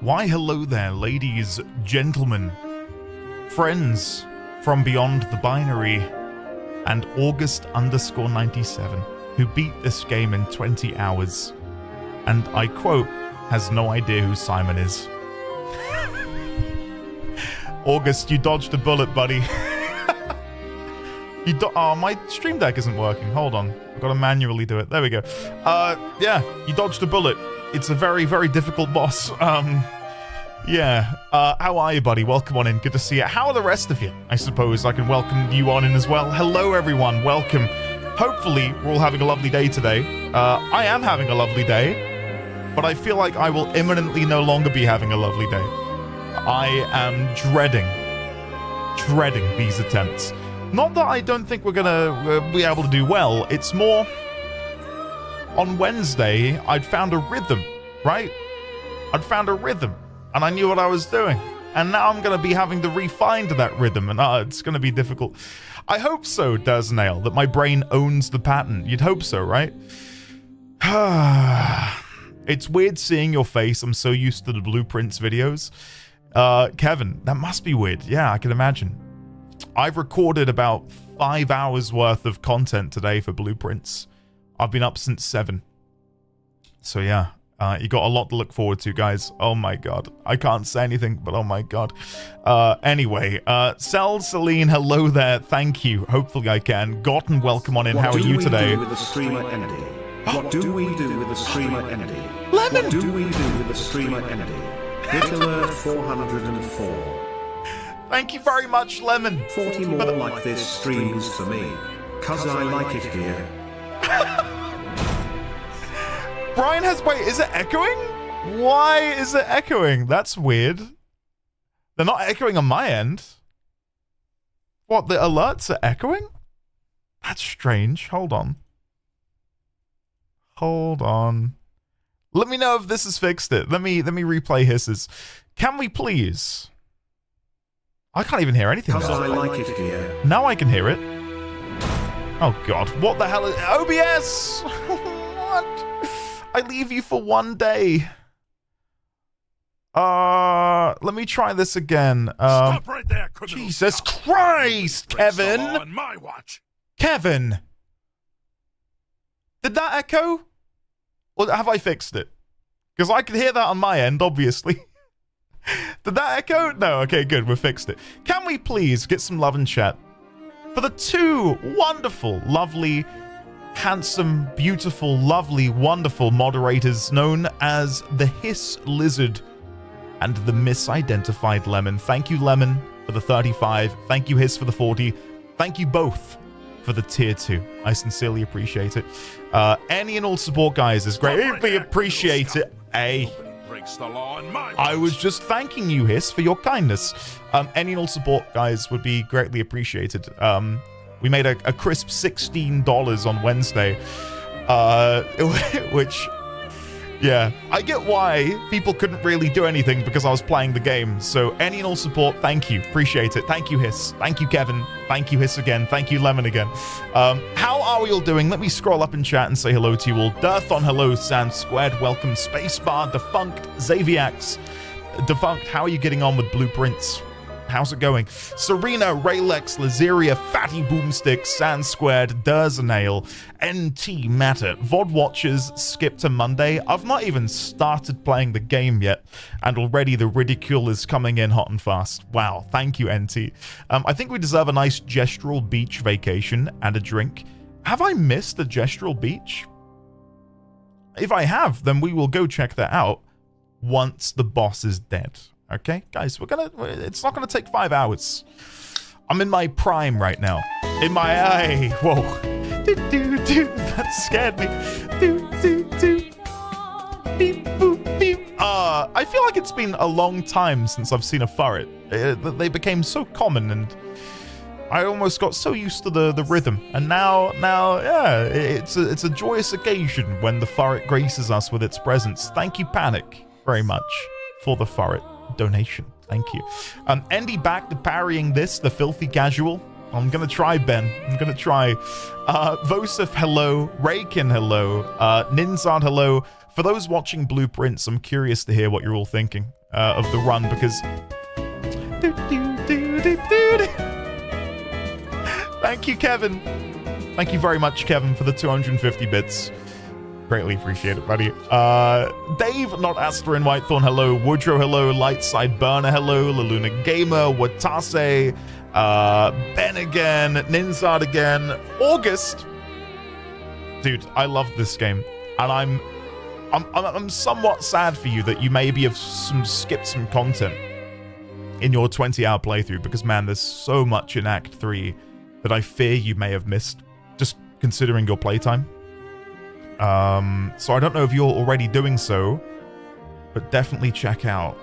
Why hello there, ladies, gentlemen, friends from beyond the binary, and August_97, who beat this game in 20 hours, and I quote, has no idea who Simon is. August, you dodged a bullet, buddy. Oh, my stream deck isn't working. Hold on. I've got to manually do it. There we go. Yeah, you dodged a bullet. It's a very, very difficult boss. Yeah. How are you, buddy? Welcome on in. Good to see you. How are the rest of you? I suppose I can welcome you on in as well. Hello, everyone. Welcome. Hopefully, we're all having a lovely day today. I am having a lovely day, but I feel like I will imminently no longer be having a lovely day. I am dreading these attempts. Not that I don't think we're gonna be able to do well. It's more, on Wednesday, I'd found a rhythm, right? I'd found a rhythm, and I knew what I was doing. And now I'm gonna be having to refine that rhythm, and it's gonna be difficult. I hope so, Nail, that my brain owns the pattern. You'd hope so, right? It's weird seeing your face. I'm so used to the Blueprints videos. Kevin, that must be weird. Yeah, I can imagine. I've recorded about 5 hours worth of content today for Blueprints. I've been up since 7. So yeah, you got a lot to look forward to, guys. Oh my god. I can't say anything, but oh my god. Anyway, Celine, hello there. Thank you. Hopefully I can. Gotten, welcome on in. How are you today? What do we do with the streamer entity? What do we do with the streamer entity? Lemon! What do we do with the streamer entity? Hit alert 404. Thank you very much, Lemon. 40 more like this streams for me. Cause I like it here. Brian has... Wait, is it echoing? Why is it echoing? That's weird. They're not echoing on my end. What, the alerts are echoing? That's strange. Hold on. Hold on. Let me know if this has fixed it. Let me replay hisses. Can we please... I can't even hear anything Cause now. I like it here. Now I can hear it. Oh god, what the hell is OBS? What? I leave you for one day. Let me try this again. Stop right there, Jesus Christ, Kevin! On my watch. Kevin! Did that echo? Or have I fixed it? Because I can hear that on my end, obviously. Did that echo? No, okay, good, we fixed it. Can we please get some love and chat for the two wonderful, lovely, handsome, beautiful, lovely, wonderful moderators known as the Hiss Lizard and the Misidentified Lemon. Thank you, Lemon, for the 35. Thank you, Hiss, for the 40. Thank you both for the tier 2. I sincerely appreciate it. Any and all support, guys, is greatly appreciated. Hey. The law in my I was just thanking you, Hiss, for your kindness. Any and all support, guys, would be greatly appreciated. We made a crisp $16 on Wednesday, which, yeah, I get why people couldn't really do anything because I was playing the game. So any and all support, thank you. Appreciate it. Thank you, Hiss. Thank you, Kevin. Thank you, Hiss again. Thank you, Lemon again. How are we all doing? Let me scroll up in chat and say hello to you all. Dirthon, hello. Sand Squared, welcome. Spacebar, Defunct, Xaviax. Defunct, how are you getting on with Blueprints? How's it going? Serena, Raylex, Lazeria, Fatty Boomstick, Sand Squared, Derzanail, NT Matter, VOD Watchers, Skip to Monday. I've not even started playing the game yet, and already the ridicule is coming in hot and fast. Wow, thank you, NT. I think we deserve a nice gestural beach vacation and a drink. Have I missed a gestural beach? If I have, then we will go check that out once the boss is dead. Okay, guys, it's not gonna take 5 hours. I'm in my prime right now. In my eye. Whoa. That scared me. Beep, boop, beep. I feel like it's been a long time since I've seen a furret. They became so common, and I almost got so used to the rhythm. And now, yeah, it's a joyous occasion when the furret graces us with its presence. Thank you, Panic, very much for the furret donation. Thank you. Andy back to parrying this, the filthy casual. I'm gonna try, Ben. I'm gonna try. Vosif, hello. Raykin, hello. Ninzard, hello. For those watching Blueprints, I'm curious to hear what you're all thinking. of the run because... Thank you, Kevin. Thank you very much, Kevin, for the 250 bits. Greatly appreciate it, buddy. Dave, not Astor in Whitethorn, hello. Woodrow, hello. Lightside Burner, hello. Laluna Gamer, Watase, Ben again, Ninzard again. August. Dude, I love this game. And I'm somewhat sad for you that you maybe have skipped some content in your 20-hour playthrough because, man, there's so much in Act 3 that I fear you may have missed, just considering your playtime. So I don't know if you're already doing so, but definitely check out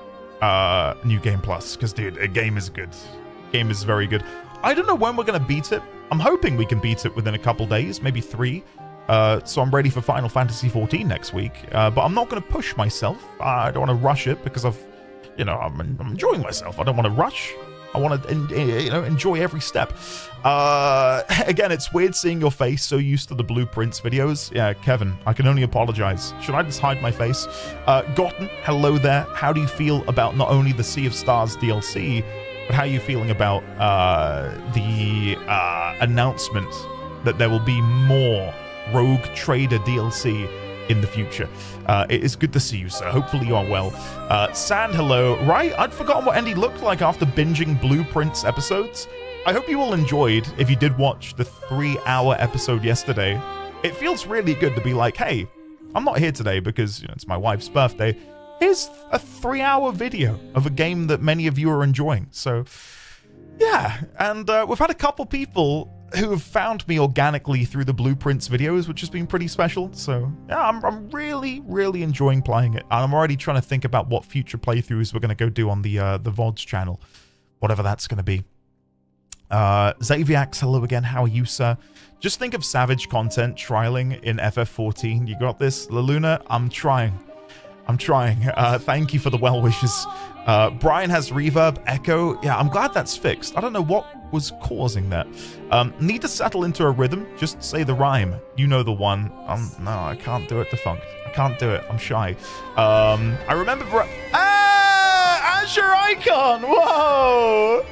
New Game Plus, because, dude, a game is good. Game is very good. I don't know when we're going to beat it. I'm hoping we can beat it within a couple days, maybe 3. So I'm ready for Final Fantasy XIV next week, but I'm not going to push myself. I don't want to rush it because I'm enjoying myself. I don't want to rush. I want to, enjoy every step. Again, it's weird seeing your face so used to the Blueprints videos. Yeah, Kevin, I can only apologize. Should I just hide my face? Gotten, hello there. How do you feel about not only the Sea of Stars DLC, but how are you feeling about the announcement that there will be more Rogue Trader DLC in the future? It is good to see you, sir. Hopefully you are well. Sand, hello. Right, I'd forgotten what Andy looked like after binging Blueprints episodes. I hope you all enjoyed if you did watch the 3-hour episode yesterday. It feels really good to be like, hey, I'm not here today because it's my wife's birthday. Here's a 3-hour video of a game that many of you are enjoying. So, yeah. And we've had a couple people who have found me organically through the Blueprints videos, which has been pretty special. So yeah, I'm really, really enjoying playing it. And I'm already trying to think about what future playthroughs we're going to go do on the VODs channel, whatever that's going to be. Xaviax, hello again. How are you, sir? Just think of Savage content trialing in FF14. You got this, Laluna? I'm trying. Thank you for the well wishes. Brian has reverb, echo. Yeah, I'm glad that's fixed. I don't know what was causing that. Need to settle into a rhythm. Just say the rhyme. You know the one. No, I can't do it, Defunct. I can't do it. I'm shy. I remember... Azure Icon! Whoa!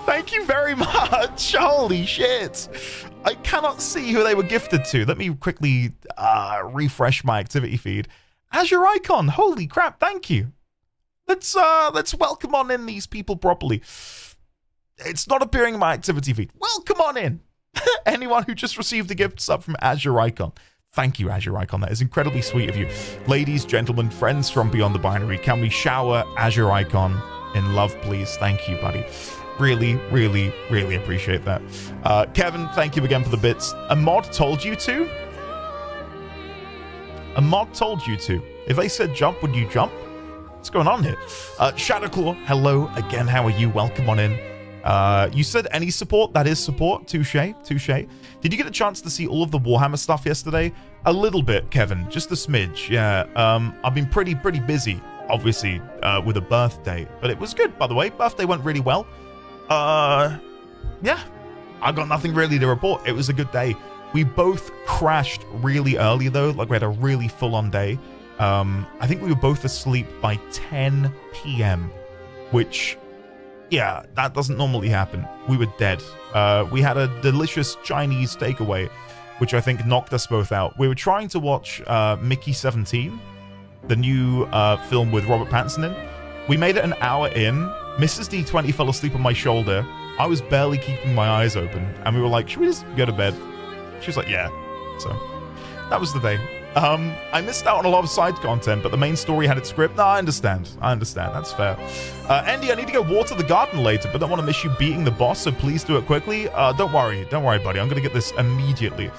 Thank you very much. Holy shit. I cannot see who they were gifted to. Let me quickly refresh my activity feed. Azure Icon. Holy crap. Thank you. Let's welcome on in these people properly. It's not appearing in my activity feed. Welcome on in. Anyone who just received a gift sub from Azure Icon. Thank you, Azure Icon. That is incredibly sweet of you. Ladies, gentlemen, friends from Beyond the Binary, can we shower Azure Icon in love, please? Thank you, buddy. Really, really, really appreciate that. Kevin, thank you again for the bits. A mod told you to? A mod told you to. If they said jump, would you jump? What's going on here? Shadowclaw, hello again. How are you? Welcome on in. You said any support? That is support. Touche. Did you get a chance to see all of the Warhammer stuff yesterday? A little bit, Kevin. Just a smidge. Yeah. I've been pretty busy, obviously, with a birthday. But it was good, by the way. Birthday went really well. Yeah. I got nothing really to report. It was a good day. We both crashed really early, though. Like, we had a really full-on day. I think we were both asleep by 10 p.m., which... yeah, that doesn't normally happen. We were dead. We had a delicious Chinese takeaway, which I think knocked us both out. We were trying to watch Mickey 17, the new film with Robert Pattinson in. We made it an hour in. Mrs. D20 fell asleep on my shoulder. I was barely keeping my eyes open. And we were like, should we just go to bed? She was like, yeah. So, that was the day. I missed out on a lot of side content, but the main story had its script. No, I understand. That's fair. Andy, I need to go water the garden later, but don't want to miss you beating the boss, so please do it quickly. Don't worry, buddy. I'm going to get this immediately.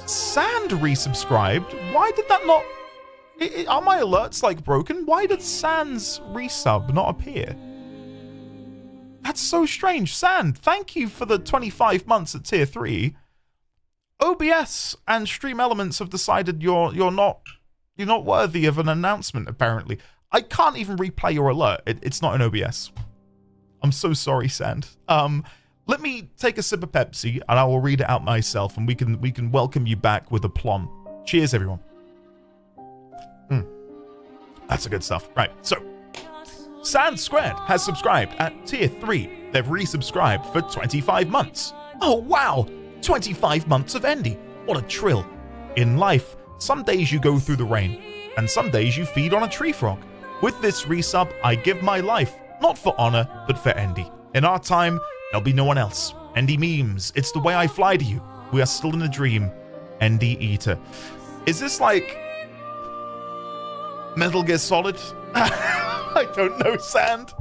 Sand resubscribed. Why did that not... are my alerts, like, broken? Why did Sand's resub not appear? That's so strange. Sand, thank you for the 25 months at tier 3. OBS and Stream Elements have decided you're not worthy of an announcement, apparently. I can't even replay your alert. It's not in OBS. I'm so sorry, Sand. Let me take a sip of Pepsi and I will read it out myself, and we can welcome you back with aplomb. Cheers, everyone. That's the good stuff. Right, so Sand Squared has subscribed at tier 3. They've resubscribed for 25 months. Oh, wow. 25 months of Endy. What a trill. In life, some days you go through the rain, and some days you feed on a tree frog. With this resub, I give my life, not for honor, but for Endy. In our time, there'll be no one else. Endy memes. It's the way I fly to you. We are still in a dream. Endy Eater. Is this like Metal Gear Solid? I don't know, Sand.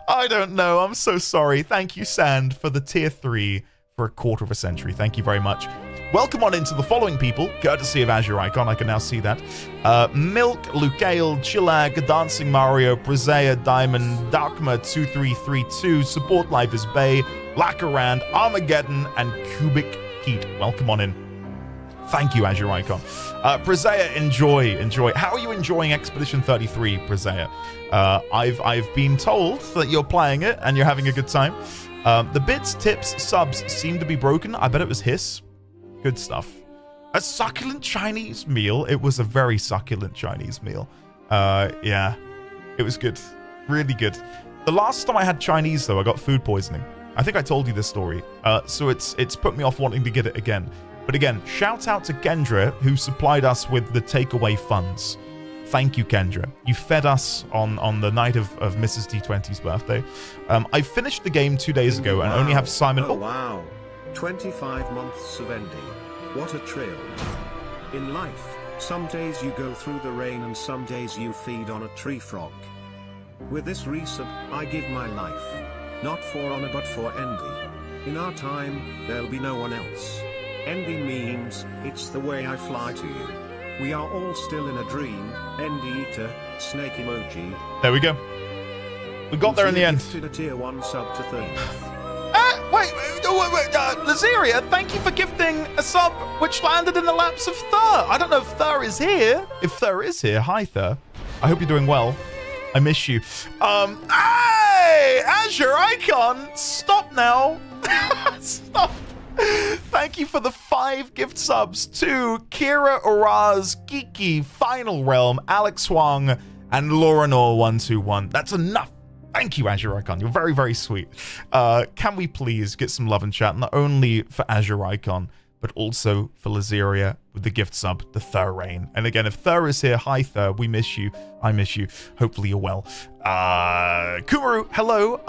I don't know. I'm so sorry. Thank you, Sand, for the tier 3 for a quarter of a century. Thank you very much. Welcome on into the following people, courtesy of Azure Icon. I can now see that. Milk, Lucail, Chillag, Dancing Mario, Brazea, Diamond, Darkma2332, Support Life is Bay, Lackarand, Armageddon, and Cubic Heat. Welcome on in. Thank you, Azure Icon. Brazea, enjoy. How are you enjoying Expedition 33, Brazea? I've been told that you're playing it and you're having a good time. The bits, tips, subs seem to be broken. I bet it was Hiss. Good stuff. A succulent Chinese meal. It was a very succulent Chinese meal. Yeah, it was good. Really good. The last time I had Chinese, though, I got food poisoning. I think I told you this story. So it's put me off wanting to get it again. But again, shout out to Kendra, who supplied us with the takeaway funds. Thank you, Kendra. You fed us on the night of Mrs. T20's birthday. I finished the game 2 days ago and only have Simon... Oh, wow. 25 months of Endy. What a trill. In life, some days you go through the rain and some days you feed on a tree frog. With this resub, I give my life. Not for honor but for Endy. In our time, there'll be no one else. Endy memes, it's the way I fly to you. We are all still in a dream. Endy Eater, snake emoji. There we go. We got there in the end. A tier 1 sub to 30. Wait, Lazeria, thank you for gifting a sub which landed in the laps of Thur. I don't know if Thur is here. If Thur is here, hi Thur. I hope you're doing well. I miss you. Hey, Azure Icon, stop now. Stop. Thank you for the 5 gift subs to Kira Oraz, Geeky, Final Realm, Alex Huang, and Laurenor121. That's enough. Thank you, Azure Icon. You're very, very sweet. Can we please get some love and chat, not only for Azure Icon, but also for Lazeria with the gift sub, the Thur Rain. And again, if Thur is here, hi Thur, we miss you. I miss you. Hopefully you're well. Kumaru, hello.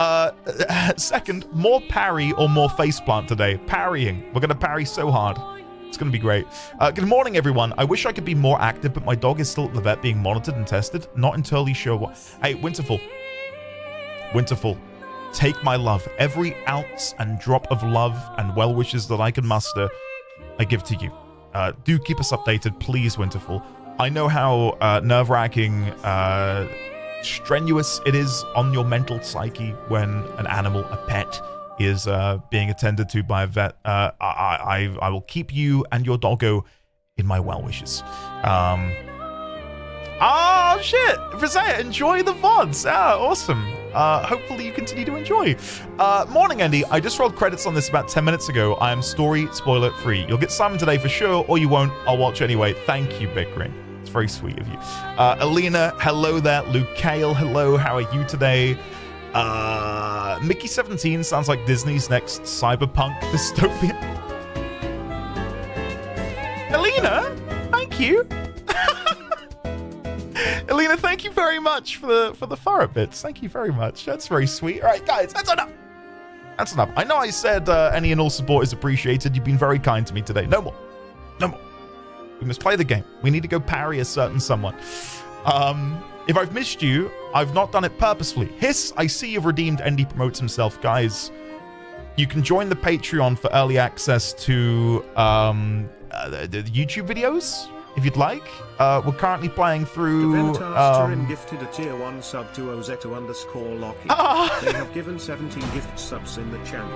Second, more parry or more faceplant today? Parrying. We're going to parry so hard. It's going to be great. Good morning, everyone. I wish I could be more active, but my dog is still at the vet being monitored and tested. Not entirely sure what... Hey, Winterfall. Winterfall. Take my love. Every ounce and drop of love and well wishes that I can muster, I give to you. Do keep us updated, please, Winterfall. I know how nerve-wracking, strenuous it is on your mental psyche when an animal, a pet, is being attended to by a vet. I will keep you and your doggo in my well wishes. Oh, shit! Brazea, enjoy the VODs. Awesome. Hopefully you continue to enjoy. Morning, Andy. I just rolled credits on this about 10 minutes ago. I am story spoiler free. You'll get some today for sure, or you won't. I'll watch anyway. Thank you, Bickering. It's very sweet of you. Alina, hello there. Luke Kale, hello. How are you today? Mickey 17 sounds like Disney's next cyberpunk dystopia. Alina, thank you. Alina, thank you very much for the furrow bits. Thank you very much. That's very sweet. All right, guys, that's enough. That's enough. I know I said any and all support is appreciated. You've been very kind to me today. No more. No more. We must play the game. We need to go parry a certain someone. If I've missed you, I've not done it purposefully. Hiss, I see you've redeemed. Endy promotes himself. Guys, you can join the Patreon for early access to the YouTube videos. If you'd like, we're currently playing through. Turin gifted a tier 1 sub to Ozeto_Locky. They have given 17 gift subs in the channel.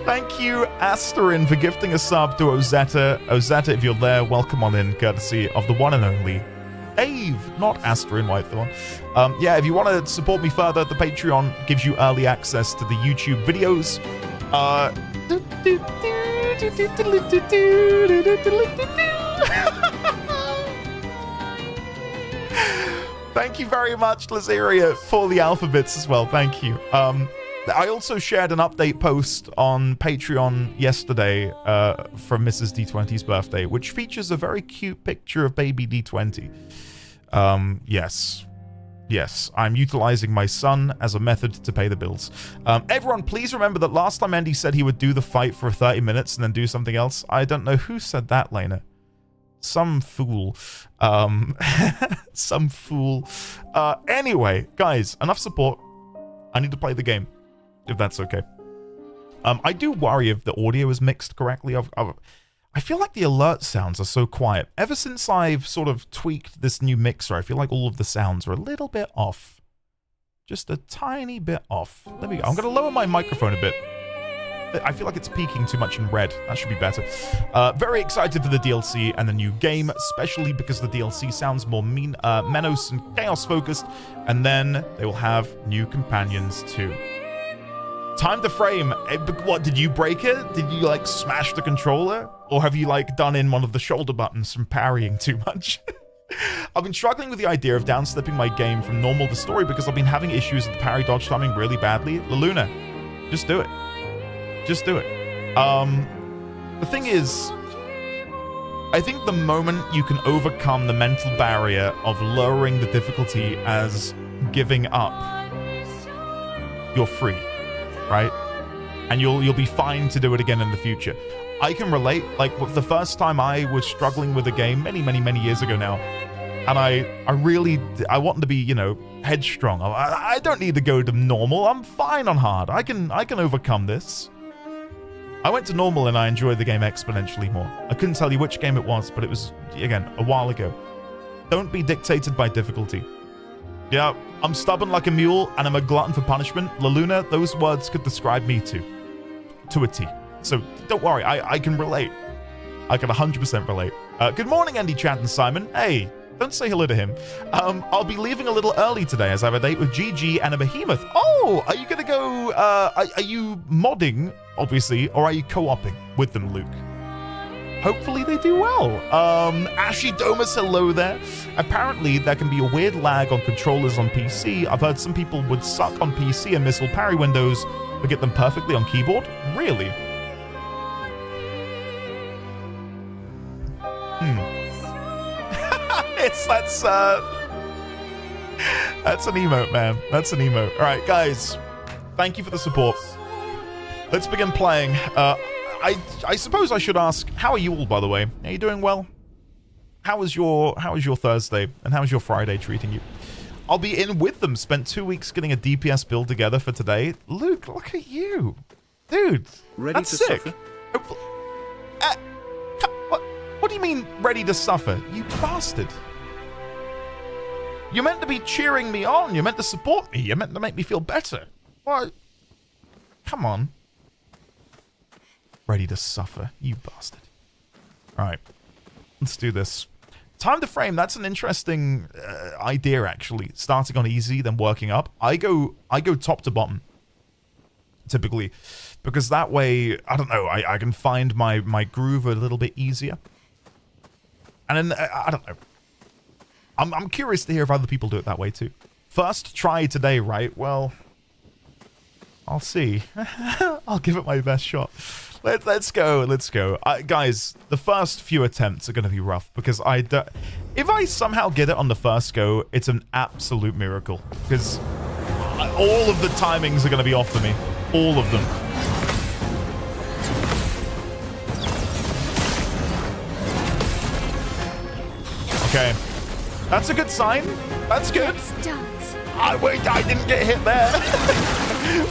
Thank you, Asterin, for gifting a sub to Ozetta. Ozetta, if you're there, welcome on in, courtesy of the one and only Dave, not Asterin Whitethorn. Yeah, if you want to support me further, the Patreon gives you early access to the YouTube videos. Thank you very much, Lazaria, for the alphabets as well. Thank you. I also shared an update post on Patreon yesterday from Mrs. D20's birthday, which features a very cute picture of baby D20. Yes, I'm utilizing my son as a method to pay the bills. Everyone, please remember that last time Andy said he would do the fight for 30 minutes and then do something else. I don't know who said that, Lena. Some fool. Some fool. Anyway, guys, enough support. I need to play the game, if that's okay. I do worry if the audio is mixed correctly. I feel like the alert sounds are so quiet. Ever since I've sort of tweaked this new mixer, I feel like all of the sounds are a little bit off. Just a tiny bit off. There we go. I'm going to lower my microphone a bit. I feel like it's peaking too much in red. That should be better. Very excited for the DLC and the new game, especially because the DLC sounds more Menos and Chaos focused, and then they will have new companions too. Time to frame. What, did you break it? Did you, like, smash the controller? Or have you, like, done in one of the shoulder buttons from parrying too much? I've been struggling with the idea of downslipping my game from normal to story because I've been having issues with the parry dodge timing really badly. Laluna, just do it. Just do it. The thing is, I think the moment you can overcome the mental barrier of lowering the difficulty as giving up, you're free, right? And you'll be fine to do it again in the future. I can relate. Like, the first time I was struggling with a game many years ago now, and I wanted to be, you know, headstrong. I don't need to go to normal. I'm fine on hard. I can overcome this. I went to normal and I enjoyed the game exponentially more. I couldn't tell you which game it was, but it was, again, a while ago. Don't be dictated by difficulty. Yeah, I'm stubborn like a mule and I'm a glutton for punishment. Laluna, those words could describe me to a T. So don't worry, I can relate. I can 100% relate. Good morning, Andy, Chant, and Simon. Hey, don't say hello to him. I'll be leaving a little early today as I have a date with GG and a behemoth. Oh, are you going to go, are you modding, obviously, or are you co-oping with them, Luke? Hopefully they do well. Ashy Domus, hello there. Apparently, there can be a weird lag on controllers on PC. I've heard some people would suck on PC and miss all parry windows, but get them perfectly on keyboard. Really? That's an emote, man. That's an emote. All right, guys. Thank you for the support. Let's begin playing. I suppose I should ask, how are you all, by the way? Are you doing well? How was your Thursday and how was your Friday treating you? I'll be in with them. Spent 2 weeks getting a DPS build together for today. Luke, look at you, dude. Ready that's to sick. suffer? What do you mean, ready to suffer? You bastard. You're meant to be cheering me on. You're meant to support me. You're meant to make me feel better. What? Come on. Ready to suffer, you bastard. All right, let's do this. Time to frame. That's an interesting idea, actually. Starting on easy, then working up. I go top to bottom, typically, because that way, I don't know, I can find my groove a little bit easier. And then, I don't know. I'm curious to hear if other people do it that way too. First try today, right? Well, I'll see. I'll give it my best shot. Let's go. Guys, the first few attempts are going to be rough because if I somehow get it on the first go, it's an absolute miracle because all of the timings are going to be off for me. All of them. Okay. That's a good sign. That's good. Wait, I didn't get hit there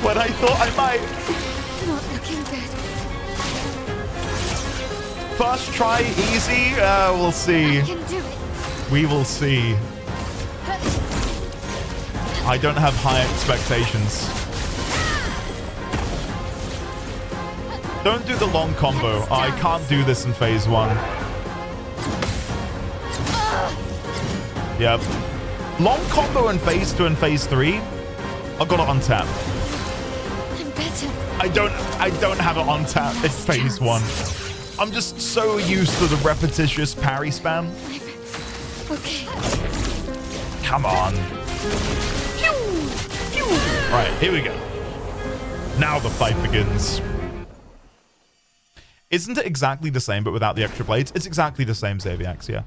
when I thought I might. Not looking good. First try, easy. We'll see. I can do it. We will see. I don't have high expectations. Don't do the long combo. I can't do this in phase 1. Yep. Long combo in phase 2 and phase 3. I've got it on tap. I'm better. I don't have it on tap in phase 1. I'm just so used to the repetitious parry spam. Okay. Come on. Right, here we go. Now the fight begins. Isn't it exactly the same, but without the extra blades? It's exactly the same, Xaviax, yeah.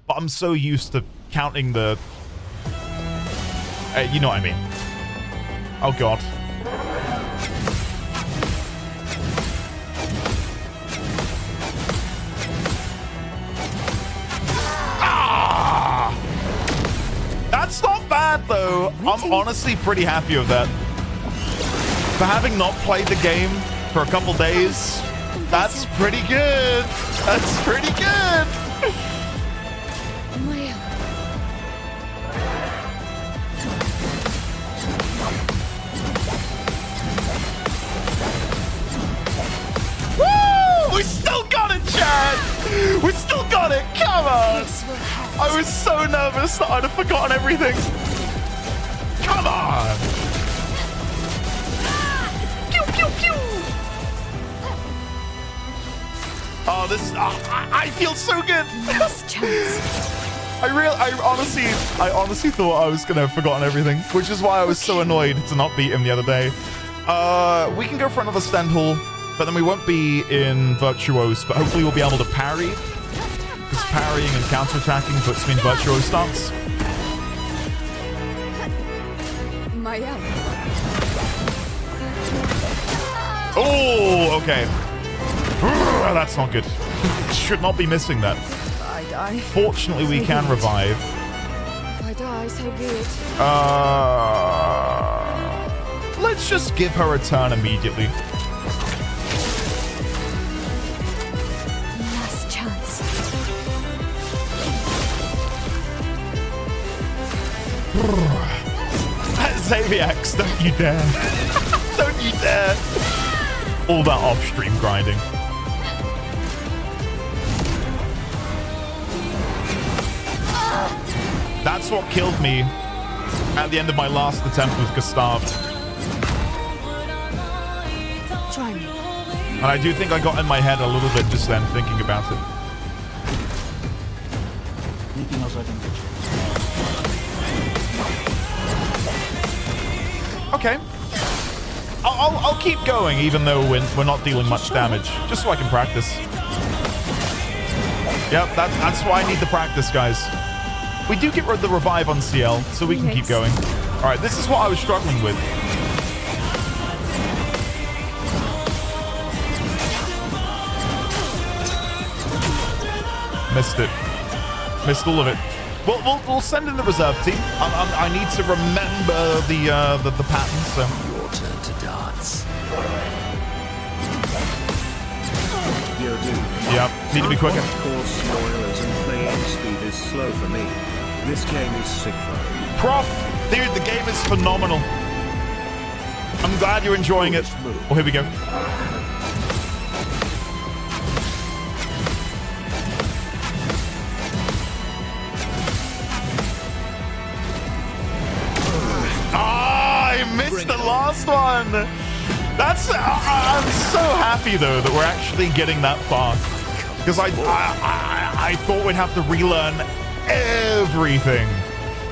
But I'm so used to counting the... you know what I mean. Oh, God. Ah! That's not bad, though. I'm honestly pretty happy with that. For having not played the game for a couple days... That's pretty good. That's pretty good. Woo! We still got it, Chad. We still got it. Come on. I was so nervous that I'd have forgotten everything. Come on. Pew, pew, pew. Oh, this... I feel so good. I honestly thought I was going to have forgotten everything, which is why I was so annoyed to not beat him the other day. We can go for another stand hall, but then we won't be in Virtuose, but hopefully we'll be able to parry. Because parrying and counterattacking puts me in Virtuose stance. Oh, okay. That's not good. Should not be missing that. I die. Fortunately, we can revive. If I die, so be it. Let's just give her a turn immediately. Last chance. Xaviax, don't you dare. Don't you dare. All that off-stream grinding. That's what killed me at the end of my last attempt with Gustav. Try me. And I do think I got in my head a little bit just then thinking about it. Anything else I can get you? Okay. I'll keep going even though we're not dealing much damage, just so I can practice. Yep, that's why I need the practice, guys. We do get the revive on CL, so we can keep going. All right, this is what I was struggling with. Missed it. Missed all of it. We'll send in the reserve team. I need to remember the pattern, so... Your turn to dance. Yep, need to be quicker. Course spoilers and playing speed is slow for me. This game is sick though. Prof, dude, the game is phenomenal. I'm glad you're enjoying it. Oh, here we go. I missed the last one. That's... I'm so happy, though, that we're actually getting that far. Because I thought we'd have to relearn everything.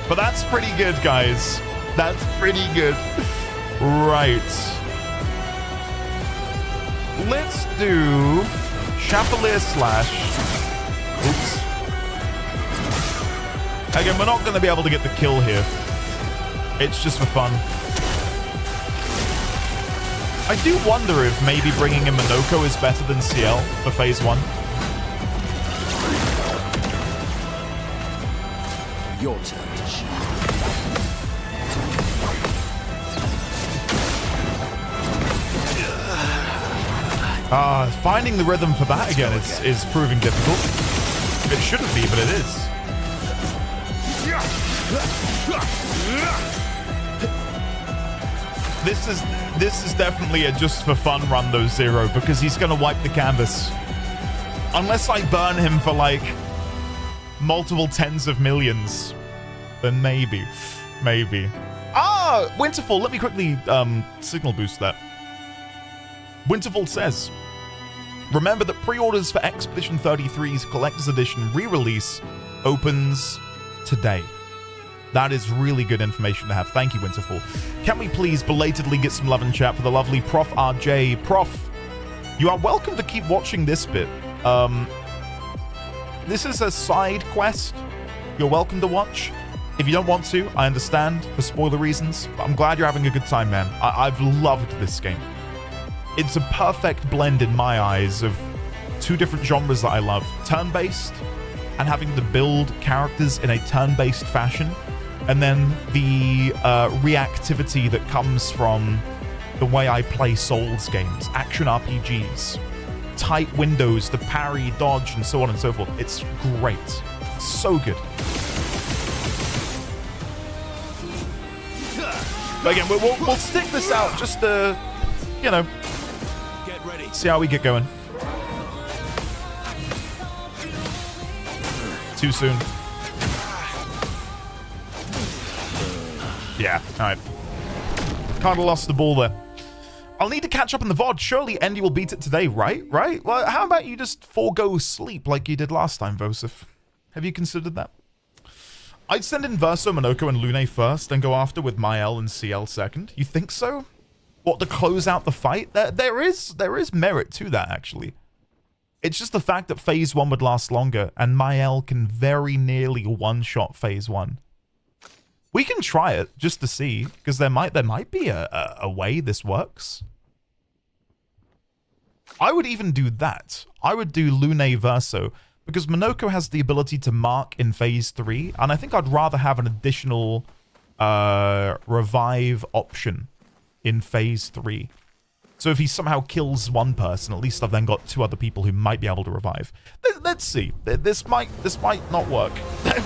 But that's pretty good, guys. That's pretty good. Right. Let's do Chapelier Slash. Oops. Again, we're not going to be able to get the kill here. It's just for fun. I do wonder if maybe bringing in Minoko is better than CL for phase 1. Your turn to shine. Finding the rhythm for that again is proving difficult. It shouldn't be, but it is. This is definitely a just for fun run though, Zero, because he's gonna wipe the canvas. Unless I burn him for like multiple tens of millions, then maybe. Winterfall, let me quickly signal boost that. Winterfall says, remember that pre-orders for Expedition 33's Collector's Edition re-release opens today. That is really good information to have. Thank you, Winterfall. Can we please belatedly get some love in chat for the lovely Prof RJ? Prof, you are welcome to keep watching this bit. This is a side quest you're welcome to watch. If you don't want to, I understand for spoiler reasons, but I'm glad you're having a good time, man. I've loved this game. It's a perfect blend in my eyes of two different genres that I love. Turn-based and having to build characters in a turn-based fashion, and then the reactivity that comes from the way I play Souls games, action RPGs, tight windows to parry, dodge, and so on and so forth. It's great. So good. But again, we'll stick this out just to, you know, Get ready. see how we get going. Too soon. Yeah, alright. Kind of lost the ball there. I'll need to catch up on the VOD. Surely Endy will beat it today, right? Right? Well, how about you just forego sleep like you did last time, Vosif? Have you considered that? I'd send in Verso, Monoko, and Lune first, then go after with Mael and CL second. You think so? What, to close out the fight? There is merit to that, actually. It's just the fact that Phase 1 would last longer, and Mael can very nearly one-shot Phase 1. We can try it, just to see, because there might be a way this works. I would even do that. I would do Lune Verso, because Monoko has the ability to mark in Phase 3, and I think I'd rather have an additional revive option in Phase 3. So if he somehow kills one person, at least I've then got two other people who might be able to revive. Let's see. This might not work,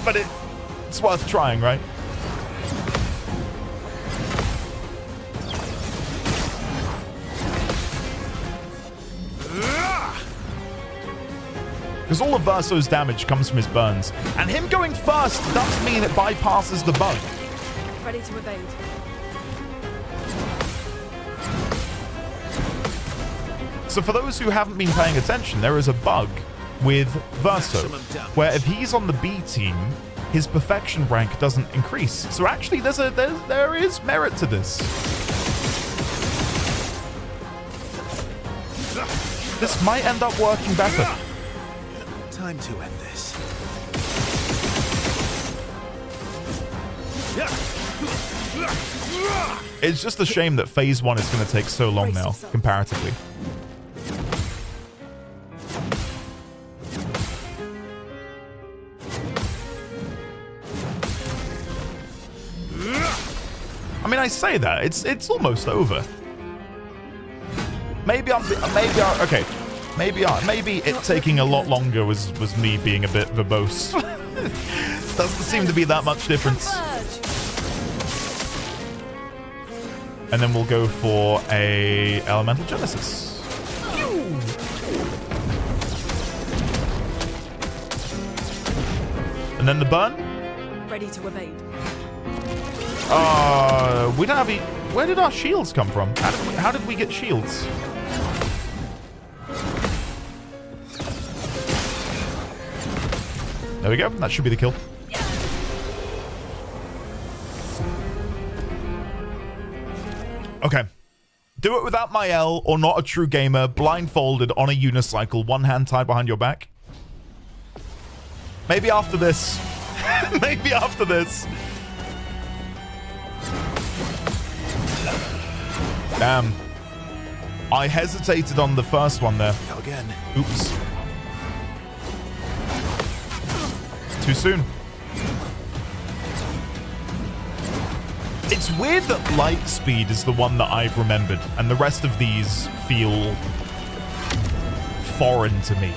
but it's worth trying, right? Because all of Verso's damage comes from his burns. And him going first does mean it bypasses the bug. Ready to evade. So for those who haven't been paying attention, there is a bug with Verso, where if he's on the B team, his perfection rank doesn't increase. So actually, there is merit to this. This might end up working better. Time to end this. It's just a shame that Phase 1 is going to take so long now, comparatively. I mean, I say that it's almost over. Maybe it taking a lot longer was me being a bit verbose. Doesn't seem to be that much difference. And then we'll go for a Elemental Genesis. And then the burn. Ready to evade. We don't have any. Where did our shields come from? How did we get shields? There we go. That should be the kill. Okay. Do it without Mael or not a true gamer, blindfolded on a unicycle, one hand tied behind your back. Maybe after this. Maybe after this. Damn. I hesitated on the first one there. Go again. Oops. Too soon. It's weird that Lightspeed is the one that I've remembered, and the rest of these feel foreign to me.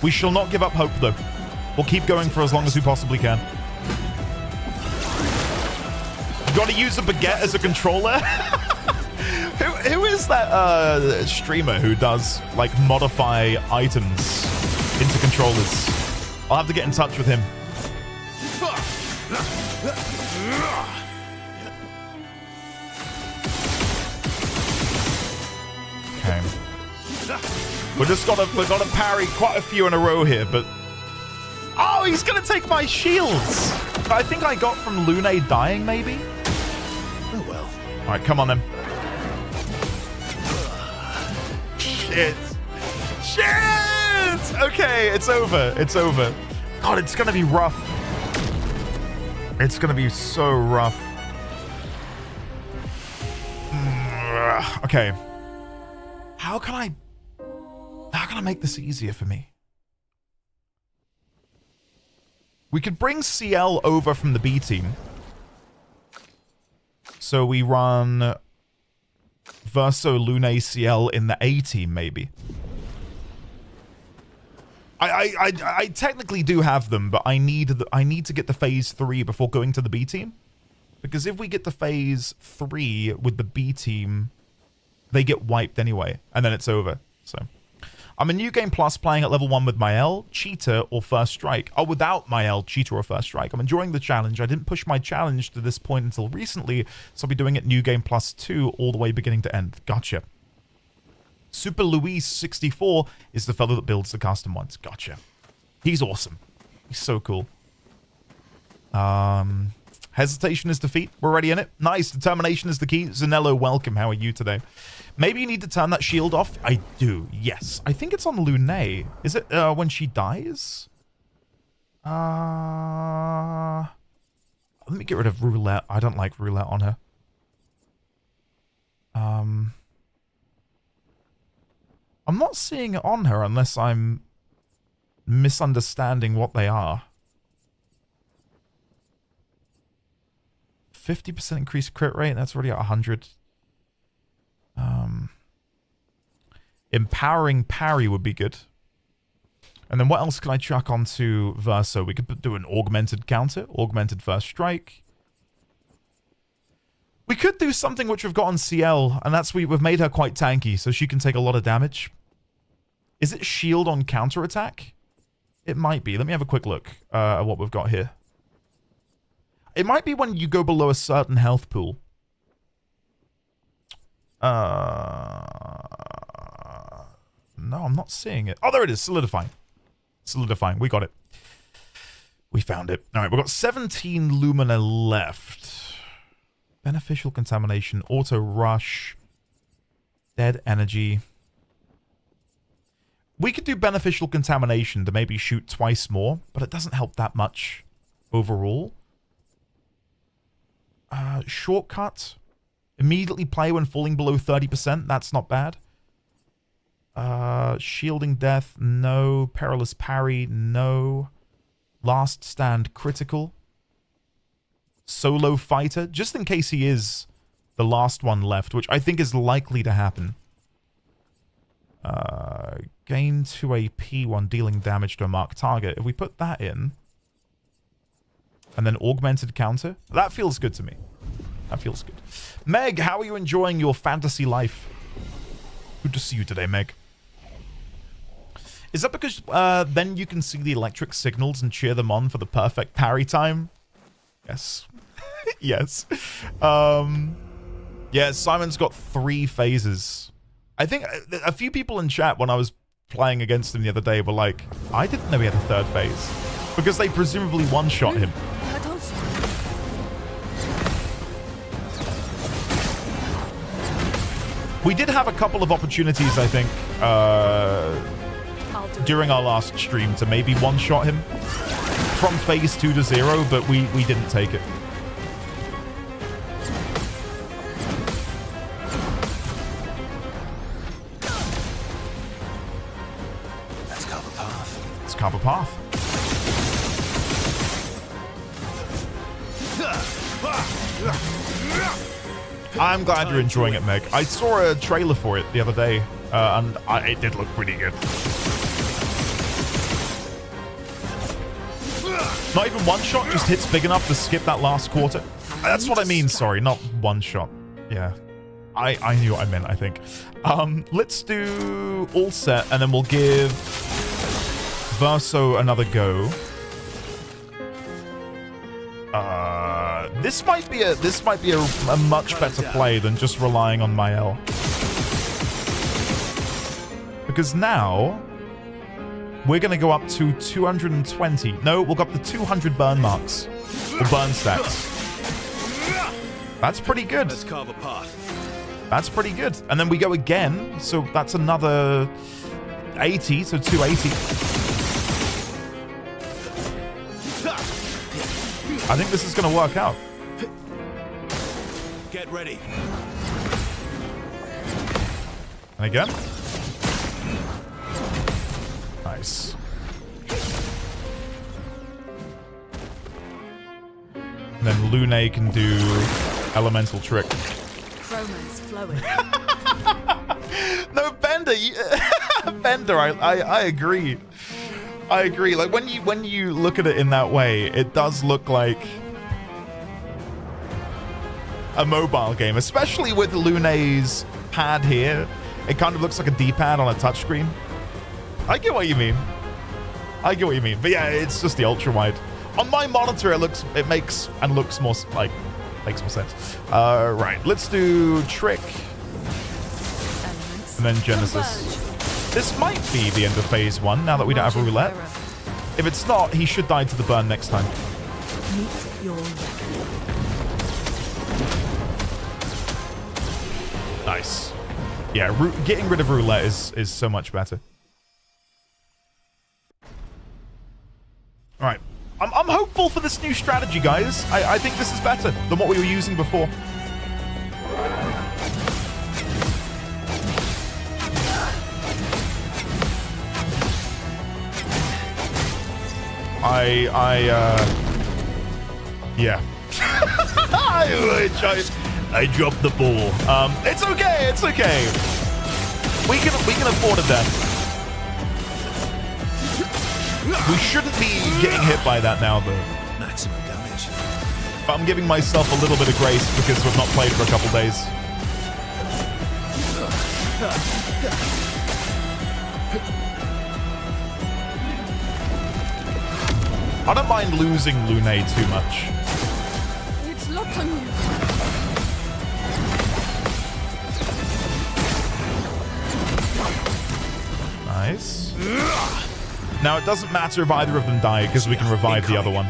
We shall not give up hope, though. We'll keep going for as long as we possibly can. You gotta use a baguette as a controller? Who is that streamer who does, like, modify items into controllers? I'll have to get in touch with him. time. We're gonna parry quite a few in a row here, but oh, he's gonna take my shields. I think I got from Lune dying, maybe. Oh well. All right, come on then. Shit. Shit. Okay, it's over. It's over. God, it's gonna be rough. It's gonna be so rough. Okay. How can I make this easier for me? We could bring CL over from the B team. So we run Verso, Lune, CL in the A team, maybe. I technically do have them, but I need to get the phase 3 before going to the B team. Because if we get the phase 3 with the B team, they get wiped anyway, and then it's over. So I'm a New Game Plus playing at level 1 with Mael, Cheetah, or First Strike. Oh, without Mael, Cheetah, or First Strike. I'm enjoying the challenge. I didn't push my challenge to this point until recently, so I'll be doing it New Game Plus 2 all the way beginning to end. Gotcha. Super Luis 64 is the fellow that builds the custom ones. Gotcha. He's awesome. He's so cool. Hesitation is defeat. We're already in it. Nice. Determination is the key. Zanello, welcome. How are you today? Maybe you need to turn that shield off. I do. Yes. I think it's on Lune. Is it when she dies? Let me get rid of roulette. I don't like roulette on her. I'm not seeing it on her unless I'm misunderstanding what they are. 50% increased crit rate. That's already at 100. Empowering parry would be good. And then what else can I chuck onto Verso? We could do an augmented counter. Augmented first strike. We could do something which we've got on CL. And that's we've made her quite tanky. So she can take a lot of damage. Is it shield on counter attack? It might be. Let me have a quick look at what we've got here. It might be when you go below a certain health pool. No, I'm not seeing it. Oh, there it is. Solidifying. Solidifying. We got it. We found it. All right, we've got 17 Lumina left. Beneficial contamination. Auto rush. Dead energy. We could do beneficial contamination to maybe shoot twice more, but it doesn't help that much overall. Shortcut. Immediately play when falling below 30%. That's not bad. Shielding death. No. Perilous parry. No. Last stand critical. Solo fighter. Just in case he is the last one left, which I think is likely to happen. Gain 2 AP when dealing damage to a marked target. If we put that in, and then augmented counter, that feels good to me. That feels good. Meg, how are you enjoying your fantasy life? Good to see you today, Meg. Is that because then you can see the electric signals and cheer them on for the perfect parry time? Yes. Yes. Yeah, Simon's got 3 phases. I think a few people in chat when I was playing against him the other day were like, I didn't know he had a 3rd phase. Because they presumably one-shot him. We did have a couple of opportunities, I think, during our last stream to maybe one-shot him from phase 2 to 0, but we didn't take it. Let's carve a path. Let's carve a path. I'm glad you're enjoying it, Meg. I saw a trailer for it the other day, and it did look pretty good. Not even one shot, just hits big enough to skip that last quarter. That's what I mean, sorry, not one shot. Yeah, I knew what I meant, I think. Let's do all set, and then we'll give Verso another go. This might be a much better play than just relying on Mael. Because now we're going to go up to 220. No, we'll go up to 200 burn marks. Or burn stacks. That's pretty good. Let's carve a path. That's pretty good. And then we go again. So that's another 80. So 280. I think this is going to work out. Get ready. And again. Nice. And then Lune can do elemental trick. Romance flowing. No, Bender. Bender, I agree. I agree. Like when you look at it in that way, it does look like a mobile game, especially with Lune's pad here. It kind of looks like a D-pad on a touchscreen. I get what you mean. I get what you mean. But yeah, it's just the ultra wide. On my monitor, it makes more sense. Right, let's do trick. And then Genesis. This might be the end of phase 1 now that we don't have a roulette. If it's not, he should die to the burn next time. Meet your Nice. Yeah, getting rid of roulette is so much better. All right. I'm hopeful for this new strategy, guys. I think this is better than what we were using before. Yeah. I dropped the ball. It's okay. It's okay. We can afford a death. We shouldn't be getting hit by that now, though. Maximum damage. But I'm giving myself a little bit of grace because we've not played for a couple days. I don't mind losing Lune too much. It's locked on you. Nice. Now, it doesn't matter if either of them die because we can revive the other one.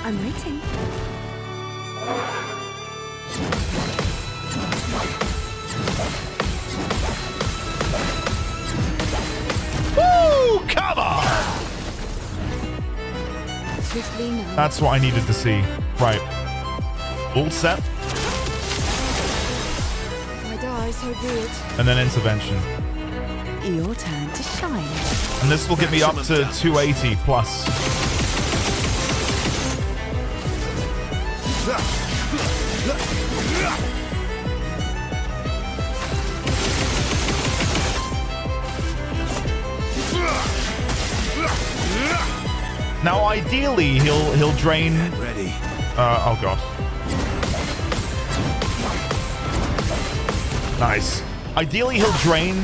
I'm waiting. Woo! Come on! Swiftly now. That's what I needed to see. Right. All set. My die so good. And then intervention. Your turn to shine. And this will get me up to 280 plus. Now, ideally, he'll drain. Ready. Oh god. Nice. Ideally, he'll drain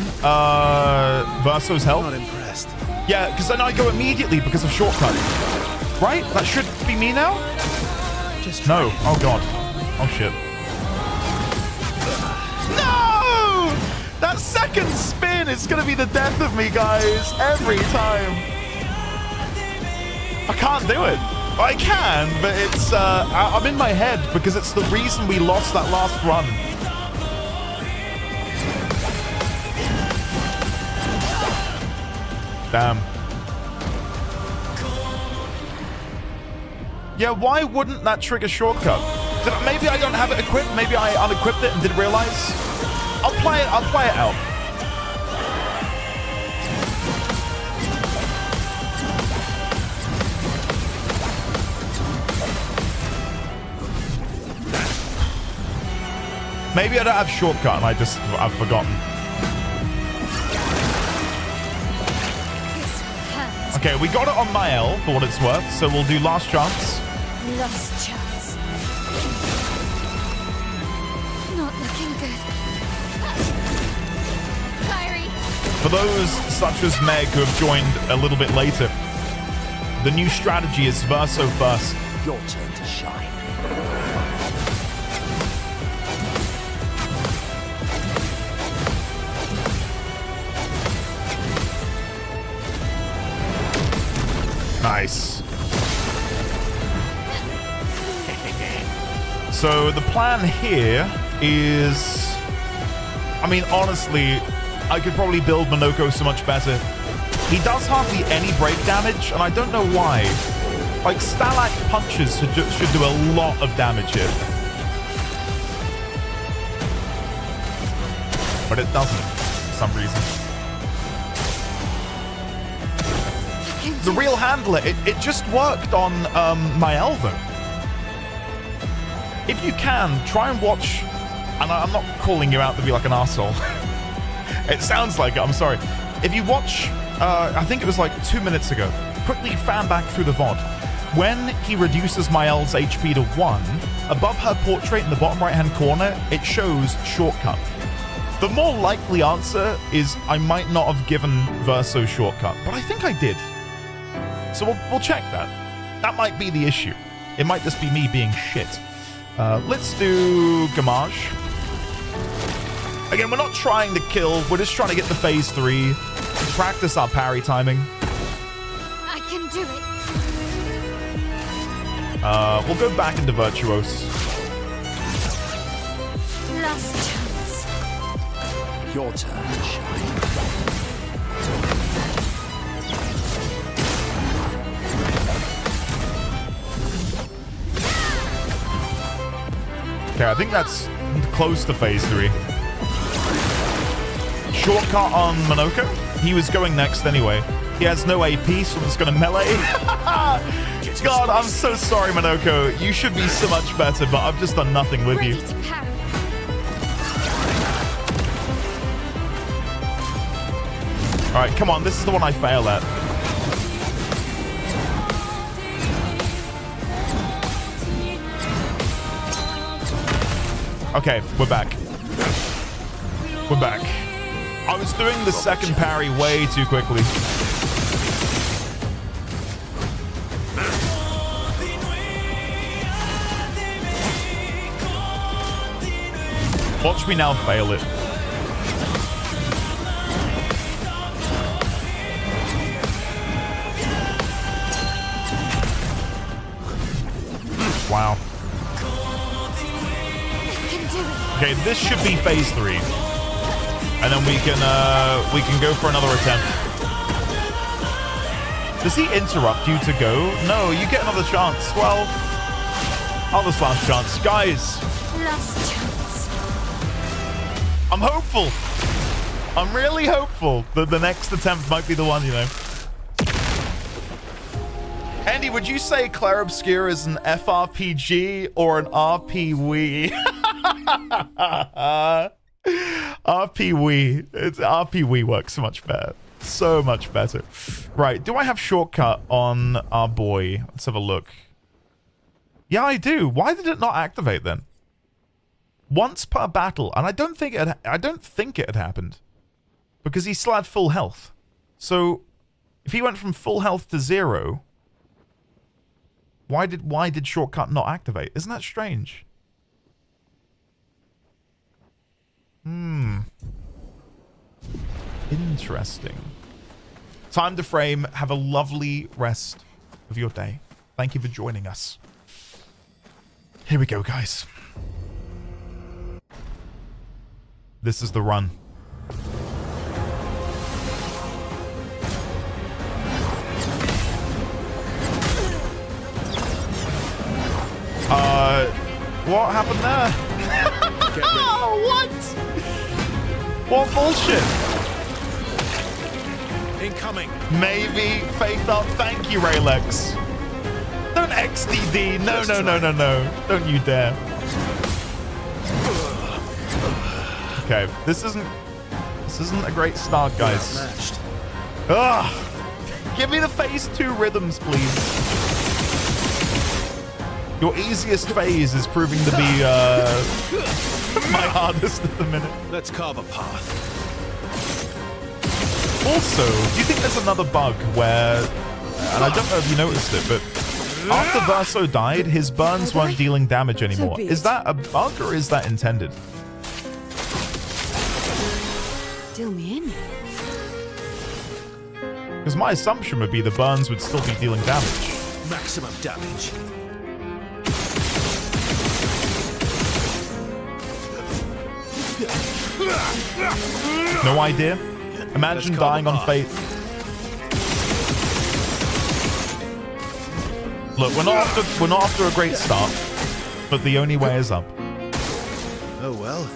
Verso's health. Not impressed. Yeah, because then I go immediately because of shortcut. Right? That should be me now? Just No. Oh god. Oh shit. No! That second spin is gonna be the death of me, guys. Every time. I can't do it. I can, but it's I'm in my head because it's the reason we lost that last run. Damn. Yeah, why wouldn't that trigger shortcut? Maybe I don't have it equipped. Maybe I unequipped it and didn't realize. I'll play it out. Maybe I don't have shortcut and I've forgotten. Okay, we got it on Mael for what it's worth, so we'll do last chance. Last chance. Not looking good. Fiery. For those such as Meg who have joined a little bit later, the new strategy is Verso first. Your turn to shine. Nice. So the plan here is... I mean, honestly, I could probably build Monoko so much better. He does hardly any break damage, and I don't know why. Like, Stalag punches should do a lot of damage here. But it doesn't, for some reason. The real handler, it just worked on my Elvo. If you can, try and watch... And I'm not calling you out to be like an arsehole. It sounds like it, I'm sorry. If you watch, I think it was like 2 minutes ago, quickly fan back through the VOD. When he reduces Mael's HP to 1, above her portrait in the bottom right-hand corner, it shows shortcut. The more likely answer is I might not have given Verso shortcut, but I think I did. So we'll check that. That might be the issue. It might just be me being shit. Let's do Gamage. Again, we're not trying to kill. We're just trying to get the phase 3. Practice our parry timing. I can do it. We'll go back into Virtuose. Last chance. Your turn to shine. Okay, I think that's close to phase 3. Shortcut on Monoko. He was going next anyway. He has no AP, so I'm just going to melee. God, I'm so sorry, Monoko. You should be so much better, but I've just done nothing with you. Ready to parry. All right, come on. This is the one I fail at. Okay, we're back. We're back. I was doing the second parry way too quickly. Watch me now fail it. Wow. Okay, this should be phase 3. And then we can go for another attempt. Does he interrupt you to go? No, you get another chance. Well, other last chance. Guys. Last chance. I'm hopeful. I'm really hopeful that the next attempt might be the one, you know. Andy, would you say Clair Obscur is an FRPG or an RP-Wii? RP-Wii. RP-Wii works so much better. So much better. Right, do I have shortcut on our boy? Let's have a look. Yeah, I do. Why did it not activate then? Once per battle, and I don't think it had happened because he still had full health. So if he went from full health to 0, why did shortcut not activate? Isn't that strange? Interesting. Time to frame. Have a lovely rest of your day. Thank you for joining us. Here we go, guys. This is the run. What happened there? What? What bullshit? Incoming. Maybe faith up. Thank you, Raylex. Don't XDD. No, no, no, no, no. Don't you dare. Okay, this isn't a great start, guys. Ugh. Give me the phase 2 rhythms, please. Your easiest phase is proving to be my hardest at the minute. Let's carve a path. Also, do you think there's another bug where, and I don't know if you noticed it, but after Verso died, his burns weren't dealing damage anymore. Is that a bug or is that intended? Deal me in. Because my assumption would be the burns would still be dealing damage. Maximum damage. No idea. Imagine dying on Fate. Look, we're not after a great start, but the only way is up. Oh well.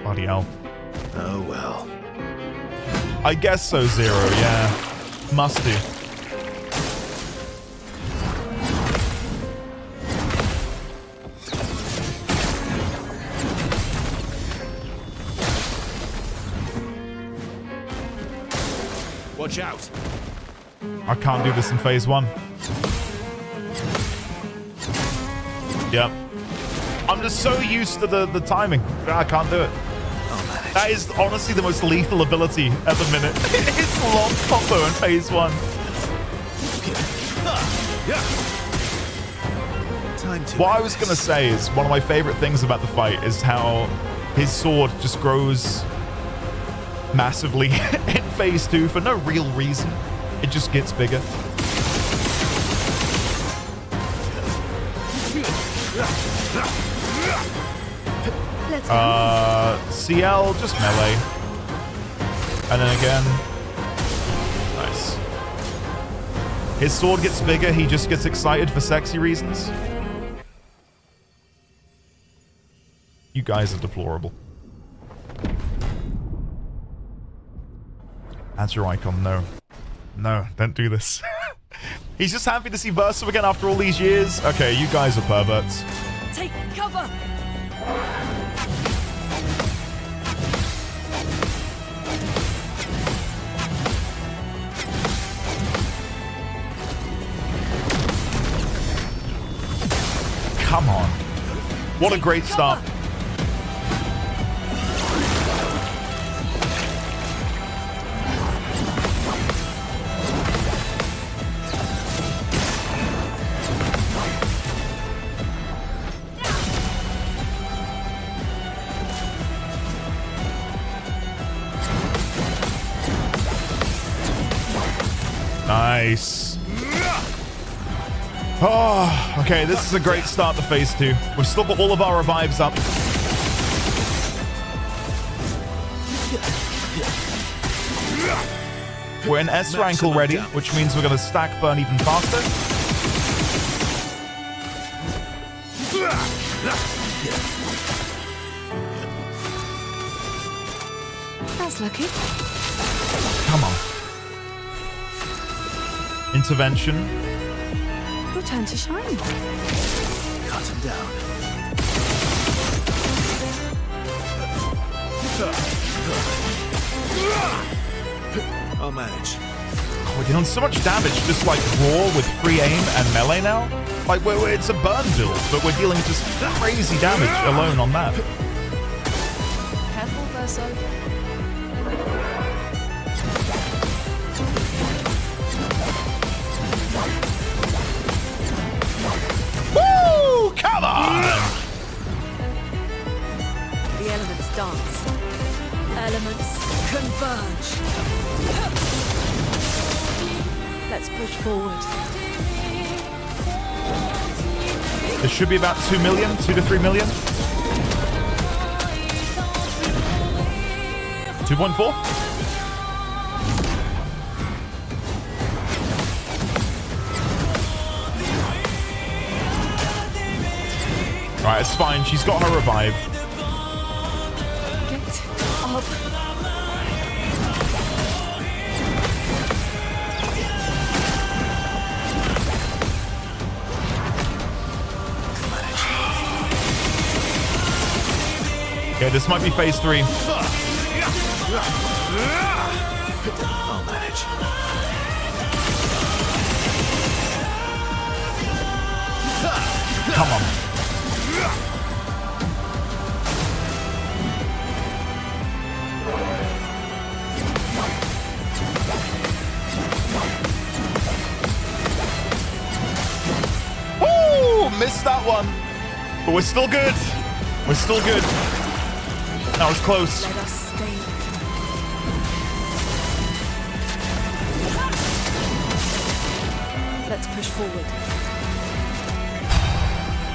Bloody hell. Oh well. I guess so, Zero, yeah. Must do. Watch out. I can't do this in phase 1. Yep. I'm just so used to the timing. I can't do it. That is honestly the most lethal ability at the minute. It's long combo in phase 1. What I was going to say is one of my favorite things about the fight is how his sword just grows massively in phase 2 for no real reason. It just gets bigger. CL, just melee. And then again. Nice. His sword gets bigger, he just gets excited for sexy reasons. You guys are deplorable. That's your icon, no. No, don't do this. He's just happy to see Verso again after all these years. Okay, you guys are perverts. Take cover! Come on. What a great start. Nice. Oh, okay, this is a great start to phase 2. We've still got all of our revives up. We're in S rank already, which means we're going to stack burn even faster. That's lucky. Come on. Intervention. Your turn to shine. Cut him down. I'll manage. Oh, we're dealing so much damage just like raw with free aim and melee now. Like, it's a burn build, but we're dealing just crazy damage alone on that. Careful, Verso. Woo! Come on! The elements dance. Elements converge. Let's push forward. There should be about 2 million, 2 to 3 million. 2.4? Alright, it's fine. She's got her revive. Get up. Okay, this might be phase 3. I'll manage. Come on. Woo! Missed that one. But we're still good. We're still good. That was close. Let us stay. Let's push forward.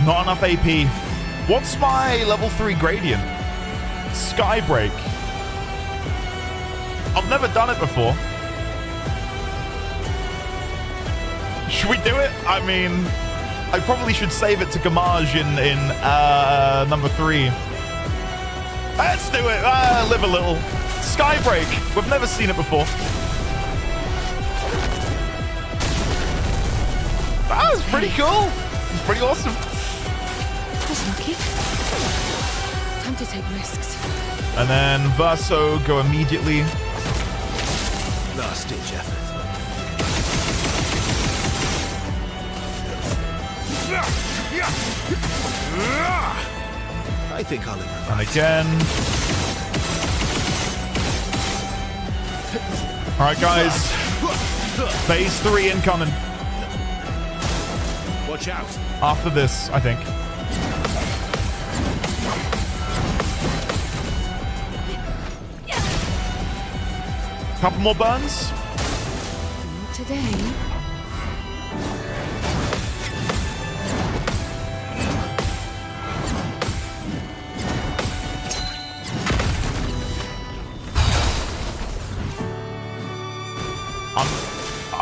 Not enough AP. What's my level 3 gradient? Skybreak. I've never done it before. Should we do it? I mean, I probably should save it to Gamage in number 3. Let's do it. Live a little. Skybreak. We've never seen it before. That was pretty cool. It's pretty awesome. That was lucky. Time to take risks. And then Verso go immediately. Last ditch effort. I think I'll improvise. And again. All right, guys. Phase 3 incoming. Watch out. After this, I think. Couple more burns. Not today.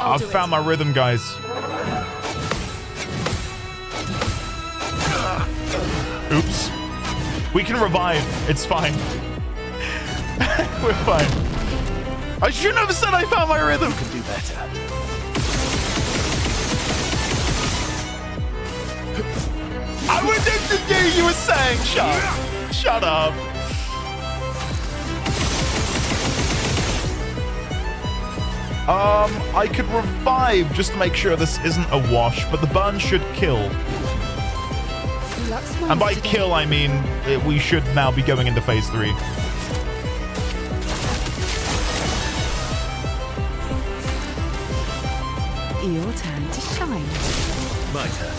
I've found my rhythm, guys. Oops. We can revive. It's fine. We're fine. I shouldn't have said I found my rhythm. Can do better. I would do you were saying. Shut up. I could revive just to make sure this isn't a wash, but the burn should kill. And by kill, I mean we should now be going into phase 3. Your turn to shine. My turn.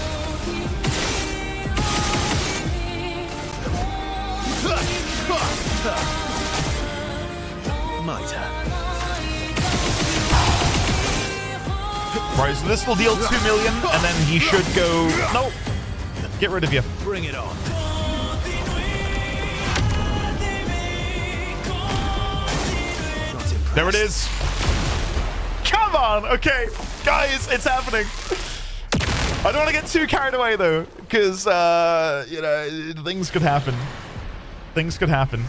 My turn. Right, so this will deal 2 million, and then he should go... Nope. Get rid of you. Bring it on. There it is. Come on. Okay, guys, it's happening. I don't want to get too carried away, though, because, you know, things could happen. Things could happen.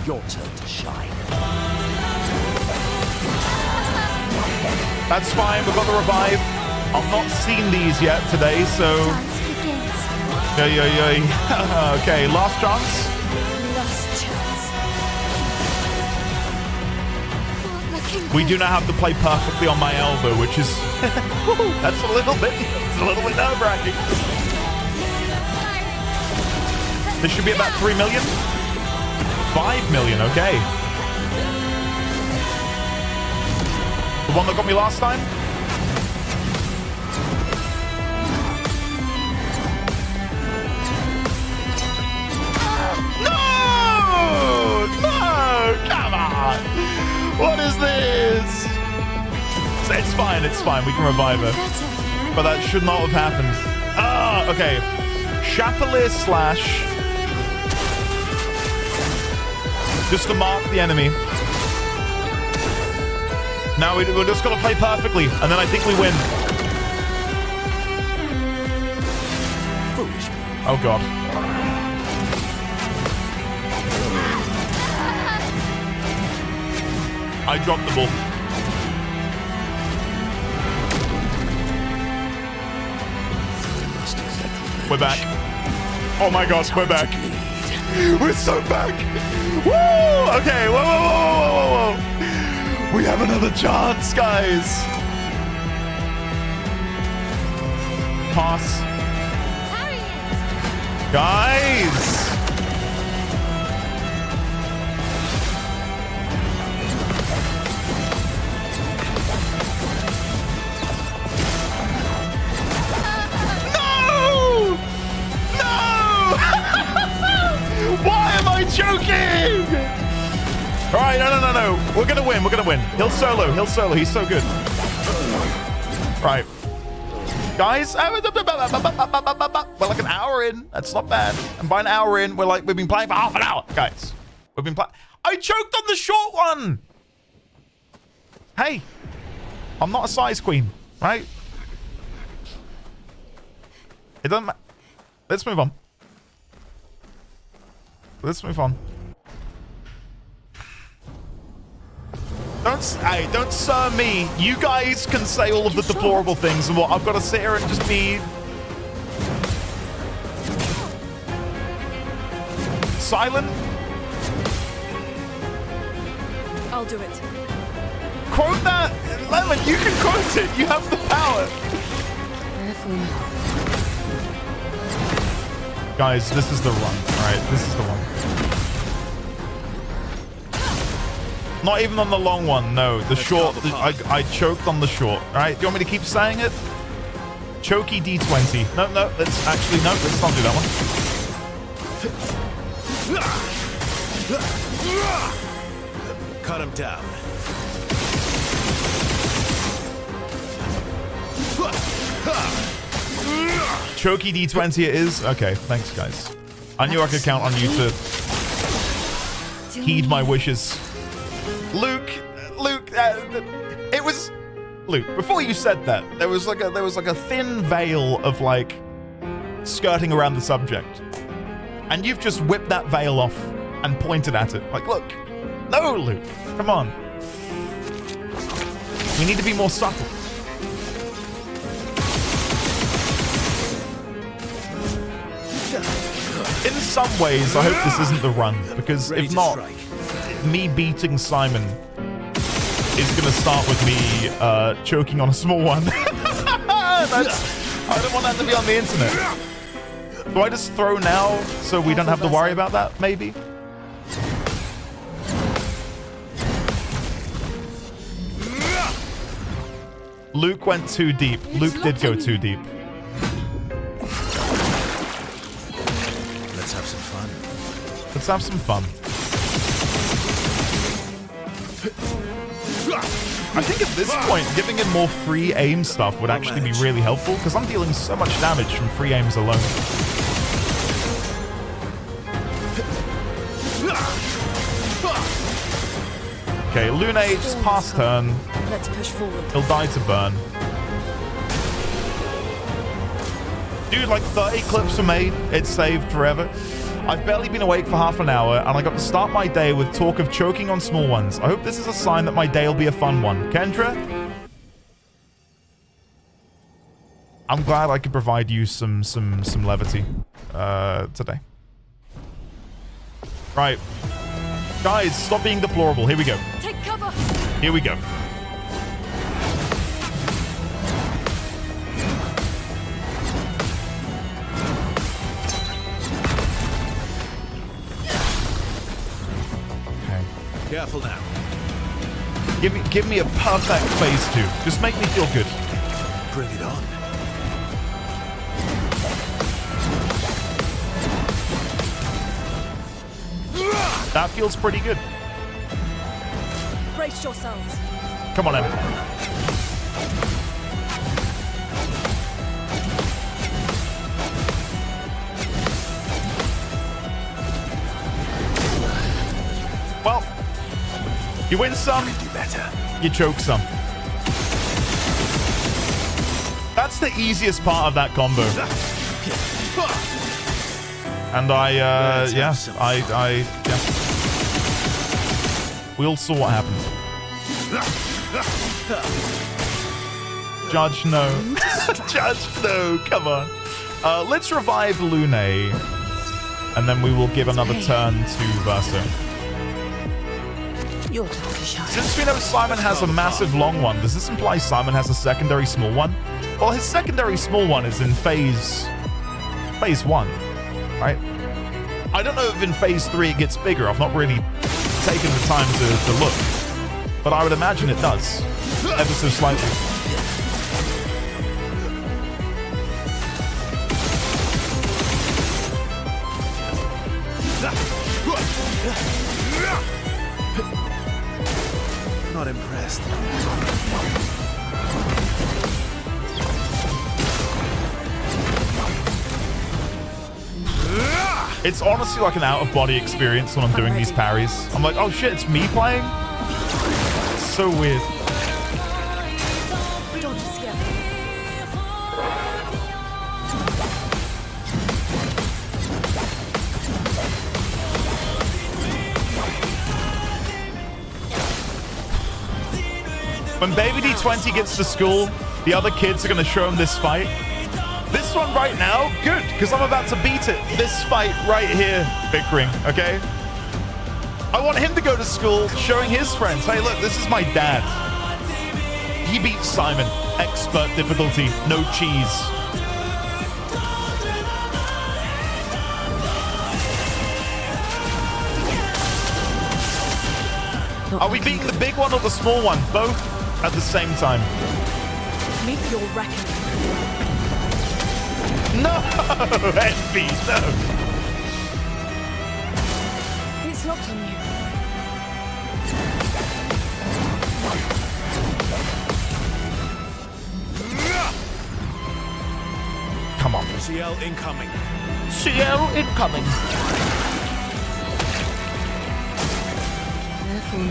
Your turn to shine. That's fine. We've got the revive. I've not seen these yet today, so... Dance begins. Okay, last chance. Last chance. Looking We do not have to play perfectly on my elbow, which is... that's a little bit nerve-wracking. This should be about 3 million. 5 million, okay. The one that got me last time? No! No! Come on! What is this? It's fine, it's fine. We can revive her. But that should not have happened. Ah, okay. Chapelier slash... just to mark the enemy. Now we're just going to play perfectly, and then I think we win. Foolish. Oh, God. I dropped the ball. We're back. Oh, my gosh, we're back. We're so back. Woo! Okay, whoa. We have another chance, guys. Pass. Guys. joking! All right, no. We're gonna win. He'll solo. He's so good. Right. Guys, we're like an hour in. That's not bad. And by an hour in, we've been playing for half an hour. Guys, we've been playing. I choked on the short one. Hey, I'm not a size queen, right? It doesn't matter. Let's move on. Don't sir me. You guys can say all of the deplorable things, and what I've got to sit here and just be silent. I'll do it. Quote that, Lemon. You can quote it. You have the power. Careful. Guys, this is the run. All right, this is the one. Not even on the long one, no. The short, I choked on the short. All right, do you want me to keep saying it? Chokey D20. No, let's not do that one. Cut him down. Chokey D20 it is? Okay, thanks, guys. I knew I could count on you to heed my wishes. Luke, it was Luke. Before you said that, there was like a thin veil of like skirting around the subject, and you've just whipped that veil off and pointed at it. Like, look, no, Luke, come on. We need to be more subtle. In some ways, I hope this isn't the run, because if not, me beating Simon is going to start with me choking on a small one. I don't want that to be on the internet. Do I just throw now so we don't have to worry about that, maybe? Luke went too deep. Luke did go too deep. Let's have some fun. Let's have some fun. I think at this point, giving him more free aim stuff would actually be really helpful, because I'm dealing so much damage from free aims alone. Okay, Lune just past turn. Let's push forward. He'll die to burn. Dude, like 30 clips were made. It's saved forever. I've barely been awake for half an hour, and I got to start my day with talk of choking on small ones. I hope this is a sign that my day will be a fun one. Kendra? I'm glad I could provide you some levity today. Right. Guys, stop being deplorable. Here we go. Take cover. Here we go. Careful now. Give me a perfect phase 2. Just make me feel good. Bring it on. That feels pretty good. Brace yourselves. Come on, Em. Well, you win some, you choke some. That's the easiest part of that combo. And yeah. We all saw what happened. Judge, no. Judge, no. Come on. Let's revive Lune. And then we will give another turn to Verso. Your time to shine. Since we know Simon has a massive long one, does this imply Simon has a secondary small one? Well, his secondary small one is in phase 1, right? I don't know if in phase 3 it gets bigger. I've not really taken the time to look. But I would imagine it does. Ever so slightly. Not impressed. It's honestly like an out-of-body experience when I'm doing these parries. I'm like, oh shit, it's me playing? It's so weird. Don't you scare me. When Baby D20 gets to school, the other kids are going to show him this fight. This one right now, good, because I'm about to beat it. This fight right here, bickering, okay? I want him to go to school showing his friends, hey, look, this is my dad. He beat Simon. Expert difficulty, no cheese. Are we beating the big one or the small one? Both at the same time. Meet your reckoning. No! Envy, no! It's locked on you. Come on. CL incoming. CL incoming. Careful.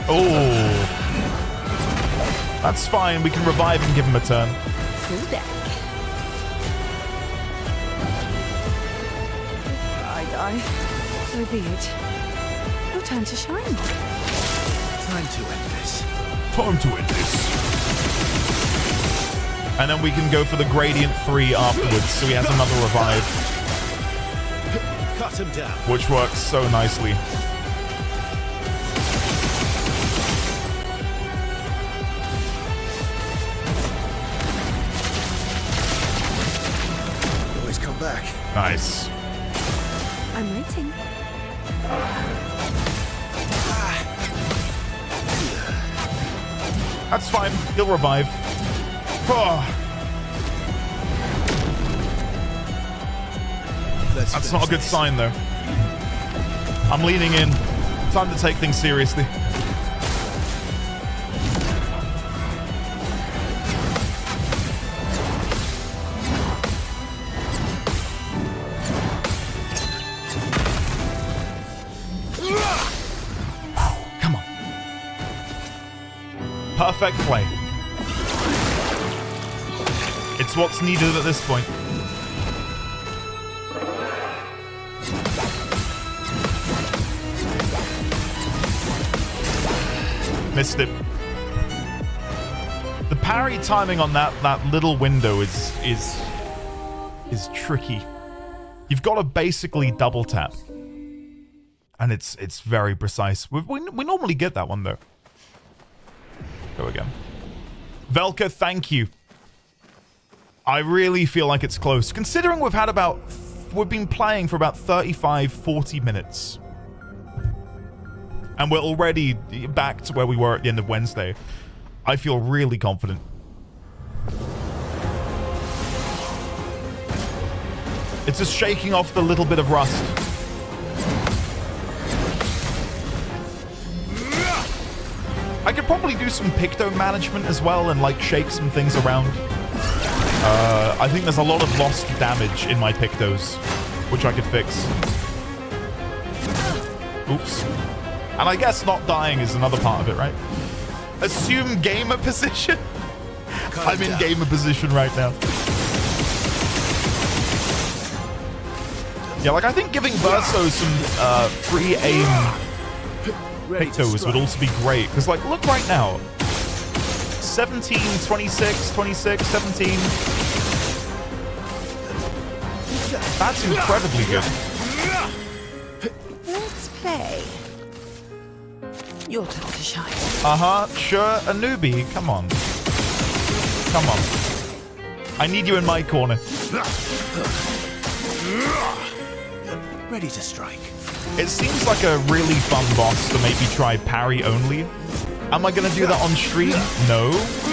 Oh. That's fine. We can revive and give him a turn. Full deck. I die. So be it. Your turn to shine. Time to end this. Time to end this. And then we can go for the Gradient 3 afterwards, so he has another revive. Cut him down. Which works so nicely. Always come back. Nice. I'm waiting. That's fine. He'll revive. Oh, that's not a good sign, though. I'm leaning in. Time to take things seriously. Come on. Perfect play. It's what's needed at this point. Missed it. The parry timing on that little window is tricky. You've got to basically double tap, and it's very precise. We normally get that one though. Go again. Velka, thank you. I really feel like it's close, considering we've been playing for about 35-40 minutes. And we're already back to where we were at the end of Wednesday. I feel really confident. It's just shaking off the little bit of rust. I could probably do some picto management as well and like shake some things around. I think there's a lot of lost damage in my pictos, which I could fix. Oops. And I guess not dying is another part of it, right? Assume gamer position. I'm in gamer position right now. Yeah, like I think giving Verso some free aim pictos would also be great. Because like, look right now. 17, 26, 26, 17. That's incredibly good. Let's play. Your turn to shine. Uh-huh, sure, a newbie. Come on. Come on. I need you in my corner. Ready to strike. It seems like a really fun boss to maybe try parry only. Am I going to do that on stream? No.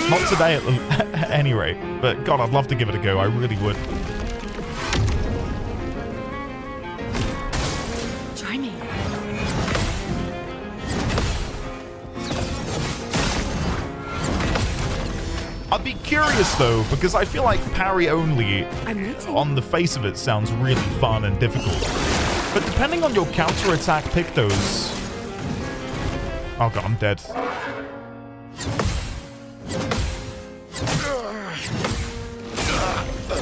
Not today at any rate. But God, I'd love to give it a go. I really would. Try me. curious though, because I feel like parry only I'm waiting. on the face of it sounds really fun and difficult. But depending on your counter-attack pictos... Oh god, I'm dead.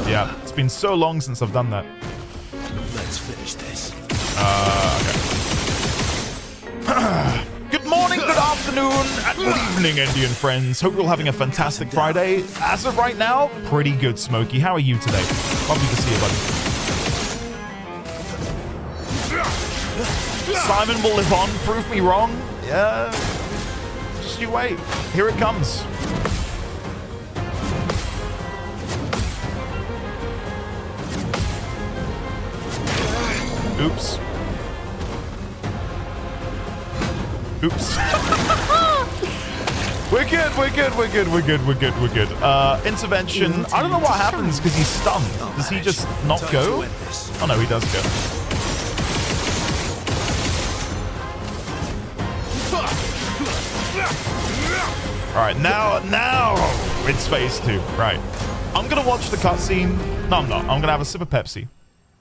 Yeah, it's been so long since I've done that. Let's finish this. Okay. Good morning, good afternoon, and good evening, Indian friends. Hope you're all having a fantastic Friday. As of right now, pretty good, Smokey. How are you today? Lovely to see you, buddy. Simon will live on. Prove me wrong. Yeah. Just you wait. Here it comes. Oops. Oops. We're good. Intervention. I don't know what happens because he's stunned. Does he just not go? Oh no, he does go. Alright, now it's phase 2. Right. I'm gonna watch the cutscene. No, I'm not. I'm gonna have a sip of Pepsi.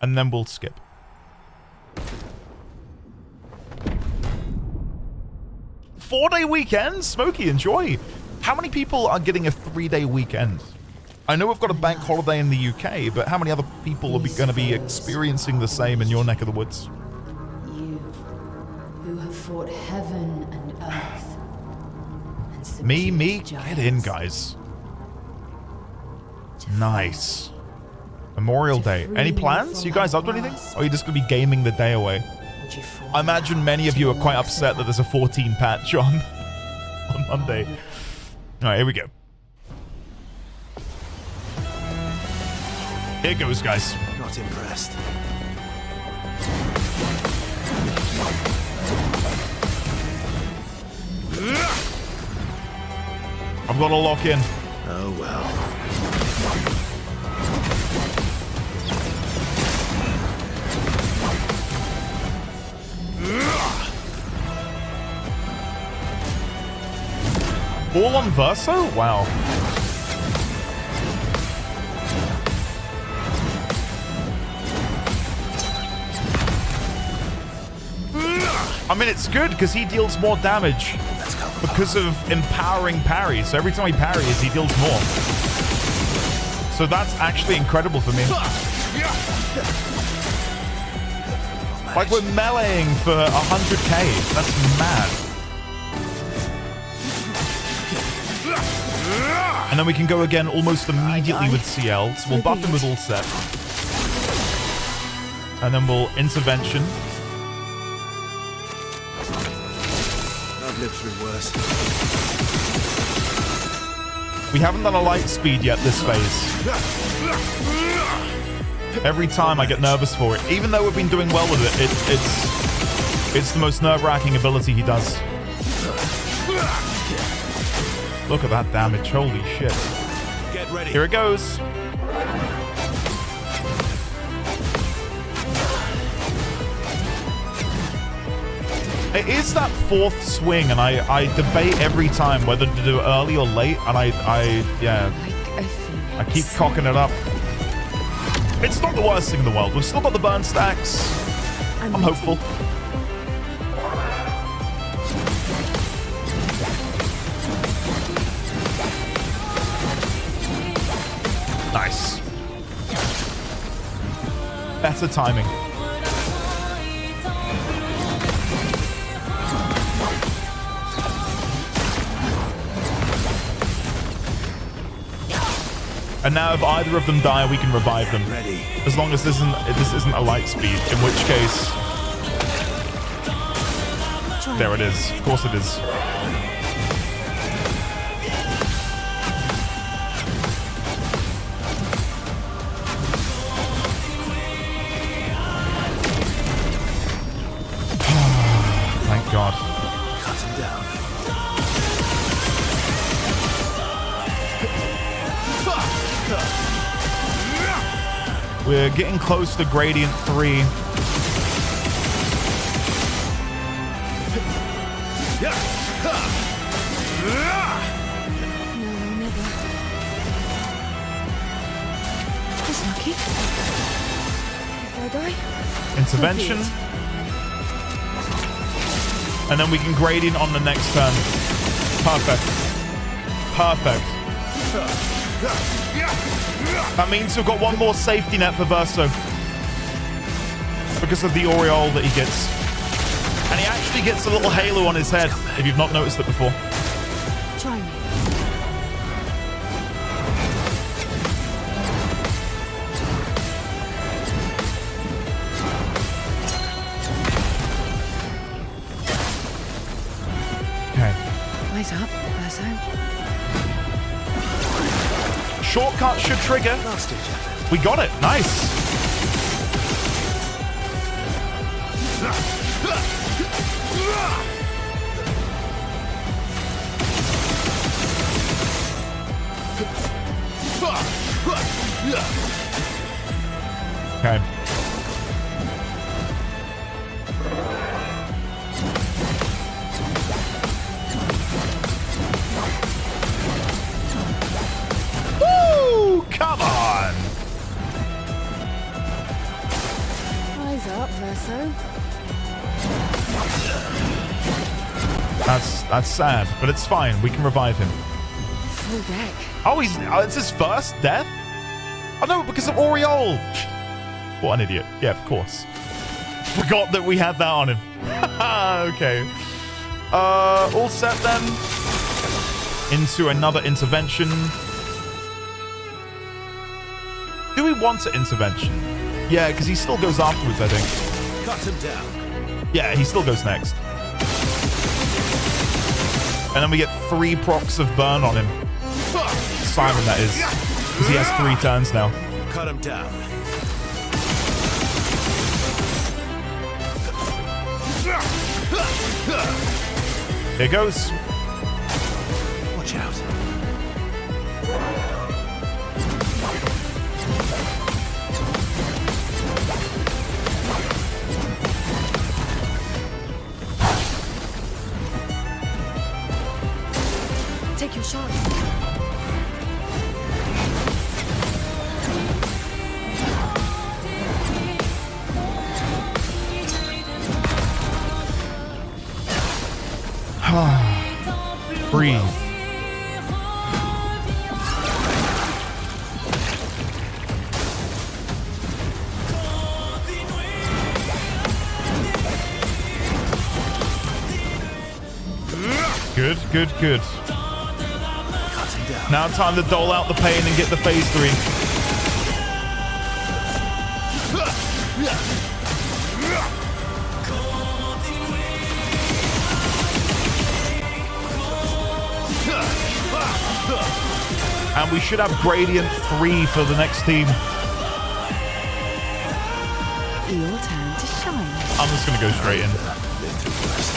And then we'll skip. Four-day weekend? Smokey, enjoy. How many people are getting a 3-day weekend? I know we've got a bank holiday in the UK, but how many other people are going to be experiencing the same in your neck of the woods? You, who have fought heaven and earth. And Me, subdued get in, giants. guys. Nice. Memorial Day. Any plans? You guys up to anything? Or are you just going to be gaming the day away? I imagine many of you are quite upset that there's a 14 patch on Monday. All right, here we go. Here goes, guys. Not impressed. I've got to lock in. Oh well. All on Verso? Wow. I mean, it's good because he deals more damage because of empowering parry. So every time he parries, he deals more. So that's actually incredible for me. Like we're meleeing for 100k. That's mad. And then we can go again almost immediately with CL. So we'll buff him with all set. And then we'll intervention. I've lived through worse. We haven't done a light speed yet this phase. Every time I get nervous for it. Even though we've been doing well with it, it's the most nerve-wracking ability he does. Look at that damage. Holy shit. Get ready. Here it goes. It is that fourth swing, and I debate every time whether to do it early or late, and yeah, I keep cocking it up. It's not the worst thing in the world. We've still got the burn stacks. I'm hopeful. Nice. Better timing. And now if either of them die, we can revive them. Ready. As long as this isn't a light speed, in which case... There it is. Of course it is. Thank God. Cut him down. We're getting close to Gradient 3. Intervention. And then we can gradient on the next turn. Perfect. Perfect. That means we've got one more safety net for Verso. Because of the aureole that he gets. And he actually gets a little halo on his head, if you've not noticed it before. Try me. Okay. Eyes up, Verso. Shortcut should trigger. Last ditch effort. We got it. Nice. Okay. Woo! Come on. Eyes up, Verso. That's sad, but it's fine. We can revive him. Full deck. Oh, it's his first death? Oh no, because of Aureole. What an idiot. Yeah, of course. Forgot that we had that on him. Okay. All set then. Into another intervention. Do we want an intervention? Yeah, because he still goes afterwards, I think. Cut him down. Yeah, he still goes next. And then we get 3 procs of burn on him. Simon, that is. Because he has 3 turns now. Cut him down. Here goes. Watch out. Take your shot. Breathe. Good, good, good. Cut him down. Now time to dole out the pain and get the phase 3. And we should have gradient 3 for the next team. Your turn to shine. I'm just going to go straight in. Been through worse.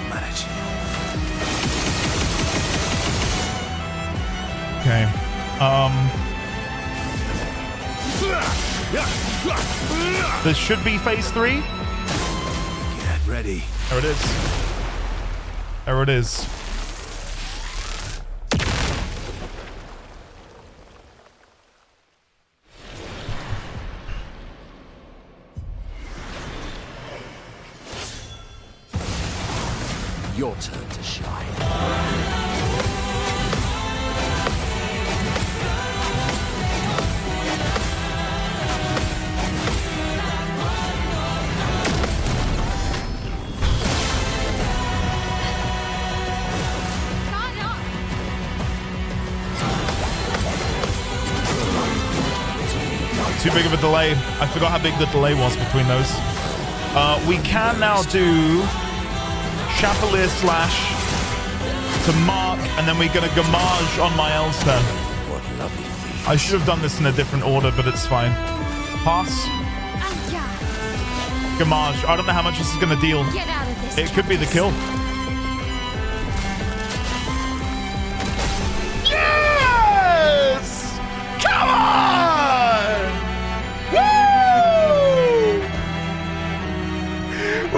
Manage. Okay. This should be phase 3. Get ready. There it is. There it is. Your turn to shine. Too big of a delay. I forgot how big the delay was between those. We can now do Chapelier Slash to Mark, and then we're going to Gamage on my L's turn. What lovely feet. I should have done this in a different order, but it's fine. Pass. Gamage. I don't know how much this is going to deal. Get out of this. It could be the kill. Yes! Come on! Woo!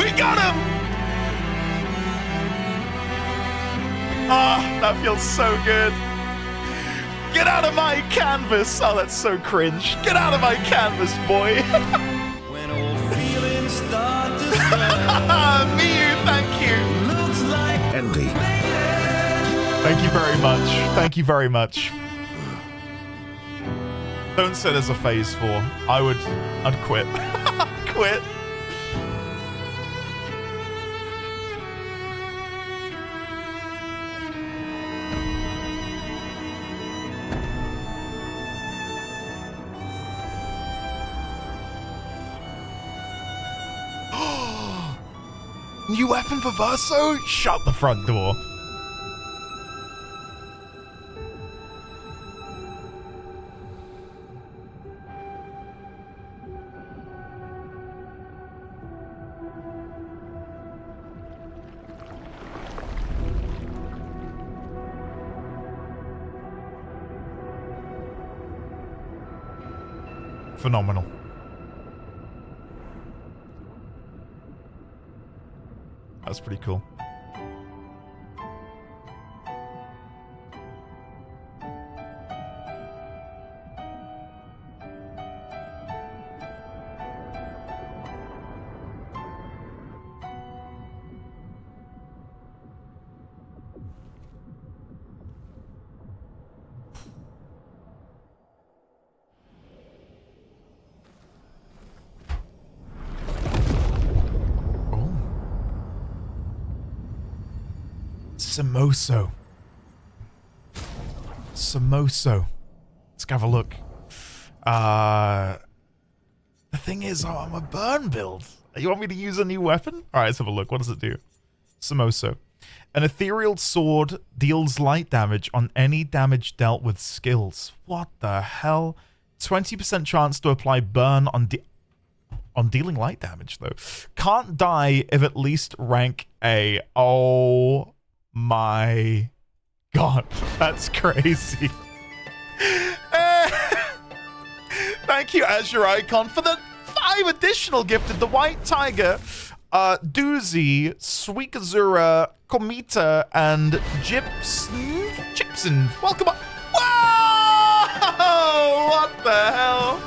We got him! Ah, that feels so good. Get out of my canvas! Oh, that's so cringe. Get out of my canvas, boy. When all feelings start to Miyu, thank you. looks like Andy. Thank you very much. Thank you very much. Don't say there's a phase 4. I'd quit. Quit. New weapon for Verso? Shut the front door. Phenomenal. That's pretty cool. Samoso. Samoso. Let's have a look. The thing is, I'm a burn build. You want me to use a new weapon? Alright, let's have a look. What does it do? Samoso. An ethereal sword deals light damage on any damage dealt with skills. What the hell? 20% chance to apply burn on dealing light damage, though. Can't die if at least rank A. Oh my god, that's crazy. Thank you, Azure Icon, for the 5 additional gifted. The White Tiger, Doozy, Suikazura, Komita, and Chipson. Welcome on. Whoa! What the hell?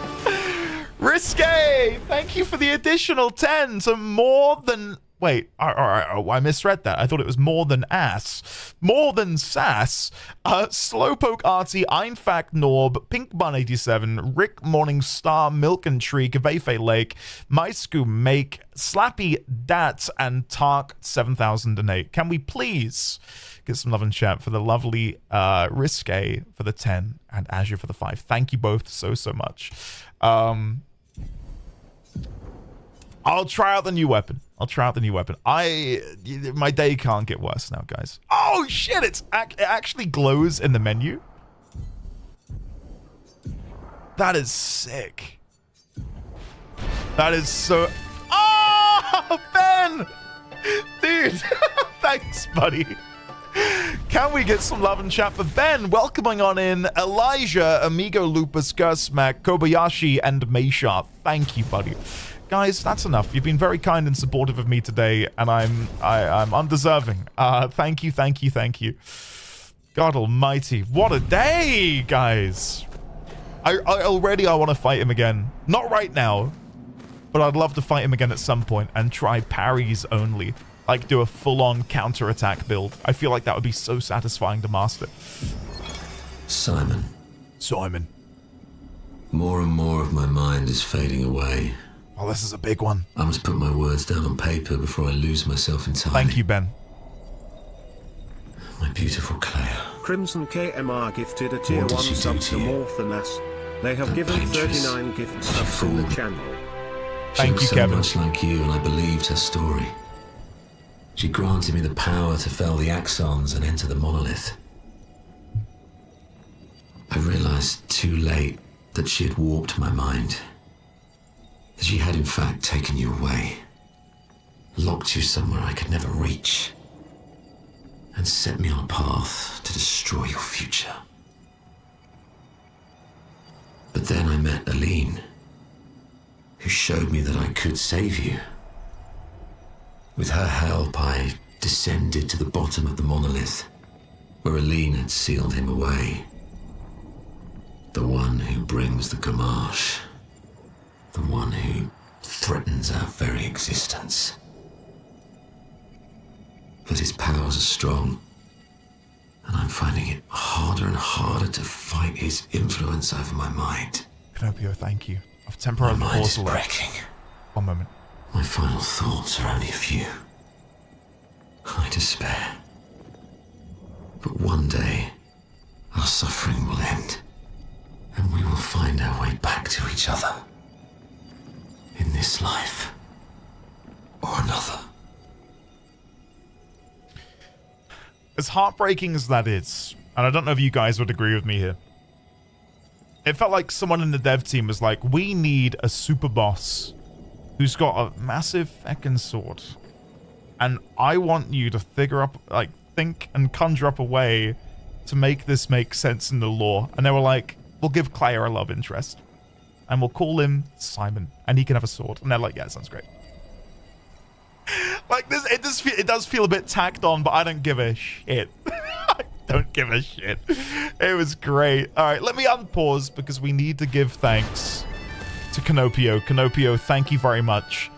Risque, thank you for the additional 10 to more than... Wait, I misread that. I thought it was more than ass. More than sass. Slowpoke Artie, Einfact Norb, Pink Bun 87, Rick Morningstar, Milk and Tree, Kaveife Lake, Maisku Make, Slappy Dat, and Tark 7008. Can we please get some love in chat for the lovely Risque for the 10 and Azure for the 5? Thank you both so much. I'll try out the new weapon. My day can't get worse now, guys. Oh shit! It actually glows in the menu. That is sick. That is so. Oh, Ben, dude, thanks, buddy. Can we get some love and chat for Ben? Welcoming on in Elijah, Amigo Lupus, Gersmack, Kobayashi, and Meisha. Thank you, buddy. Guys, that's enough. You've been very kind and supportive of me today, and I'm undeserving. Thank you. God almighty, what a day, guys. I want to fight him again. Not right now, but I'd love to fight him again at some point and try parries only. Like, do a full-on counter-attack build. I feel like that would be so satisfying to master. Simon. More and more of my mind is fading away. Oh, this is a big one. I must put my words down on paper before I lose myself entirely. Thank you, Ben. My beautiful Claire. Crimson KMR gifted a tier 1 sub to Morphanas. They have given 39 gift subs to the channel. Thank you, Kevin. She was so much like you, and I believed her story. She granted me the power to fell the axons and enter the monolith. I realized too late that she had warped my mind. That she had in fact taken you away, locked you somewhere I could never reach, and set me on a path to destroy your future. But then I met Aline, who showed me that I could save you. With her help, I descended to the bottom of the monolith, where Aline had sealed him away. one who brings the gamache. The one who threatens our very existence. But his powers are strong, and I'm finding it harder and harder to fight his influence over my mind. Pinocchio, thank you. I've temporarily My mind is paused breaking. One moment. My final thoughts are only a few. I despair. But one day, our suffering will end, and we will find our way back to each other. In this life, or another. As heartbreaking as that is, and I don't know if you guys would agree with me here, it felt like someone in the dev team was like, we need a super boss who's got a massive feckin' sword. And I want you to figure up, like, think and conjure up a way to make this make sense in the lore. And they were like, we'll give Claire a love interest. And we'll call him Simon. And he can have a sword. And they're like, yeah, sounds great. Like, this, it does feel a bit tacked on, but I don't give a shit. I don't give a shit. It was great. All right, let me unpause because we need to give thanks to Canopio. Canopio, thank you very much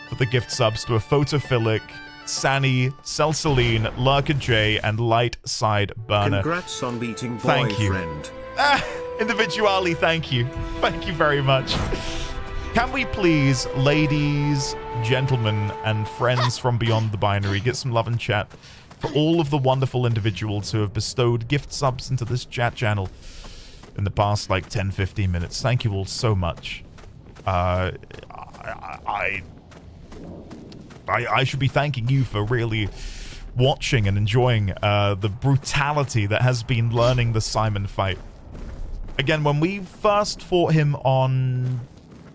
for the gift subs to a Photophilic, Sani, Celceline, Lurker J, and Light Side Burner. Congrats on beating Thank you. boyfriend. Individually, thank you. Thank you very much. Can we please, ladies, gentlemen, and friends from beyond the binary, get some love and chat for all of the wonderful individuals who have bestowed gift subs into this chat channel in the past, like, 10-15 minutes. Thank you all so much. I should be thanking you for really watching and enjoying the brutality that has been learning the Simon fight. Again, when we first fought him on...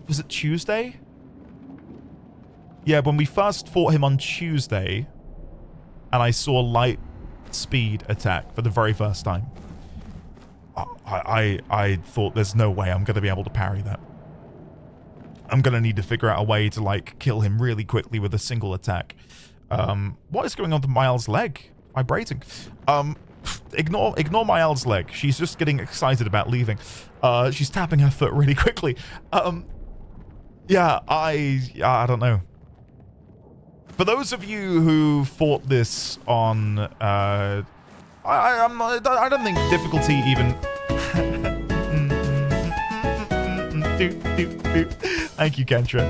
was it Tuesday? Yeah, when we first fought him on Tuesday, and I saw light speed attack for the very first time, I thought there's no way I'm going to be able to parry that. I'm going to need to figure out a way to, like, kill him really quickly with a single attack. What is going on to Miles' leg? Vibrating. Ignore Miles' leg. She's just getting excited about leaving. She's tapping her foot really quickly. Yeah, I don't know. For those of you who fought this on, I don't think difficulty even. Thank you, Kentra.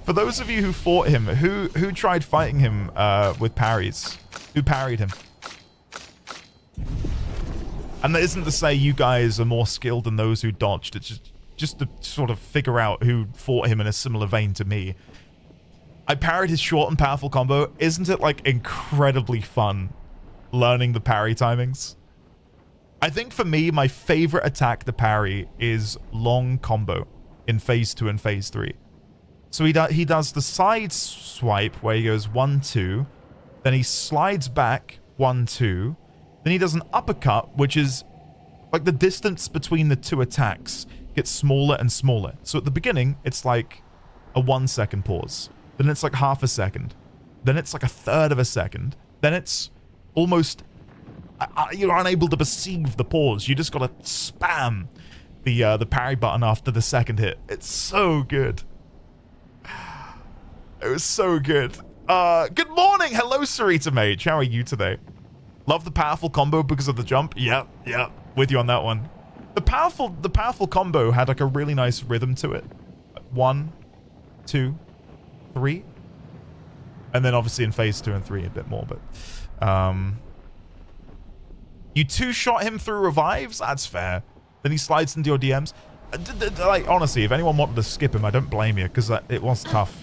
For those of you who fought him, who tried fighting him with parries, who parried him. And that isn't to say you guys are more skilled than those who dodged. It's just to sort of figure out who fought him in a similar vein to me. I parried his short and powerful combo. Isn't it, like, incredibly fun learning the parry timings? I think for me, my favorite attack to parry is long combo in phase 2 and phase 3. So he does the side swipe where he goes 1-2, then he slides back 1-2, then he does an uppercut, which is like the distance between the two attacks gets smaller and smaller. So at the beginning, it's like a 1 second pause. Then it's like half a second. Then it's like a third of a second. Then it's almost... you're unable to perceive the pause. You just gotta spam the parry button after the second hit. It's so good. It was so good. Good morning. Hello, Sarita Mage. How are you today? Love the powerful combo because of the jump. Yeah. With you on that one. The powerful combo had like a really nice rhythm to it. 1, 2, 3. And then obviously in phase 2 and 3 a bit more, but you two-shot him through revives? That's fair. Then he slides into your DMs. Like, honestly, if anyone wanted to skip him, I don't blame you, because it was tough.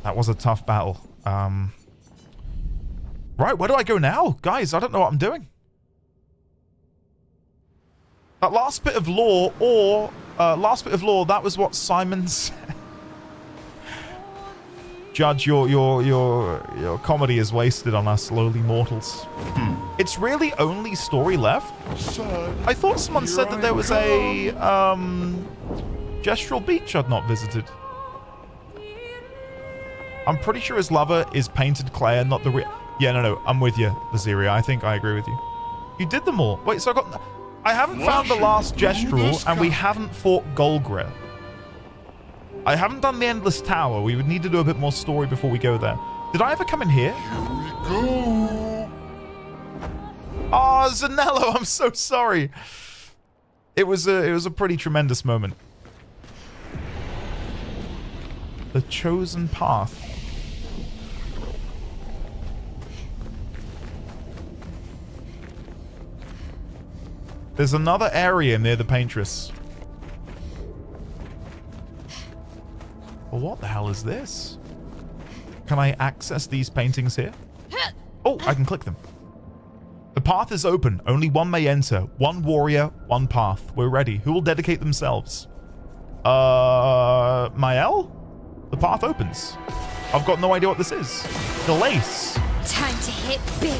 That was a tough battle. Right, where do I go now? Guys, I don't know what I'm doing. That last bit of lore, that was what Simon said. Judge, your comedy is wasted on us lowly mortals. It's really only story left? I thought someone said that there was a gestural beach I'd not visited. I'm pretty sure his lover is painted Claire, not the real... Yeah, no, I'm with you, Laziria. I think I agree with you. You did them all. Wait, so I haven't found the last Gestural, and we haven't fought Golgre. I haven't done the Endless Tower. We would need to do a bit more story before we go there. Did I ever come in here? Here we go. Oh, Zanello, I'm so sorry. It was a pretty tremendous moment. The chosen path. There's another area near the paintress. Well, what the hell is this? Can I access these paintings here? Oh, I can click them. The path is open. Only one may enter. One warrior, one path. We're ready. Who will dedicate themselves? Mael? The path opens. I've got no idea what this is. The lace. Time to hit big.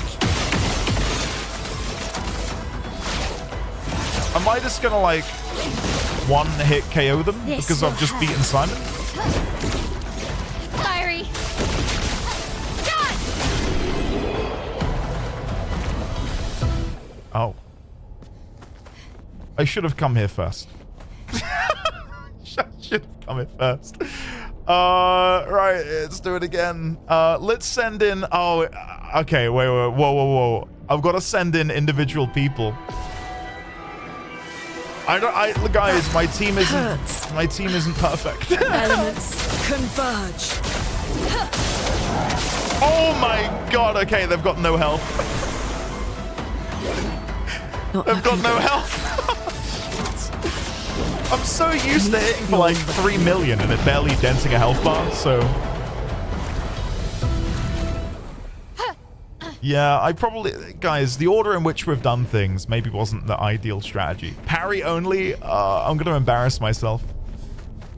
Am I just gonna, like, one-hit KO them because I've just beaten Simon? Fiery. Done. Oh. I should have come here first. Should have come here first. Right, let's do it again. Let's send in... Oh, okay, wait, whoa. I've got to send in individual people. Guys, my team isn't perfect. Elements converge. Oh my god, okay, they've got no health. They've got no health. I'm so used to hitting for like 3 million and it barely denting a health bar, so... Yeah, I probably... Guys, the order in which we've done things maybe wasn't the ideal strategy. Parry only? I'm going to embarrass myself.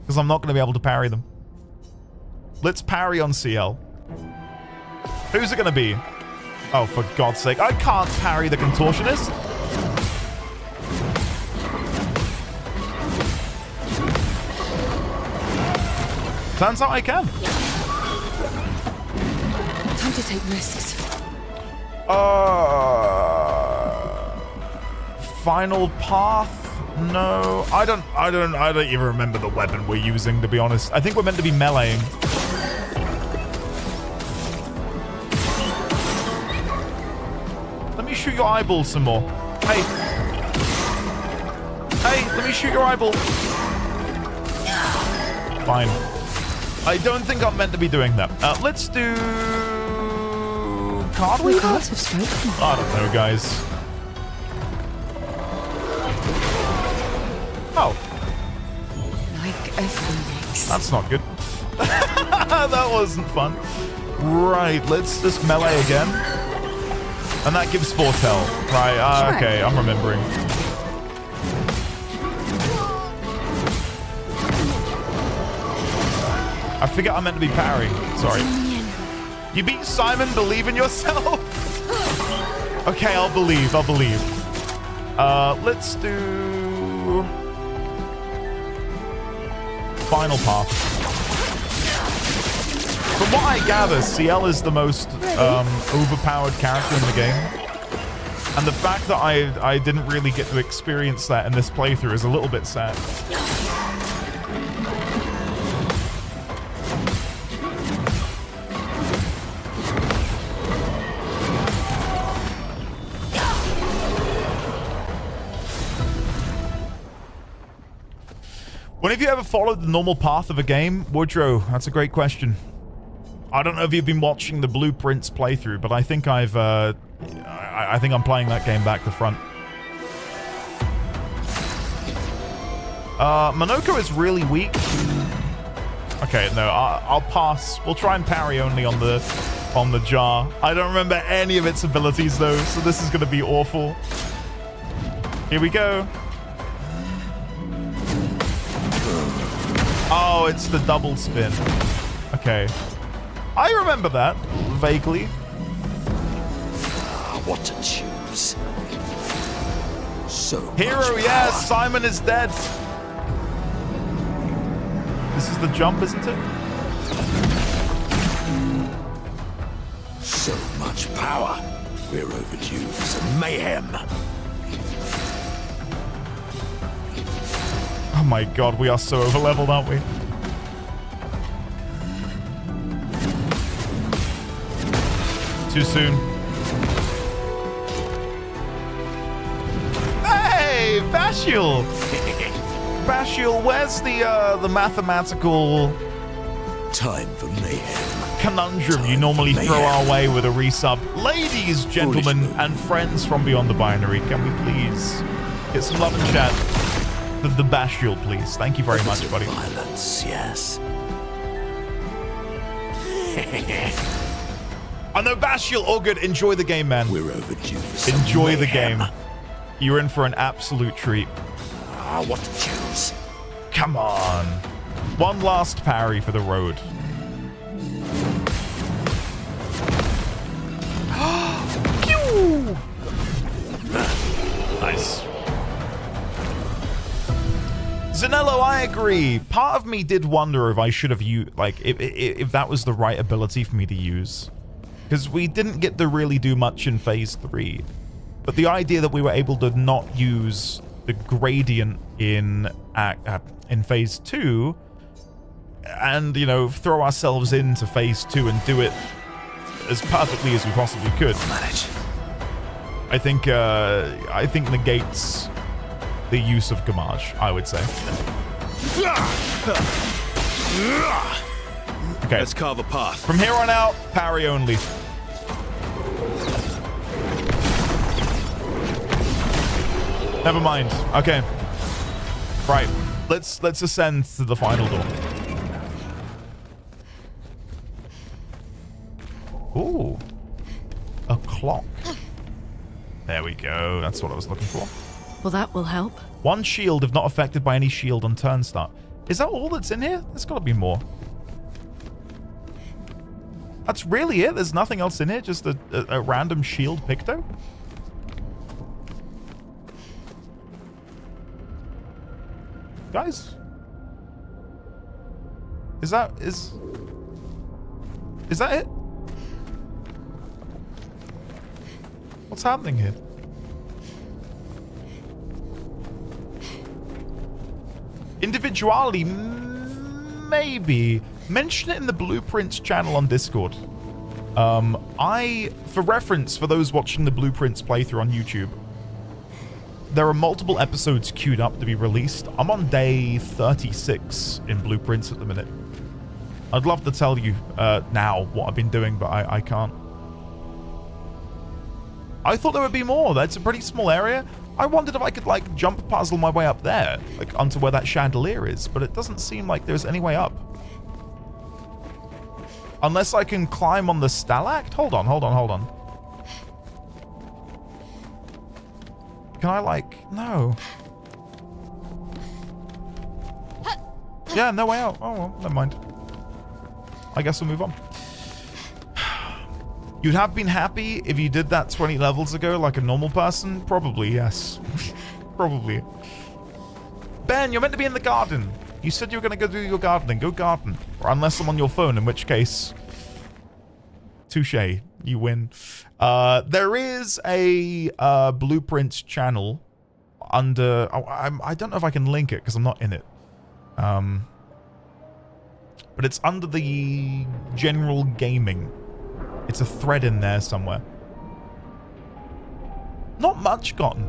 Because I'm not going to be able to parry them. Let's parry on CL. Who's it going to be? Oh, for God's sake. I can't parry the Contortionist. Turns out I can. Time to take risks. Final path? No, I don't even remember the weapon we're using, to be honest. I think we're meant to be meleeing. Let me shoot your eyeball some more. Hey, let me shoot your eyeball. Fine. I don't think I'm meant to be doing that. Let's do... Card Weaver? Cards have spoken. I don't know, guys. Oh. Like a phoenix. That's not good. That wasn't fun. Right, let's just melee again. And that gives foretell. Right, okay, I'm remembering. I forget I'm meant to be parrying. Sorry. You beat Simon, believe in yourself. Okay, I'll believe. Let's do... Final path. From what I gather, CL is the most overpowered character in the game. And the fact that I didn't really get to experience that in this playthrough is a little bit sad. When have you ever followed the normal path of a game? Woodrow, that's a great question. I don't know if you've been watching the Blueprints playthrough, but I think I think I'm playing that game back to front. Monoko is really weak. Okay, no, I'll pass. We'll try and parry only on the jar. I don't remember any of its abilities though, so this is going to be awful. Here we go. Oh, it's the double spin. Okay. I remember that, vaguely. What to choose? So Hero, yes, Simon is dead. This is the jump, isn't it? So much power. We're overdue for some mayhem. Oh my god, we are so overleveled, aren't we? Too soon. Hey, Bashiel! Bashiel, where's the mathematical Time for mayhem. conundrum you normally throw our way with a resub? Ladies, gentlemen, and friends from beyond the binary, can we please get some love and chat for the Bashiel, please? Thank you very much, buddy. Violence, yes. I know, Bashiel, all good. Enjoy the game, man. We're overdue for some Enjoy the mayhem. game. You're in for an absolute treat. Ah, what to choose? Come on. One last parry for the road. Pew! Nice. Zanello, I agree. Part of me did wonder if I should have used, like, if that was the right ability for me to use. Because we didn't get to really do much in Phase 3. But the idea that we were able to not use the gradient in Phase 2 and, you know, throw ourselves into Phase 2 and do it as perfectly as we possibly could. Manage. I think negates the use of Gamage, I would say. Okay. Let's carve a path. From here on out, parry only. Never mind. Okay. Right. Let's ascend to the final door. Ooh. A clock. There we go. That's what I was looking for. Well, that will help. One shield if not affected by any shield on turn start. Is that all that's in here? There's got to be more. That's really it? There's nothing else in here? Just a random shield picto? Guys? Is that it? What's happening here? Individuality, maybe. Mention it in the Blueprints channel on Discord. For reference, for those watching the Blueprints playthrough on YouTube, there are multiple episodes queued up to be released. I'm on day 36 in Blueprints at the minute. I'd love to tell you now what I've been doing, but I can't. I thought there would be more. That's a pretty small area. I wondered if I could, like, jump puzzle my way up there, like, onto where that chandelier is, but it doesn't seem like there's any way up. Unless I can climb on the stalact? Hold on. Can I, like... No. Yeah, no way out. Oh, well, never mind. I guess we'll move on. You'd have been happy if you did that 20 levels ago like a normal person? Probably, yes. Probably. Ben, you're meant to be in the garden. You said you were going to go do your gardening. Go garden. Or unless I'm on your phone, in which case... Touche. You win. There is a Blueprints channel under... I don't know if I can link it because I'm not in it. But it's under the general gaming. It's a thread in there somewhere. Not much gotten.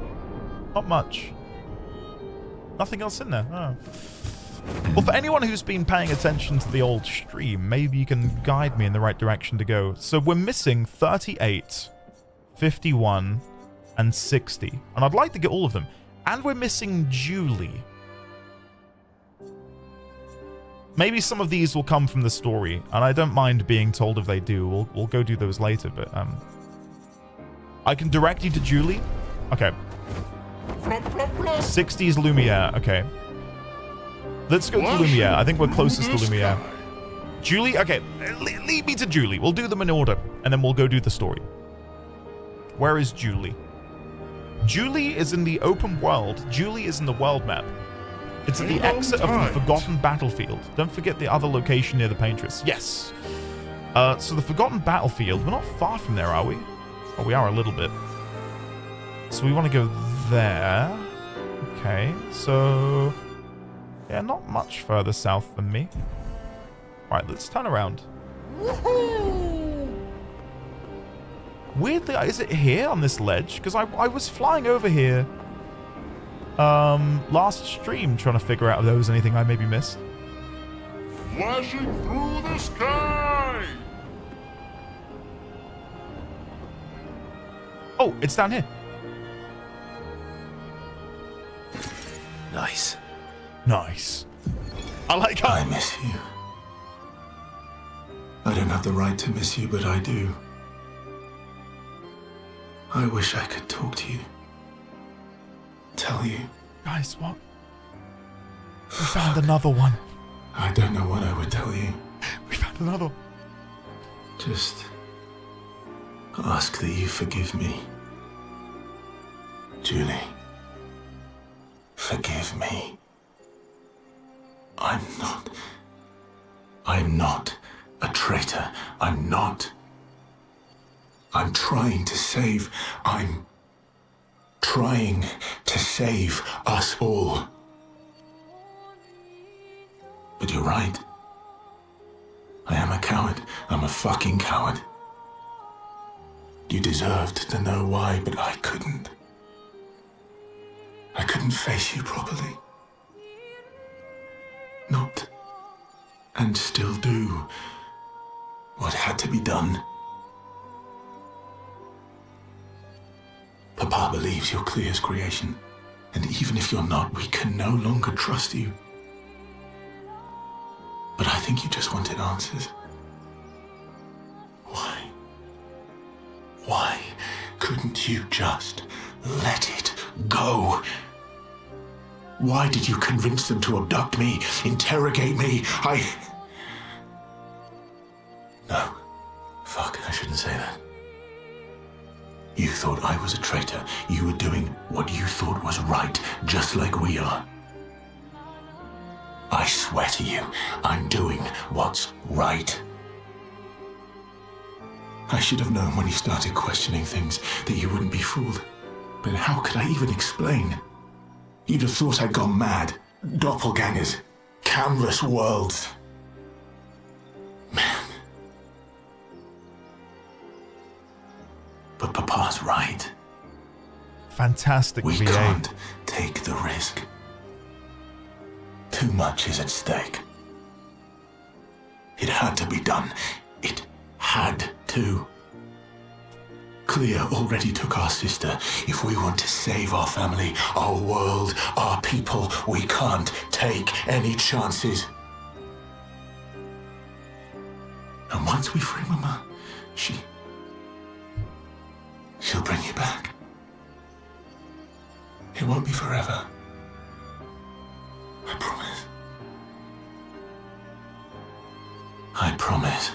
Not much. Nothing else in there. Oh. Well, for anyone who's been paying attention to the old stream, maybe you can guide me in the right direction to go. So we're missing 38, 51, and 60. And I'd like to get all of them. And we're missing Julie. Maybe some of these will come from the story, and I don't mind being told if they do. We'll go do those later, but I can direct you to Julie. Okay. 60's Lumiere. Okay. Let's go to Lumiere. I think we're closest to Lumiere. Julie. Okay. Lead me to Julie. We'll do them in order, and then we'll go do the story. Where is Julie? Julie is in the open world. Julie is in the world map. It's at the exit of the Forgotten Battlefield. Don't forget the other location near the Paintress. Yes. So the Forgotten Battlefield. We're not far from there, are we? Oh, we are a little bit. So we want to go there. Okay, so... yeah, not much further south than me. Alright, let's turn around. Weirdly, is it here on this ledge? Because I was flying over here last stream trying to figure out if there was anything I maybe missed. Flashing through the sky! Oh, it's down here. Nice. Nice. I like how... I miss you. I don't have the right to miss you, but I do. I wish I could talk to you. Tell you. Guys, what? We found another one. I don't know what I would tell you. We found another one. Just ask that you forgive me. Julie. Forgive me. I'm not a traitor. I'm not. I'm trying to save. I'm trying to save us all. But you're right. I am a coward. I'm a fucking coward. You deserved to know why, but I couldn't. I couldn't face you properly. Not, and still do, what had to be done. Papa believes you're Clear's creation, and even if you're not, we can no longer trust you. But I think you just wanted answers. Why? Why couldn't you just let it go? Why did you convince them to abduct me, interrogate me? No. Fuck, I shouldn't say that. You thought I was a traitor. You were doing what you thought was right, just like we are. I swear to you, I'm doing what's right. I should have known when you started questioning things that you wouldn't be fooled. But how could I even explain? You'd have thought I'd gone mad. Doppelgangers. Canvas worlds. Man. But Papa's right. Fantastic We VA. can't take the risk. Too much is at stake. It had to be done. It had to. Clea already took our sister. If we want to save our family, our world, our people, we can't take any chances. And once we free Mama, she'll bring you back. It won't be forever. I promise. I promise.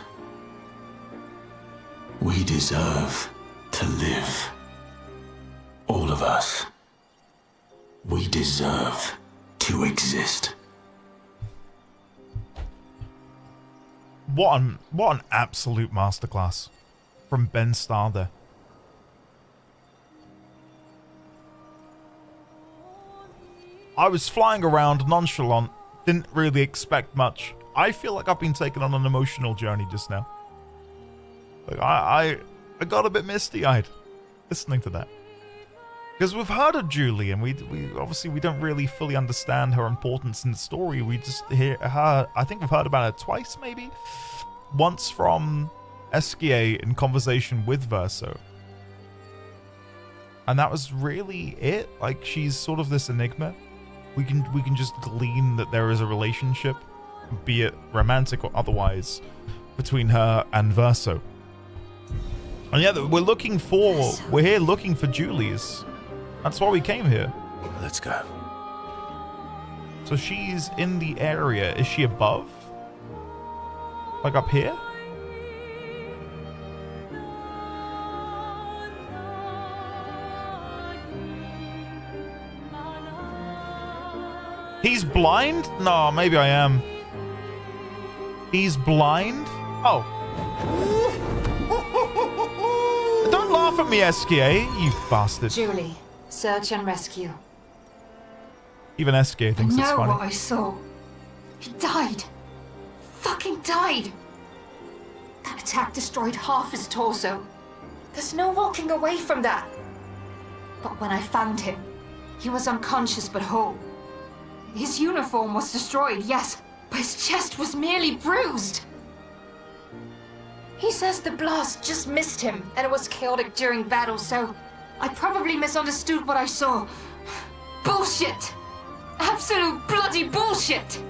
We deserve to live. All of us. We deserve to exist. What an absolute masterclass from Ben Starr there. I was flying around nonchalant, didn't really expect much. I feel like I've been taken on an emotional journey just now. Like I got a bit misty-eyed listening to that. Because we've heard of Julie, and we obviously we don't really fully understand her importance in the story. We just hear her. I think we've heard about her twice, maybe. Once from Esquier in conversation with Verso, and that was really it. Like, she's sort of this enigma. We can just glean that there is a relationship, be it romantic or otherwise, between her and Verso. And yeah, we're here looking for Julie's. That's why we came here. Let's go. So she's in the area. Is she above? Like up here? He's blind? No, maybe I am. He's blind? Oh. Don't laugh for me, SKA, you bastard. Julie, search and rescue. Even SKA thinks it's funny. I saw. He died. Fucking died. That attack destroyed half his torso. There's no walking away from that. But when I found him, he was unconscious but whole. His uniform was destroyed, yes, but his chest was merely bruised. He says the blast just missed him, and it was chaotic during battle, so I probably misunderstood what I saw. Bullshit! Absolute bloody bullshit!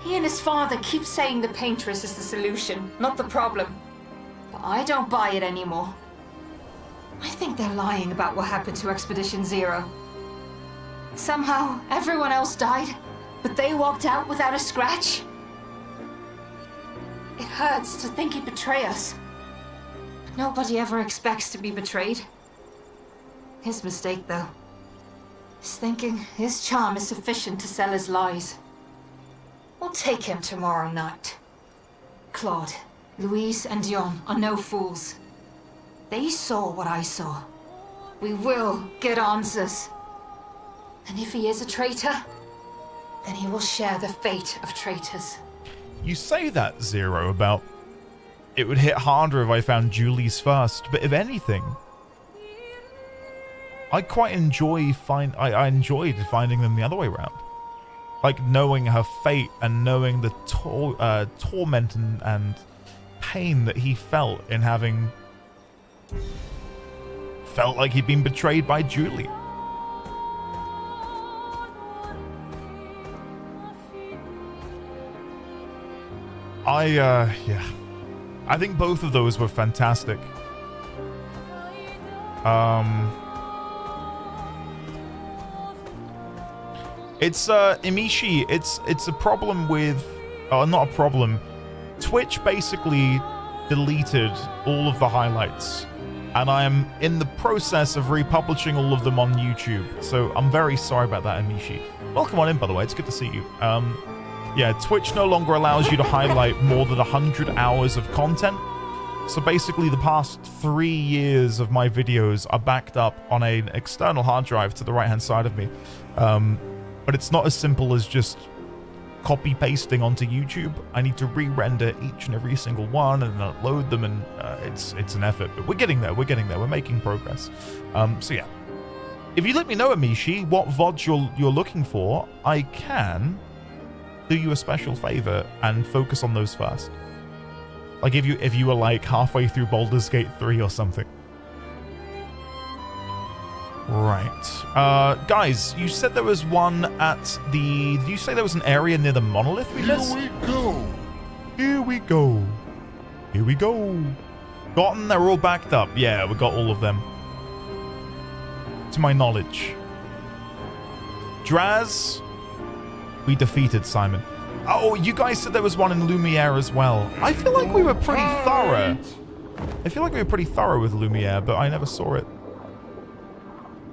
He and his father keep saying the paintress is the solution, not the problem. But I don't buy it anymore. I think they're lying about what happened to Expedition Zero. Somehow, everyone else died, but they walked out without a scratch. It hurts to think he'd betray us. But nobody ever expects to be betrayed. His mistake, though, is thinking his charm is sufficient to sell his lies. We'll take him tomorrow night. Claude, Louise, and Dion are no fools. They saw what I saw. We will get answers. And if he is a traitor, then he will share the fate of traitors. You say that, Zero, about it would hit harder if I found Julie's first, but if anything, I quite enjoy I enjoyed finding them the other way around. Like knowing her fate and knowing the torment and pain that he felt in having felt like he'd been betrayed by Julie. Yeah. I think both of those were fantastic. It's Imishi, it's a problem with not a problem. Twitch basically deleted all of the highlights, and I am in the process of republishing all of them on YouTube. So I'm very sorry about that, Imishi. Welcome on in, by the way. It's good to see you. Yeah, Twitch no longer allows you to highlight more than 100 hours of content. So basically the past 3 years of my videos are backed up on an external hard drive to the right hand side of me. But it's not as simple as just copy pasting onto YouTube. I need to re-render each and every single one and upload them, and it's an effort, but we're getting there. We're making progress. So yeah, if you let me know, Amishi, what VODs you're looking for, I can do you a special favor and focus on those first. Like if you were like halfway through Baldur's Gate 3 or something. Right. Guys, you said there was one at the... Did you say there was an area near the monolith we missed? Here we go. Here we go. Here we go. Got them? They're all backed up. Yeah, we got all of them. To my knowledge. Draz, we defeated Simon. Oh, you guys said there was one in Lumiere as well. I feel like we were pretty thorough. I feel like we were pretty thorough with Lumiere, but I never saw it.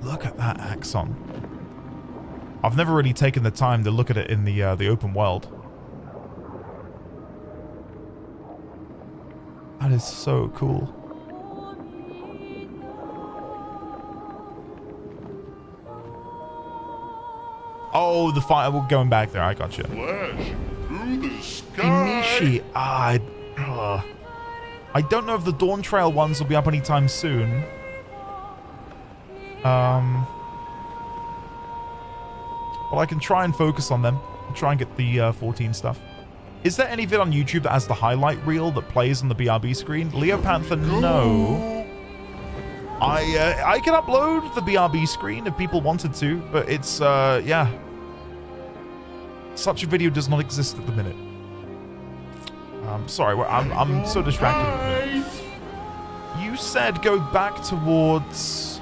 Look at that axon. I've never really taken the time to look at it in the open world. That is so cool. Oh, the fire. We're going back there. I got you. Flash through the sky. Inishi. I don't know if the Dawn Trail ones will be up anytime soon. Well, I can try and focus on them. Try and get the 14 stuff. Is there any vid on YouTube that has the highlight reel that plays on the BRB screen? Leo Panther, no. I can upload the BRB screen if people wanted to, but it's, yeah. Such a video does not exist at the minute. Sorry, I'm so distracted at the minute. You said go back towards...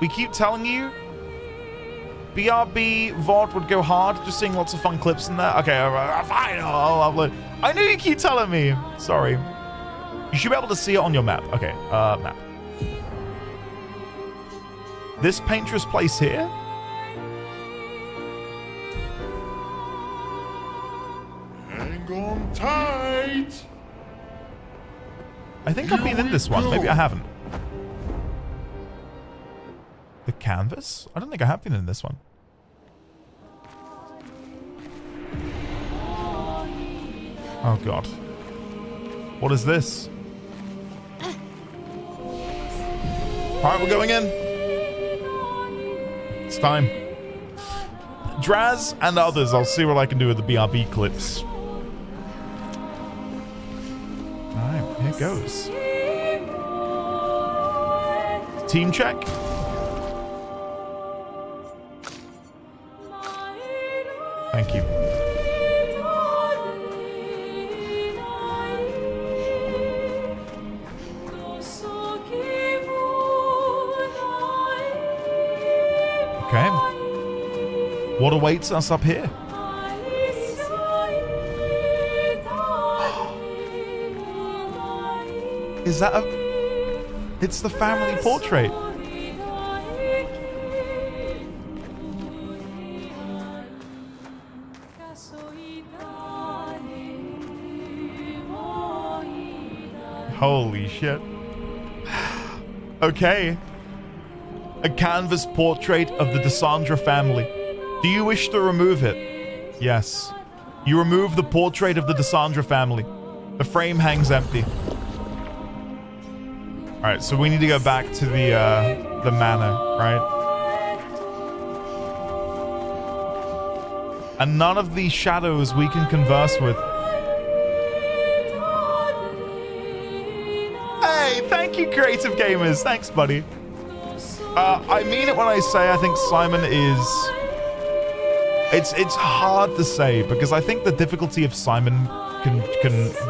We keep telling you BRB VOD would go hard, just seeing lots of fun clips in there. Okay, fine, I'll upload. I knew you keep telling me. Sorry. You should be able to see it on your map. Okay, map. This painter's place here? Hang on tight. I think I've been in this one. Maybe I haven't. The canvas? I don't think I have been in this one. Oh god. What is this? Alright, we're going in. It's time. Draz and others, I'll see what I can do with the BRB clips. Alright, here goes. Team check. Thank you. Okay. What awaits us up here? Is that a... It's the family portrait. Holy shit. Okay. A canvas portrait of the Desandra family. Do you wish to remove it? Yes. You remove the portrait of the Desandra family. The frame hangs empty. Alright, so we need to go back to the manor, right? And none of these shadows we can converse with. Hey, thank you, creative gamers. Thanks, buddy. I mean it when I say I think Simon is... It's hard to say, because I think the difficulty of Simon can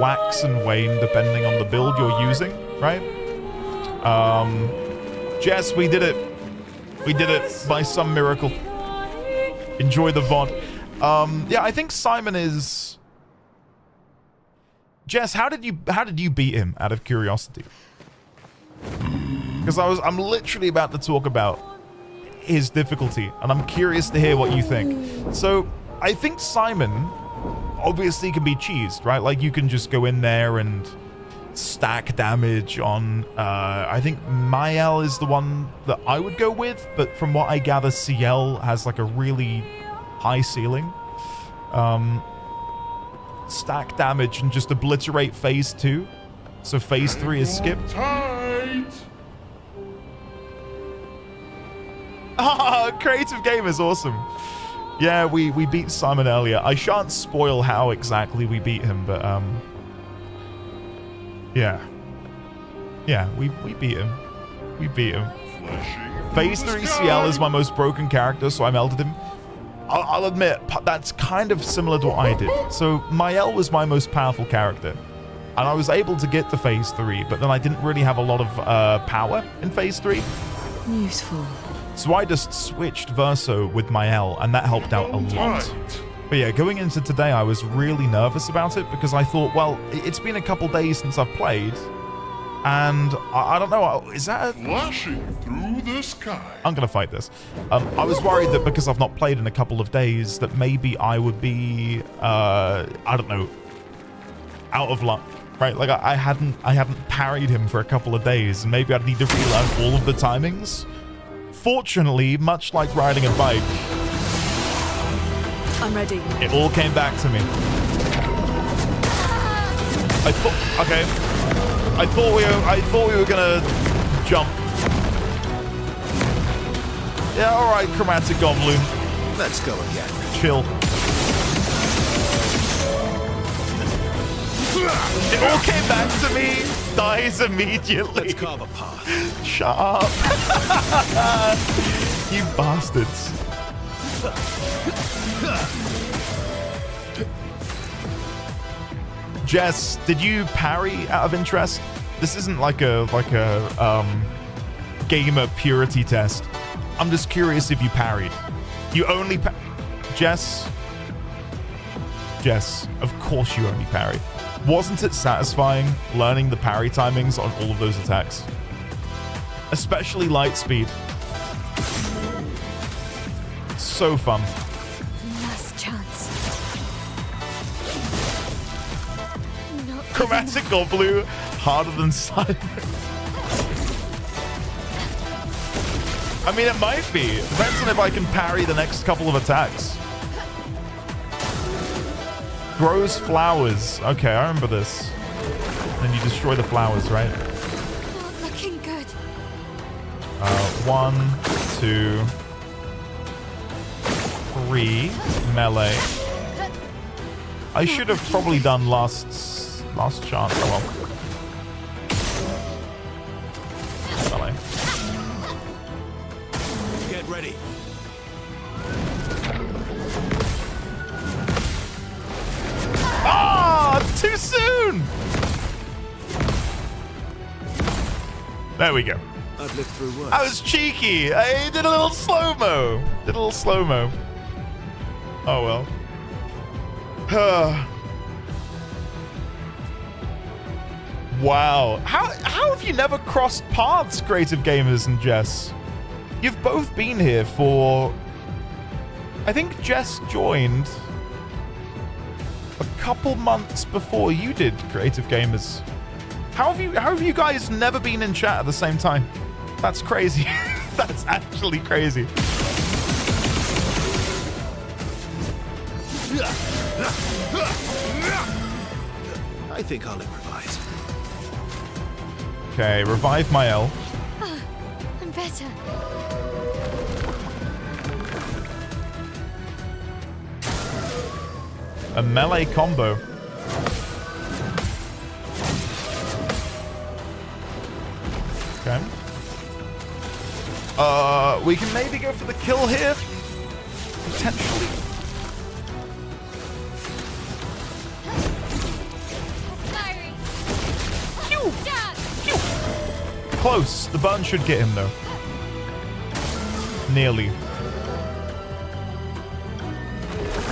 wax and wane depending on the build you're using, right? Jess, we did it. We did it by some miracle. Enjoy the VOD. Yeah, I think Simon is... Jess, how did you beat him, out of curiosity? Because I'm literally about to talk about his difficulty, and I'm curious to hear what you think. So, I think Simon obviously can be cheesed, right? Like, you can just go in there and stack damage on... I think Mael is the one that I would go with, but from what I gather, CL has like a really high ceiling. Stack damage and just obliterate phase 2. So phase 3 is skipped. Ah, creative game is awesome. Yeah, we beat Simon earlier. I shan't spoil how exactly we beat him, but yeah. Yeah, we beat him. We beat him. Phase 3 CL is my most broken character, so I melted him. I'll admit, that's kind of similar to what I did. So Mael was my most powerful character, and I was able to get to phase 3, but then I didn't really have a lot of power in phase 3. Useful. So I just switched Verso with Mael, and that helped out a lot. But yeah, going into today, I was really nervous about it because I thought, well, it's been a couple days since I've played, and I don't know, is that a... Flashing through the sky. I'm gonna fight this. I was worried that because I've not played in a couple of days, that maybe I would be, I don't know, out of luck, right? Like I hadn't parried him for a couple of days, and maybe I'd need to relearn all of the timings. Fortunately, much like riding a bike, I'm ready. it all came back to me. I thought, okay. I thought we were gonna jump. Yeah, all right, chromatic goblin. Let's go again. Chill. It all came back to me. Dies immediately. Let's carve a path. Shut up. You bastards. Jess, did you parry out of interest? This isn't like a gamer purity test. I'm just curious if you parried. You only Jess, of course you only parried. Wasn't it satisfying learning the parry timings on all of those attacks? Especially light speed. So fun. Last chance. Chromatic Goblin. Harder than Silent. I mean, it might be. Depends on if I can parry the next couple of attacks. Grows flowers. Okay, I remember this. Then you destroy the flowers, right? Not looking good. 1, 2, 3 melee. I should have probably done last chance. Oh well. Melee. Get ready. Ah, too soon. There we go. I've lived through worse. I was cheeky. I did a little slow-mo. Oh well. Wow. How have you never crossed paths, Creative Gamers and Jess? You've both been here for... I think Jess joined a couple months before you did, Creative Gamers. How have you guys never been in chat at the same time? That's crazy. That's actually crazy. I think I'll improvise. Okay, revive my L. Oh, I'm better. A melee combo. Okay. We can maybe go for the kill here. Potentially. Fiery. Pew! Dab. Pew! Close. The burn should get him though. Nearly.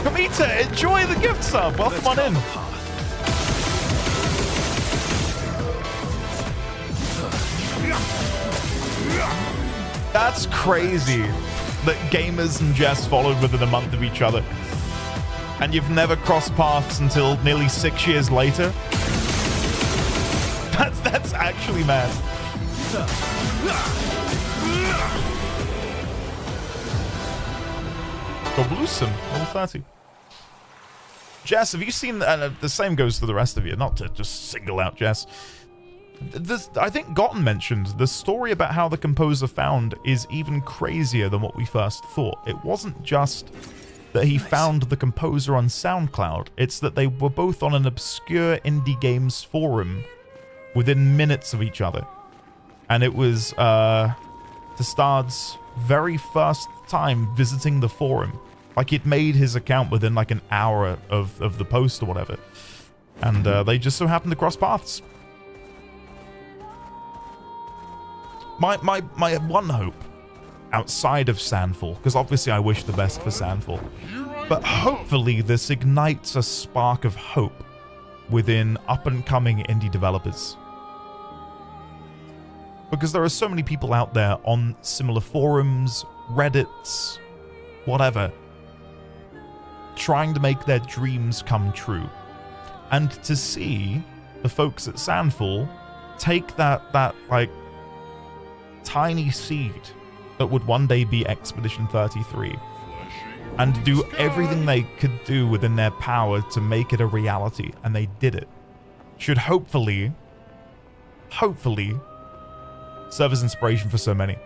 Kamita, enjoy the gift sub. Welcome on in. That's crazy that Gamers and Jess followed within a month of each other. And you've never crossed paths until nearly 6 years later. That's actually mad. Goblusum, level 30. Jess, have you seen... the same goes to the rest of you, not to just single out Jess. I think Gotten mentioned the story about how the composer found is even crazier than what we first thought. It wasn't just that he found the composer on SoundCloud, it's that they were both on an obscure indie games forum within minutes of each other. And it was Testard's very first time visiting the forum. Like, he'd made his account within like an hour of the post or whatever. And they just so happened to cross paths. My one hope outside of Sandfall, because obviously I wish the best for Sandfall, but hopefully this ignites a spark of hope within up-and-coming indie developers. Because there are so many people out there on similar forums, Reddits, whatever, trying to make their dreams come true. And to see the folks at Sandfall take that like tiny seed that would one day be Expedition 33 and do everything they could do within their power to make it a reality, and they did it, should hopefully serve as inspiration for so many.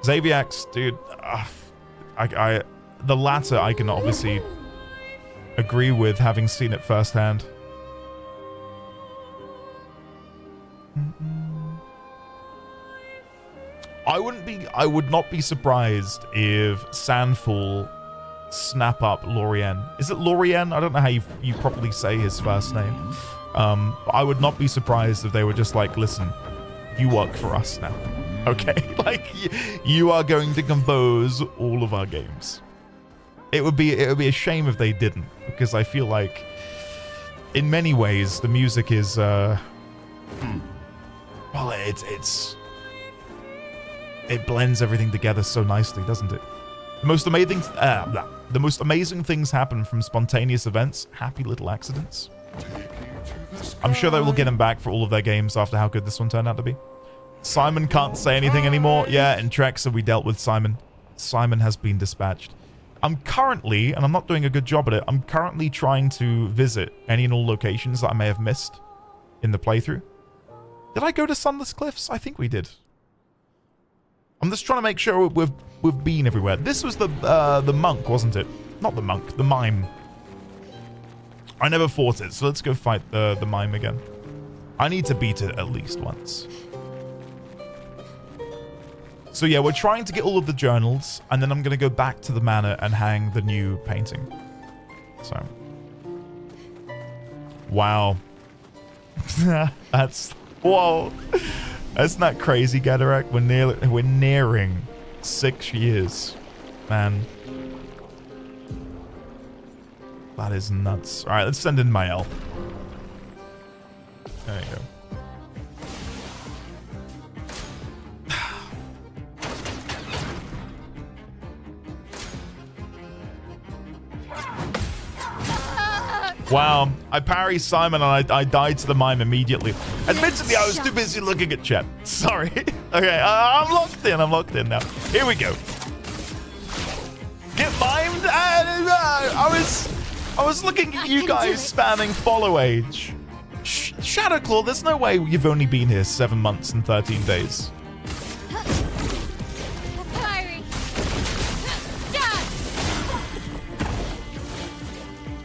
Xaviax, dude, the latter I can obviously agree with, having seen it firsthand. I would not be surprised if Sandfall snap up Lorien. Is it Lorien? I don't know how you properly say his first name. I would not be surprised if they were just like, listen, you work for us now. Okay? Like, you are going to compose all of our games. It would be a shame if they didn't, because I feel like in many ways the music is well, it blends everything together so nicely, doesn't it? The most amazing things happen from spontaneous events, happy little accidents. I'm sure they will get him back for all of their games after how good this one turned out to be. Simon can't say anything anymore. Yeah, in Trexa we dealt with Simon. Simon has been dispatched. I'm currently, and I'm not doing a good job at it, I'm currently trying to visit any and all locations that I may have missed in the playthrough. Did I go to Sunless Cliffs? I think we did. I'm just trying to make sure we've been everywhere. This was the monk, wasn't it? Not the monk, the mime. I never fought it, so let's go fight the mime again. I need to beat it at least once. So yeah, we're trying to get all of the journals, and then I'm going to go back to the manor and hang the new painting. So. Wow. That's... Whoa. That's not crazy, Gadarak. We're nearing 6 years. Man. That is nuts. Alright, let's send in Mael. There you go. Wow, I parry Simon and I died to the mime immediately. Admittedly, I was too busy looking at chat. Sorry. Okay, I'm locked in. I'm locked in now. Here we go. Get mimed? I was looking at you guys spamming follow age. Shadowclaw, there's no way you've only been here 7 months and 13 days.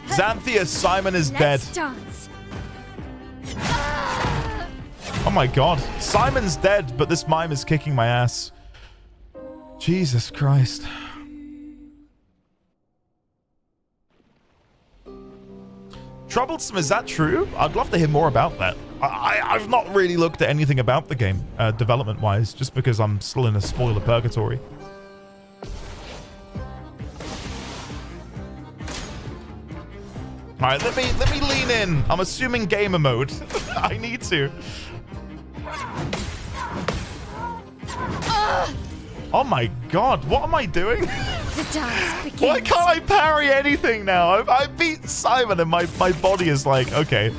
Xanthia, Simon is dead. Dance. Oh my god. Simon's dead, but this mime is kicking my ass. Jesus Christ. Troublesome, is that true? I'd love to hear more about that. I've not really looked at anything about the game, development-wise, just because I'm still in a spoiler purgatory. All right, let me lean in. I'm assuming gamer mode. I need to. Oh my god, what am I doing? The dance begins. Why can't I parry anything now? I beat Simon and my body is like, okay.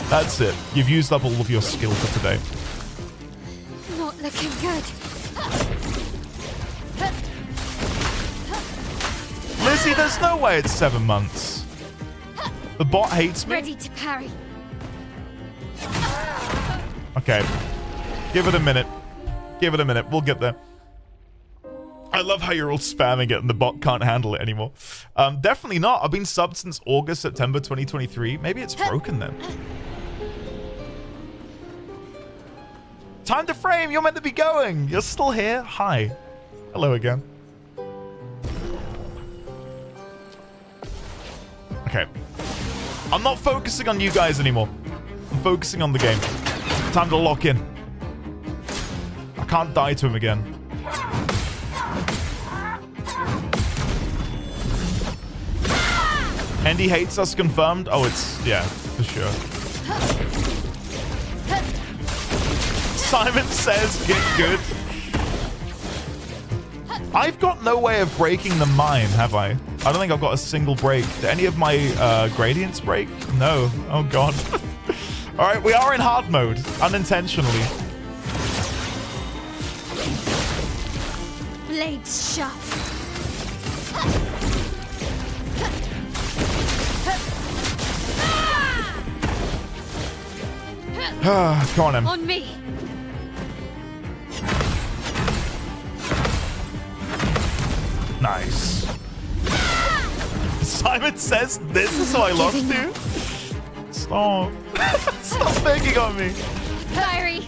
That's it. You've used up all of your skill for today. Not looking good. Lizzie, there's no way it's 7 months. The bot hates me. Ready to parry. Okay. Give it a minute. Give it a minute. We'll get there. I love how you're all spamming it and the bot can't handle it anymore. Definitely not. I've been subbed since August, September 2023. Maybe it's broken then. Time to frame. You're meant to be going. You're still here. Hi. Hello again. Okay. I'm not focusing on you guys anymore. I'm focusing on the game. Time to lock in. I can't die to him again. Andy hates us, confirmed. Oh, it's... yeah, for sure. Simon says, get good. I've got no way of breaking the mine, have I? I don't think I've got a single break. Do any of my gradients break? No. Oh, God. All right, we are in hard mode, unintentionally. Blades sharp. Come on, Em. On me. Nice. Simon says this is how I lost you. Stop. Stop picking on me. Fiery.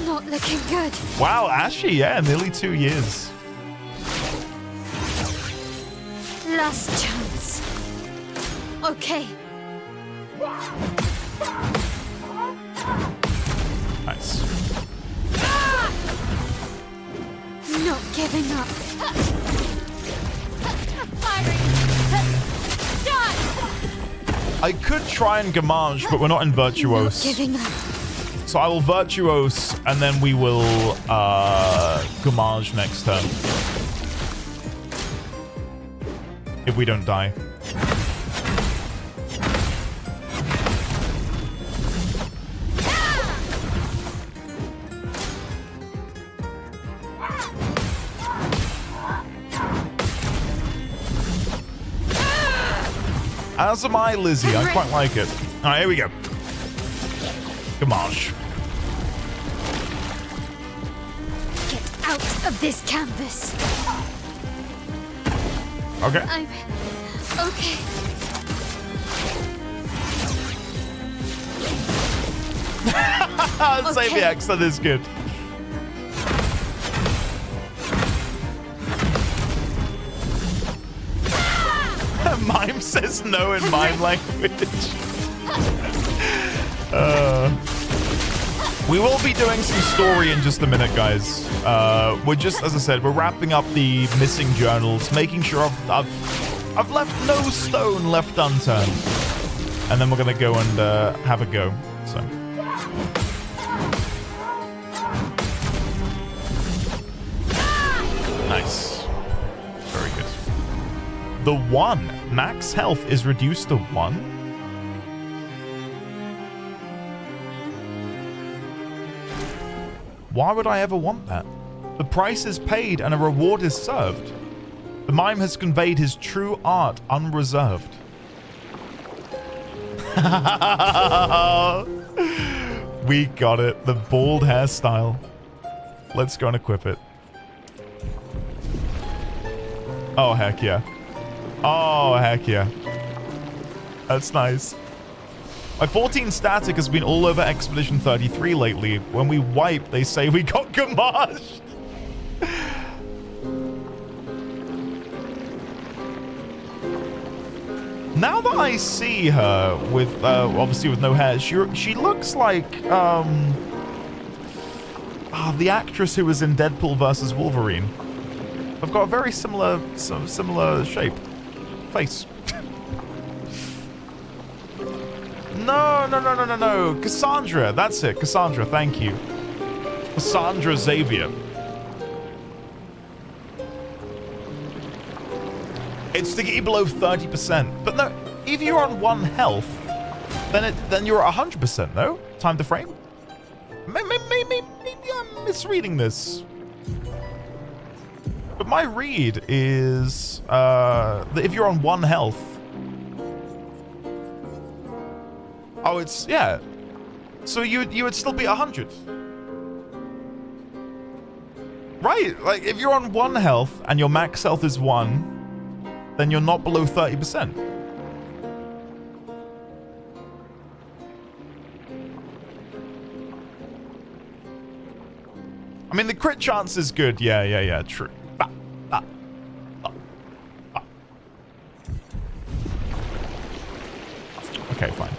Not looking good. Wow, Ashy, yeah, nearly 2 years. Last chance. Okay. Nice. Not giving up. I could try and Gamage, but we're not in Virtuose. Not giving up. So I will Virtuose, and then we will Gamage next turn. if we don't die. As am I, Lizzie. I quite like it. All right, here we go. Gamage. Get out of this canvas. Okay. I'm okay. Save the X, that is good. Mime says no in mime language. We will be doing some story in just a minute, guys. We're just, as I said, we're wrapping up the missing journals, making sure I've left no stone left unturned. And then we're gonna go and have a go. So. Nice. Very good. The 1. Max health is reduced to 1. Why would I ever want that? The price is paid and a reward is served. The mime has conveyed his true art unreserved. We got it. The bald hairstyle. Let's go and equip it. Oh, heck yeah. Oh, heck yeah. That's nice. My 14 static has been all over Expedition 33 lately. When we wipe, they say we got gamashed. Now that I see her with, obviously with no hair, she looks like, the actress who was in Deadpool versus Wolverine. I've got a very similar shape. Face. No. Cassandra, that's it. Cassandra, thank you. Cassandra Xavier. It's to get you below 30%. But no, if you're on 1 health, then you're at 100%, no? Time to frame? Maybe I'm misreading this. But my read is that if you're on 1 health... Oh, it's... yeah. So you would still be 100. Right, like if you're on 1 health and your max health is 1, then you're not below 30%. I mean, the crit chance is good. Yeah, true. Okay, fine.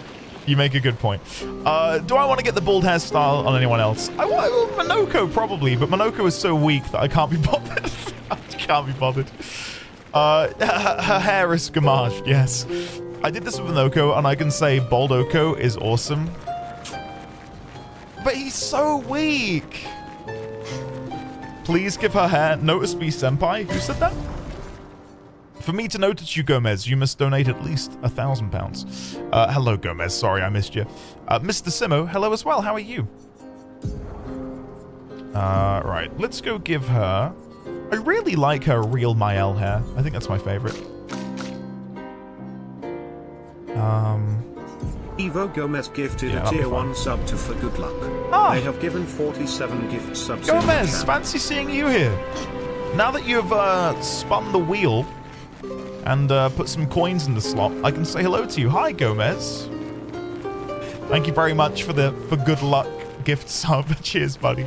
You make a good point. Do I want to get the bald hairstyle on anyone else? I want Minoko, probably, but Minoko is so weak that I can't be bothered. I can't be bothered. Her hair is gamaged, yes. I did this with Minoko, and I can say Baldoko is awesome. But he's so weak. Please give her hair. Notice me, senpai. Who said that? For me to notice you, Gomez, you must donate at least £1,000. Hello, Gomez. Sorry, I missed you. Mr. Simo, hello as well. How are you? Right. Let's go give her... I really like her real Mael hair. I think that's my favorite. Evo Gomez gifted a tier 1 sub to For Good Luck. Ah. They have given 47 gift subs. Gomez, fancy seeing you here. Now that you've spun the wheel and put some coins in the slot, I can say hello to you. Hi, Gomez. Thank you very much for the For Good Luck gift sub. Cheers, buddy.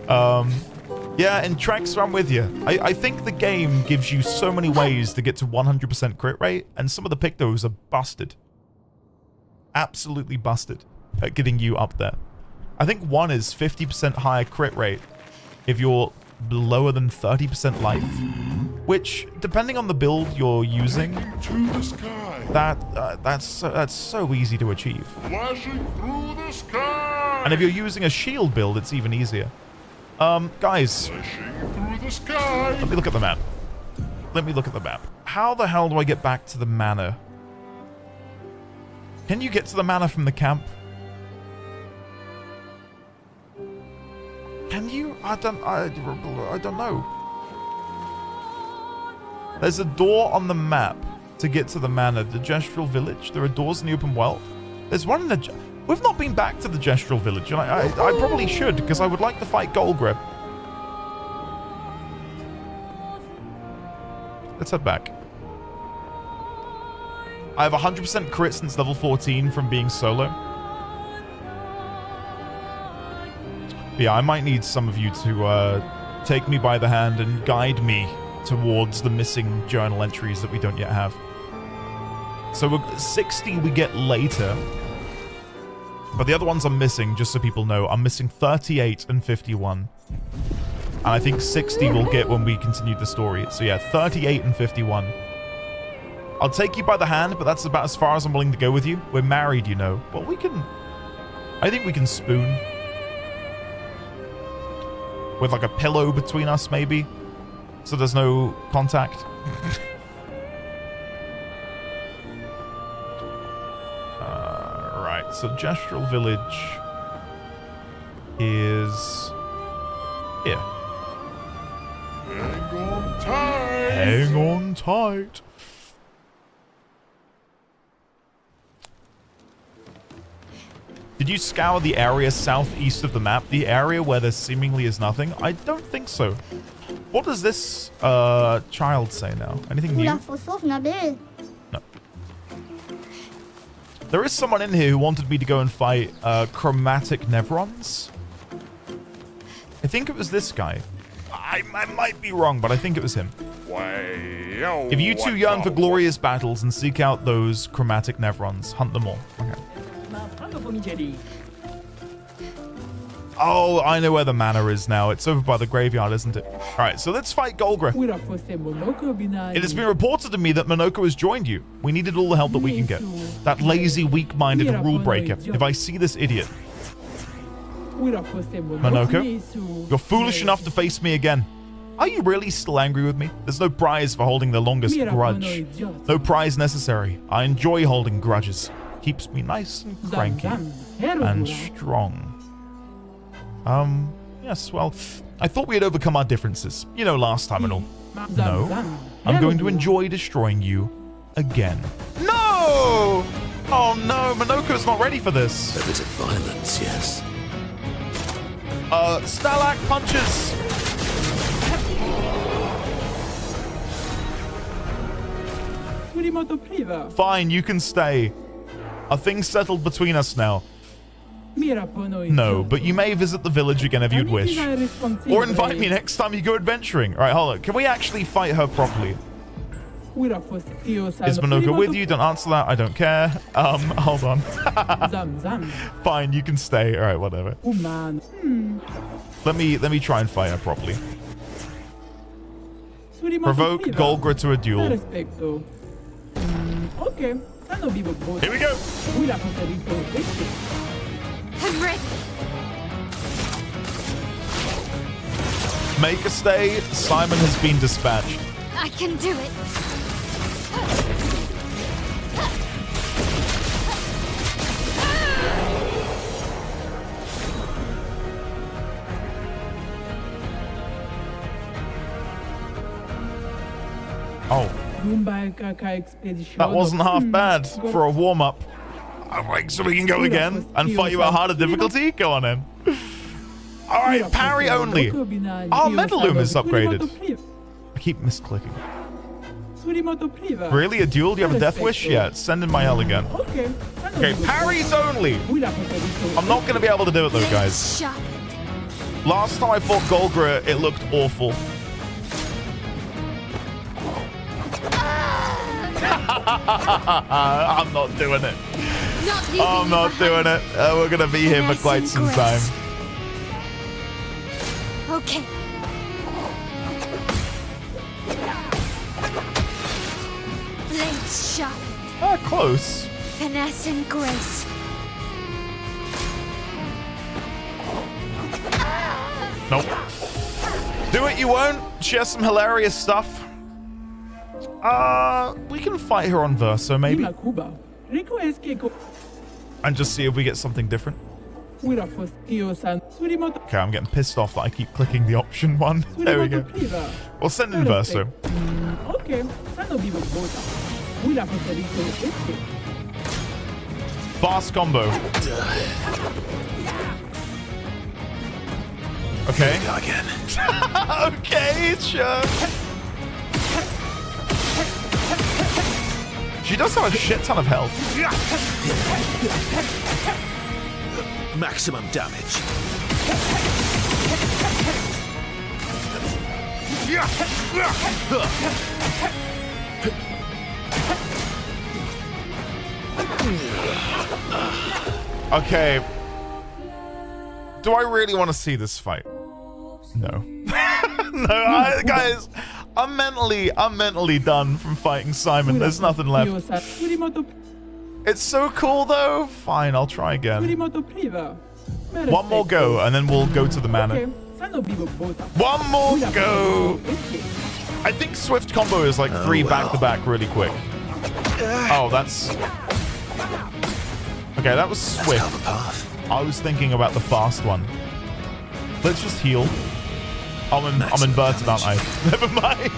Yeah, and Trex, I'm with you. I think the game gives you so many ways to get to 100% crit rate, and some of the pictos are busted. Absolutely busted at getting you up there. I think one is 50% higher crit rate if you're lower than 30% life, which, depending on the build you're using, that's so easy to achieve. Flashing through the sky. And if you're using a shield build, it's even easier. Guys, Flashing through the sky. let me look at the map. look at the map. How the hell do I get back to the manor? Can you get to the manor from the camp? Can you? I don't know. There's a door on the map to get to the manor, the Gestural Village. There are doors in the open world. There's one in the... We've not been back to the Gestural Village, and I probably should, because I would like to fight Golgrib. Let's head back. I have 100% crit since level 14 from being solo. Yeah, I might need some of you to take me by the hand and guide me towards the missing journal entries that we don't yet have. So 60 we get later. But the other ones I'm missing, just so people know, I'm missing 38 and 51. And I think 60 we'll get when we continue the story. So yeah, 38 and 51. I'll take you by the hand, but that's about as far as I'm willing to go with you. We're married, you know. Well, we can... I think we can spoon. With like a pillow between us, maybe. So there's no contact. Right, so Gestural Village is here. Hang on tight. Hang on tight. Did you scour the area southeast of the map? The area where there seemingly is nothing? I don't think so. What does this child say now? Anything new? No. There is someone in here who wanted me to go and fight chromatic Nevrons. I think it was this guy. I might be wrong, but I think it was him. If you two yearn for glorious battles and seek out those chromatic Nevrons, hunt them all. Okay. Oh, I know where the manor is now. It's over by the graveyard, isn't it? All right, so let's fight Golgra. It has been reported to me that Monoko has joined you. We needed all the help that we can get. That lazy, weak-minded rule breaker. If I see this idiot. Monoko, you're foolish enough to face me again. Are you really still angry with me? There's no prize for holding the longest grudge. No prize necessary. I enjoy holding grudges. Keeps me nice and cranky and strong. Yes, well, I thought we had overcome our differences. You know, last time and all. No, I'm going to enjoy destroying you again. No! Oh no, Monoko's not ready for this. A bit of violence, yes. Stalag punches! Fine, you can stay. Are things settled between us now? No, but you may visit the village again if you'd wish. Or invite me next time you go adventuring. Alright, hold on. Can we actually fight her properly? Is Monoko with you? Don't answer that. I don't care. Hold on. Fine, you can stay. Alright, whatever. Let me try and fight her properly. Provoke Golgra to a duel. Here we go. I'm ready. Make a stay. Simon has been dispatched. I can do it. Oh. That wasn't half bad for a warm-up. Alright, so we can go again and fight you at harder difficulty? Go on in. Alright, parry only. Our Metal Loom is upgraded. I keep misclicking. Really? A duel? Do you have a death wish? Yeah, send in my hell again. Okay, parries only. I'm not going to be able to do it though, guys. Last time I fought Golgra, it looked awful. I'm not doing it. I'm not doing it. We're going to be here for quite some time. Okay. Blades sharp. Close. Finesse and grace. Nope. Do it, you won't. She has some hilarious stuff. We can fight her on Verso, maybe. And just see if we get something different. Okay, I'm getting pissed off that I keep clicking the option one. There we go. We'll send in Verso. Fast combo. Okay. Again. Okay, sure. She does have a shit ton of health. Maximum damage. Okay. Do I really want to see this fight? No. No, guys, I'm mentally done from fighting Simon. There's nothing left. It's so cool though. Fine, I'll try again. One more go, and then we'll go to the manor. One more go. I think Swift combo is like 3 back-to-back really quick. Oh, that's... Okay, that was Swift. I was thinking about the fast one. Let's just heal. I'm inverted, aren't I? Never mind.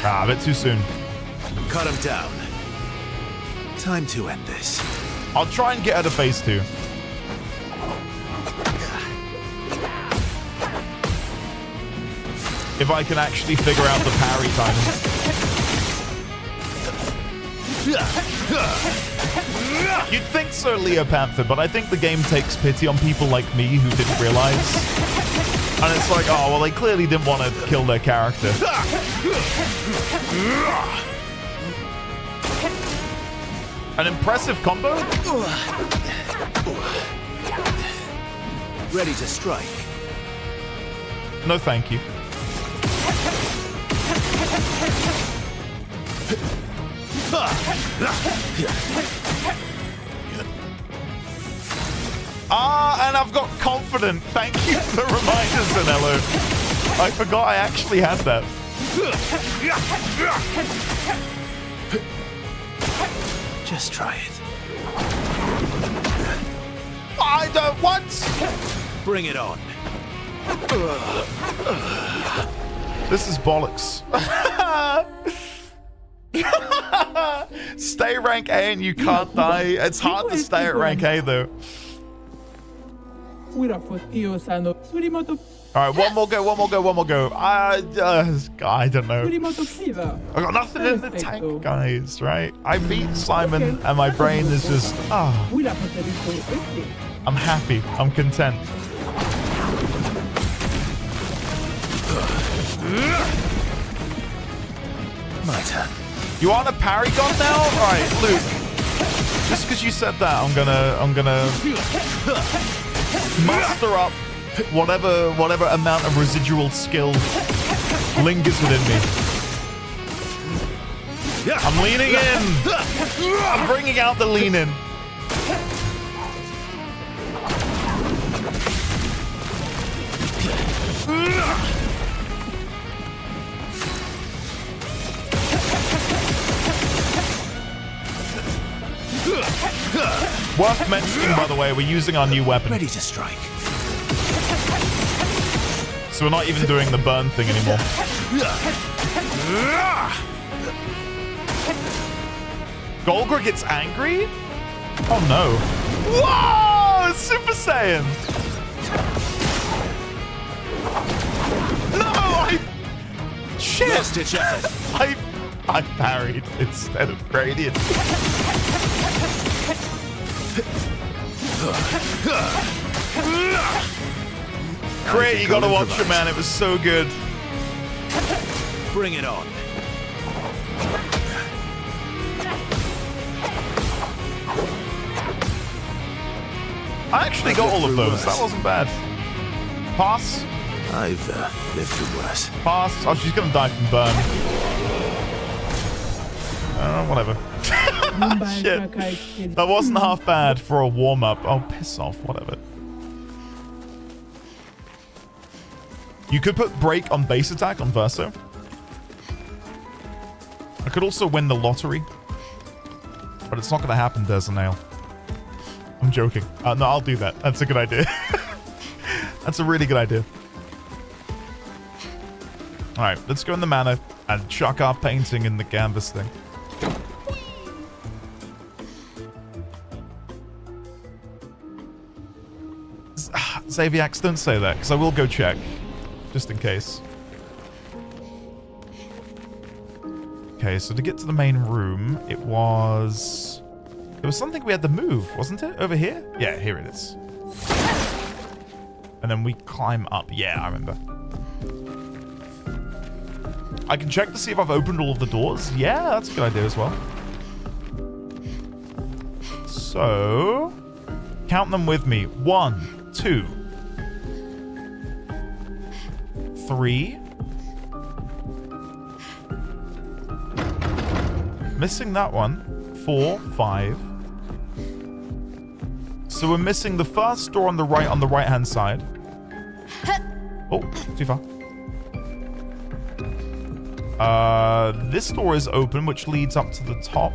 A bit too soon. Cut him down. Time to end this. I'll try and get her to phase 2. If I can actually figure out the parry timing. You'd think so, Leo Panther, but I think the game takes pity on people like me who didn't realize. And it's like, oh, well, they clearly didn't want to kill their character. An impressive combo? Ready to strike. No, thank you. And I've got confident. Thank you for the reminder, Zanello. I forgot I actually had that. Just try it. I don't want. Bring it on. This is bollocks. Stay rank A and you can't die. It's hard to stay at rank A though. Alright, one more go. I don't know. I got nothing in the tank, guys, right? I beat Simon and my brain is just, I'm happy. I'm content. My turn. You aren't a parry god now? Alright, Luke. Just because you said that, I'm gonna muster up whatever amount of residual skill lingers within me. I'm leaning in. I'm bringing out the lean in. Worth mentioning, by the way, we're using our new weapon. Ready to strike. So we're not even doing the burn thing anymore. Golgra gets angry? Oh no. Whoa! Super Saiyan! No! Shit! Last ditch effort. I parried instead of gradient. Great, you gotta watch it, man. It was so good. Bring it on. I actually got all of those. That wasn't bad. Pass. I've lived through worse. Pass. Oh, she's gonna die from burn. Whatever. Shit. That wasn't half bad for a warm-up. Oh, piss off. Whatever. You could put break on base attack on Verso. I could also win the lottery. But it's not going to happen, Desanale. I'm joking. No, I'll do that. That's a good idea. That's a really good idea. Alright, let's go in the manor and chuck our painting in the canvas thing. Xaviax, don't say that, because I will go check. Just in case. Okay, so to get to the main room, it was... There was something we had to move, wasn't it? Over here? Yeah, here it is. And then we climb up. Yeah, I remember. I can check to see if I've opened all of the doors. Yeah, that's a good idea as well. So... Count them with me. 1, 2... 3. Missing that one. 4, 5. So we're missing the first door on the right-hand side. Oh, too far. This door is open, which leads up to the top.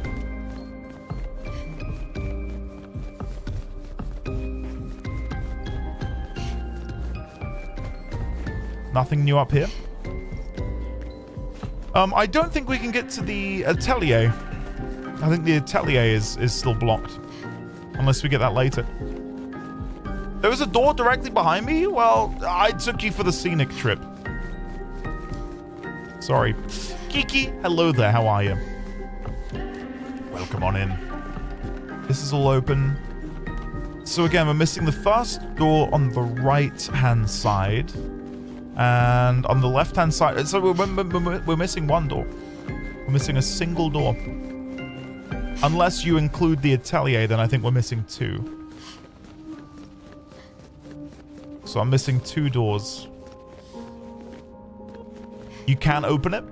Nothing new up here. I don't think we can get to the atelier. I think the atelier is still blocked. Unless we get that later. There was a door directly behind me? Well, I took you for the scenic trip. Sorry. Kiki, hello there. How are you? Welcome on in. This is all open. So again, we're missing the first door on the right-hand side. And on the left-hand side... So we're missing one door. We're missing a single door. Unless you include the atelier, then I think we're missing 2. So I'm missing 2 doors. You can open it.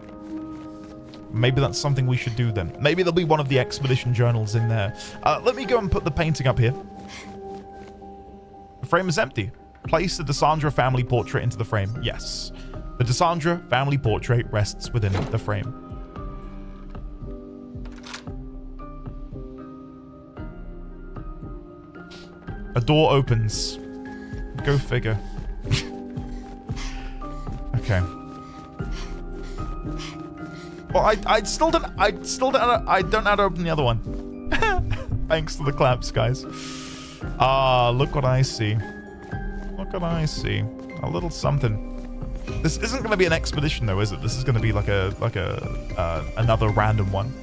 Maybe that's something we should do then. Maybe there'll be one of the expedition journals in there. Let me go and put the painting up here. The frame is empty. Place the Desandra family portrait into the frame. Yes. The Desandra family portrait rests within the frame. A door opens. Go figure. Okay. Well, I don't know how to open the other one. Thanks to the claps, guys. Look what I see. Look what I see. A little something. This isn't going to be an expedition, though, is it? This is going to be like another random one.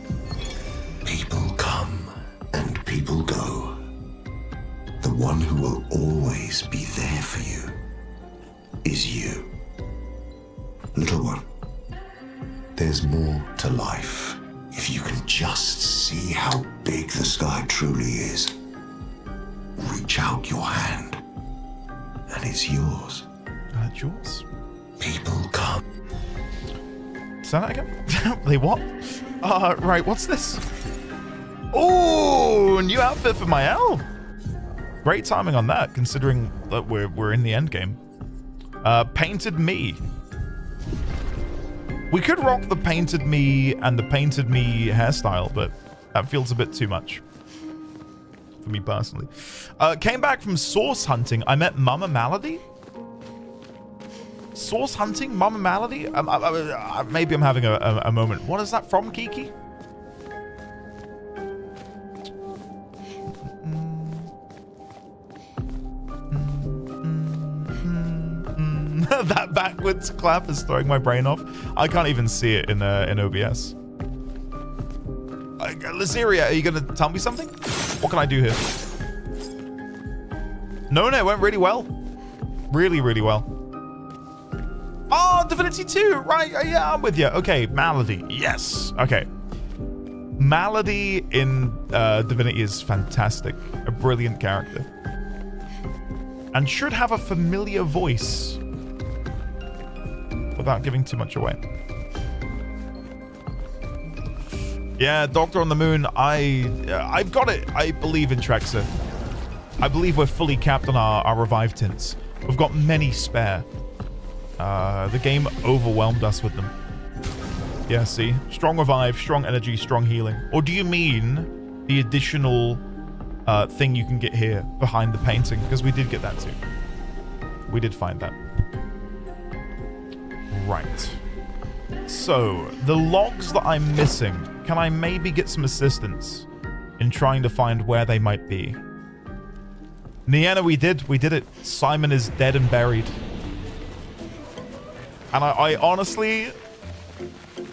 People come and people go. The one who will always be there for you is you. Little one, there's more to life if you can just see how big the sky truly is. Reach out your hand, and it's yours. It's yours. People come. Say that again? They what? Right, what's this? Oh, new outfit for my elf. Great timing on that, considering that we're in the end game. Painted me. We could rock the painted me and the painted me hairstyle, but that feels a bit too much for me personally. Came back from source hunting. I met Mama Malady. Source hunting, Mama Malady. Maybe I'm having a moment. What is that from, Kiki? That backwards clap is throwing my brain off. I can't even see it in OBS. Lysiria, are you going to tell me something? What can I do here? No, it went really well. Really, really well. Oh, Divinity 2. Right, yeah, I'm with you. Okay, Malady. Yes. Okay. Malady in Divinity is fantastic. A brilliant character. And should have a familiar voice. Without giving too much away. Yeah, Doctor on the Moon. I've got it. I believe in Trexa. I believe we're fully capped on our revive tints. We've got many spare. The game overwhelmed us with them. Yeah, see? Strong revive, strong energy, strong healing. Or do you mean the additional thing you can get here behind the painting? Because we did get that too. We did find that. Right. So, the logs that I'm missing, can I maybe get some assistance in trying to find where they might be? Nienna, we did it. Simon is dead and buried. And I honestly,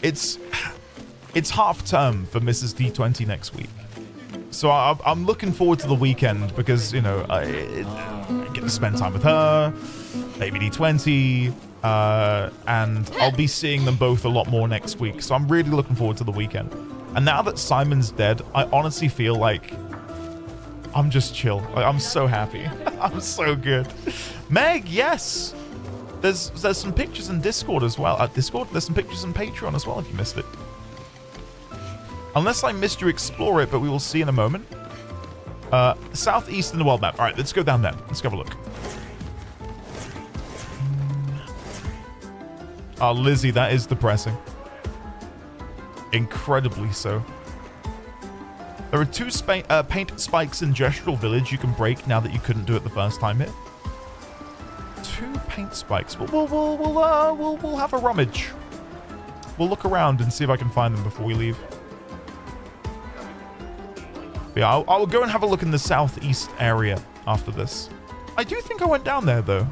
it's half term for Mrs. D20 next week. So I'm looking forward to the weekend because, you know, I get to spend time with her, baby D20, and I'll be seeing them both a lot more next week. So I'm really looking forward to the weekend. And now that Simon's dead, I honestly feel like I'm just chill. Like, I'm so happy. I'm so good. Meg, yes. There's some pictures in Discord as well. Discord, there's some pictures in Patreon as well if you missed it. Unless I missed you explore it, but we will see in a moment. Southeast in the world map. All right, let's go down there. Let's go have a look. Oh, Lizzie, that is depressing. Incredibly so. There are 2 paint spikes in Gestural Village you can break now that you couldn't do it the first time here. 2 paint spikes. We'll have a rummage. We'll look around and see if I can find them before we leave. But yeah, I'll go and have a look in the southeast area after this. I do think I went down there though.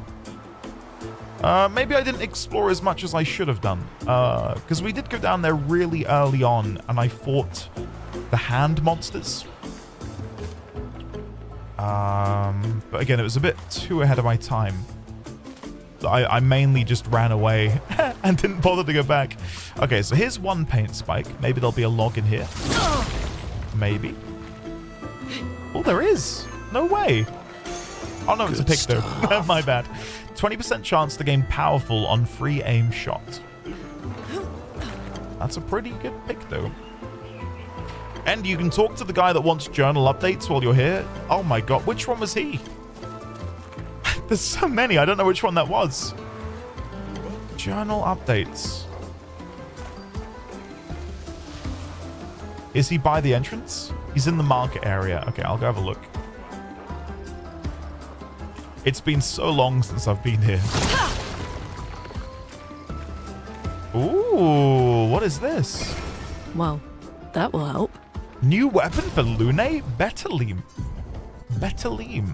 Maybe I didn't explore as much as I should have done. Because we did go down there really early on and I fought the hand monsters. But again, it was a bit too ahead of my time. I mainly just ran away and didn't bother to go back. Okay, so here's 1 paint spike. Maybe there'll be a log in here. Maybe. Oh, there is. No way. Oh, no, it's a pick, though. My bad. 20% chance to gain powerful on free aim shot. That's a pretty good pick, though. And you can talk to the guy that wants journal updates while you're here. Oh, my God. Which one was he? There's so many. I don't know which one that was. Journal updates. Is he by the entrance? He's in the market area. Okay, I'll go have a look. It's been so long since I've been here. Ooh, what is this? Well, that will help. New weapon for Lune? Betalim. Betalim.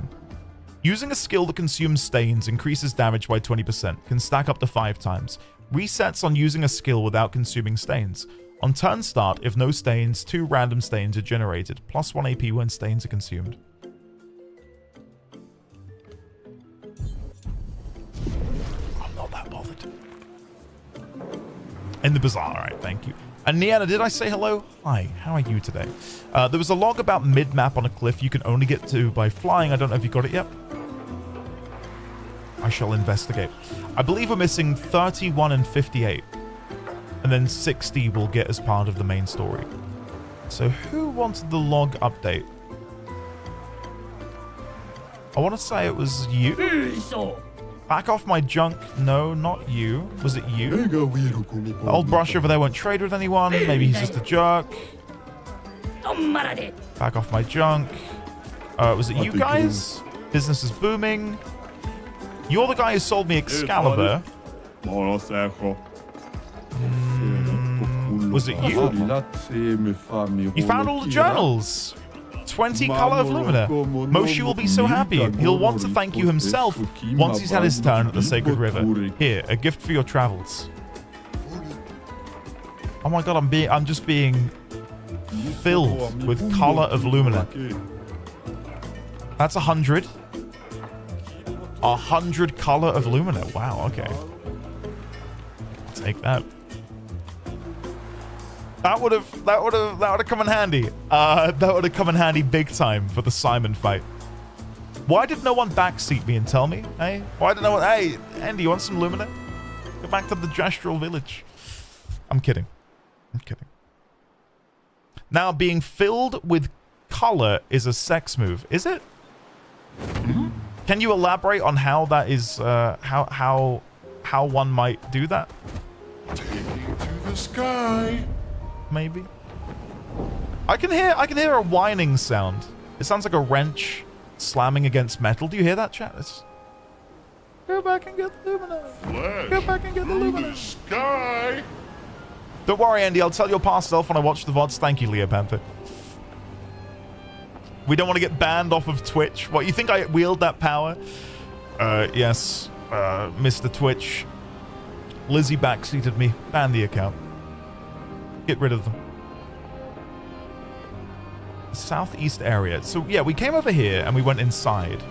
Using a skill that consumes stains increases damage by 20%. Can stack up to 5 times. Resets on using a skill without consuming stains. On turn start, if no stains, 2 random stains are generated. Plus 1 AP when stains are consumed. I'm not that bothered. In the bazaar, alright, thank you. And Niana, did I say hello? Hi, how are you today? There was a log about mid-map on a cliff you can only get to by flying. I don't know if you got it yet. I shall investigate. I believe we're missing 31 and 58. And then 60 we'll get as part of the main story. So who wanted the log update? I want to say it was you. Back off my junk. No, not you. Was it you? The old brush over there won't trade with anyone. Maybe he's just a jerk. Back off my junk. Was it you guys? Business is booming. You're the guy who sold me Excalibur. Was it you? You found all the journals. 20 Color of Lumina. Moshi will be so happy. He'll want to thank you himself once he's had his turn at the Sacred River. Here, a gift for your travels. Oh my god, I'm just being filled with Color of Lumina. That's 100. 100 Color of Lumina. Wow, okay. I'll take that. That would have come in handy. That would have come in handy big time for the Simon fight. Why did no one backseat me and tell me? Hey, why did no one? Hey, Andy, you want some Lumina? Go back to the Gestural Village. I'm kidding. I'm kidding. Now, being filled with color is a sex move, is it? Can you elaborate on how that is? How how one might do that. Taking to the sky. Maybe. I can hear a whining sound. It sounds like a wrench slamming against metal. Do you hear that, chat? Go back and get the Lumina. Go back and get the Lumina. The sky. Don't worry, Andy. I'll tell your past self when I watch the VODs. Thank you, Leo Panther. We don't want to get banned off of Twitch. What, you think I wield that power? Yes, Mr. Twitch. Lizzie backseated me. Ban the account. Get rid of them. Southeast area. So, yeah, we came over here and we went inside.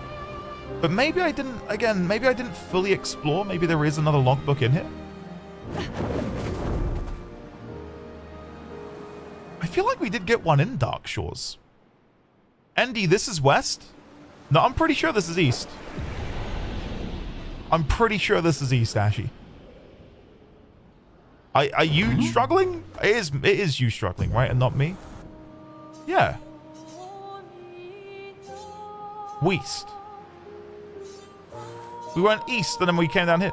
But maybe I didn't, again, maybe I didn't fully explore. Maybe there is another logbook in here. I feel like we did get one in Dark Shores. Andy, this is west? No, I'm pretty sure this is east. I'm pretty sure this is east, Ashy. Are you struggling? It is you struggling, right? And not me? Yeah. West. We went east and then we came down here.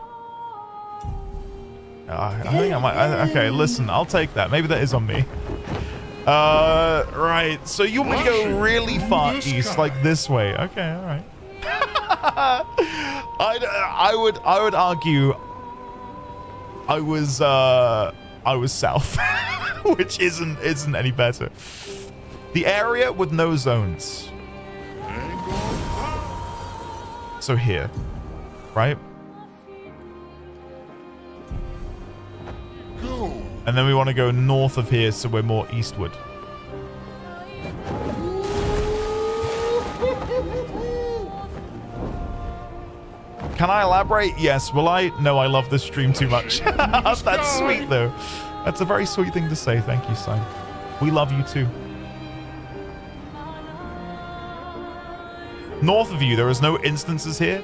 I think I might... Okay, listen, I'll take that. Maybe that is on me. Right. So you want me to go really far east, like this way? Okay, all right. I would argue I was south, which isn't any better. The area with no zones. So here, right? And then we want to go north of here, so we're more eastward. Can I elaborate? Yes. Will I? No, I love this stream too much. That's sweet, though. That's a very sweet thing to say. Thank you, Simon. We love you, too. North of you, there is no instances here.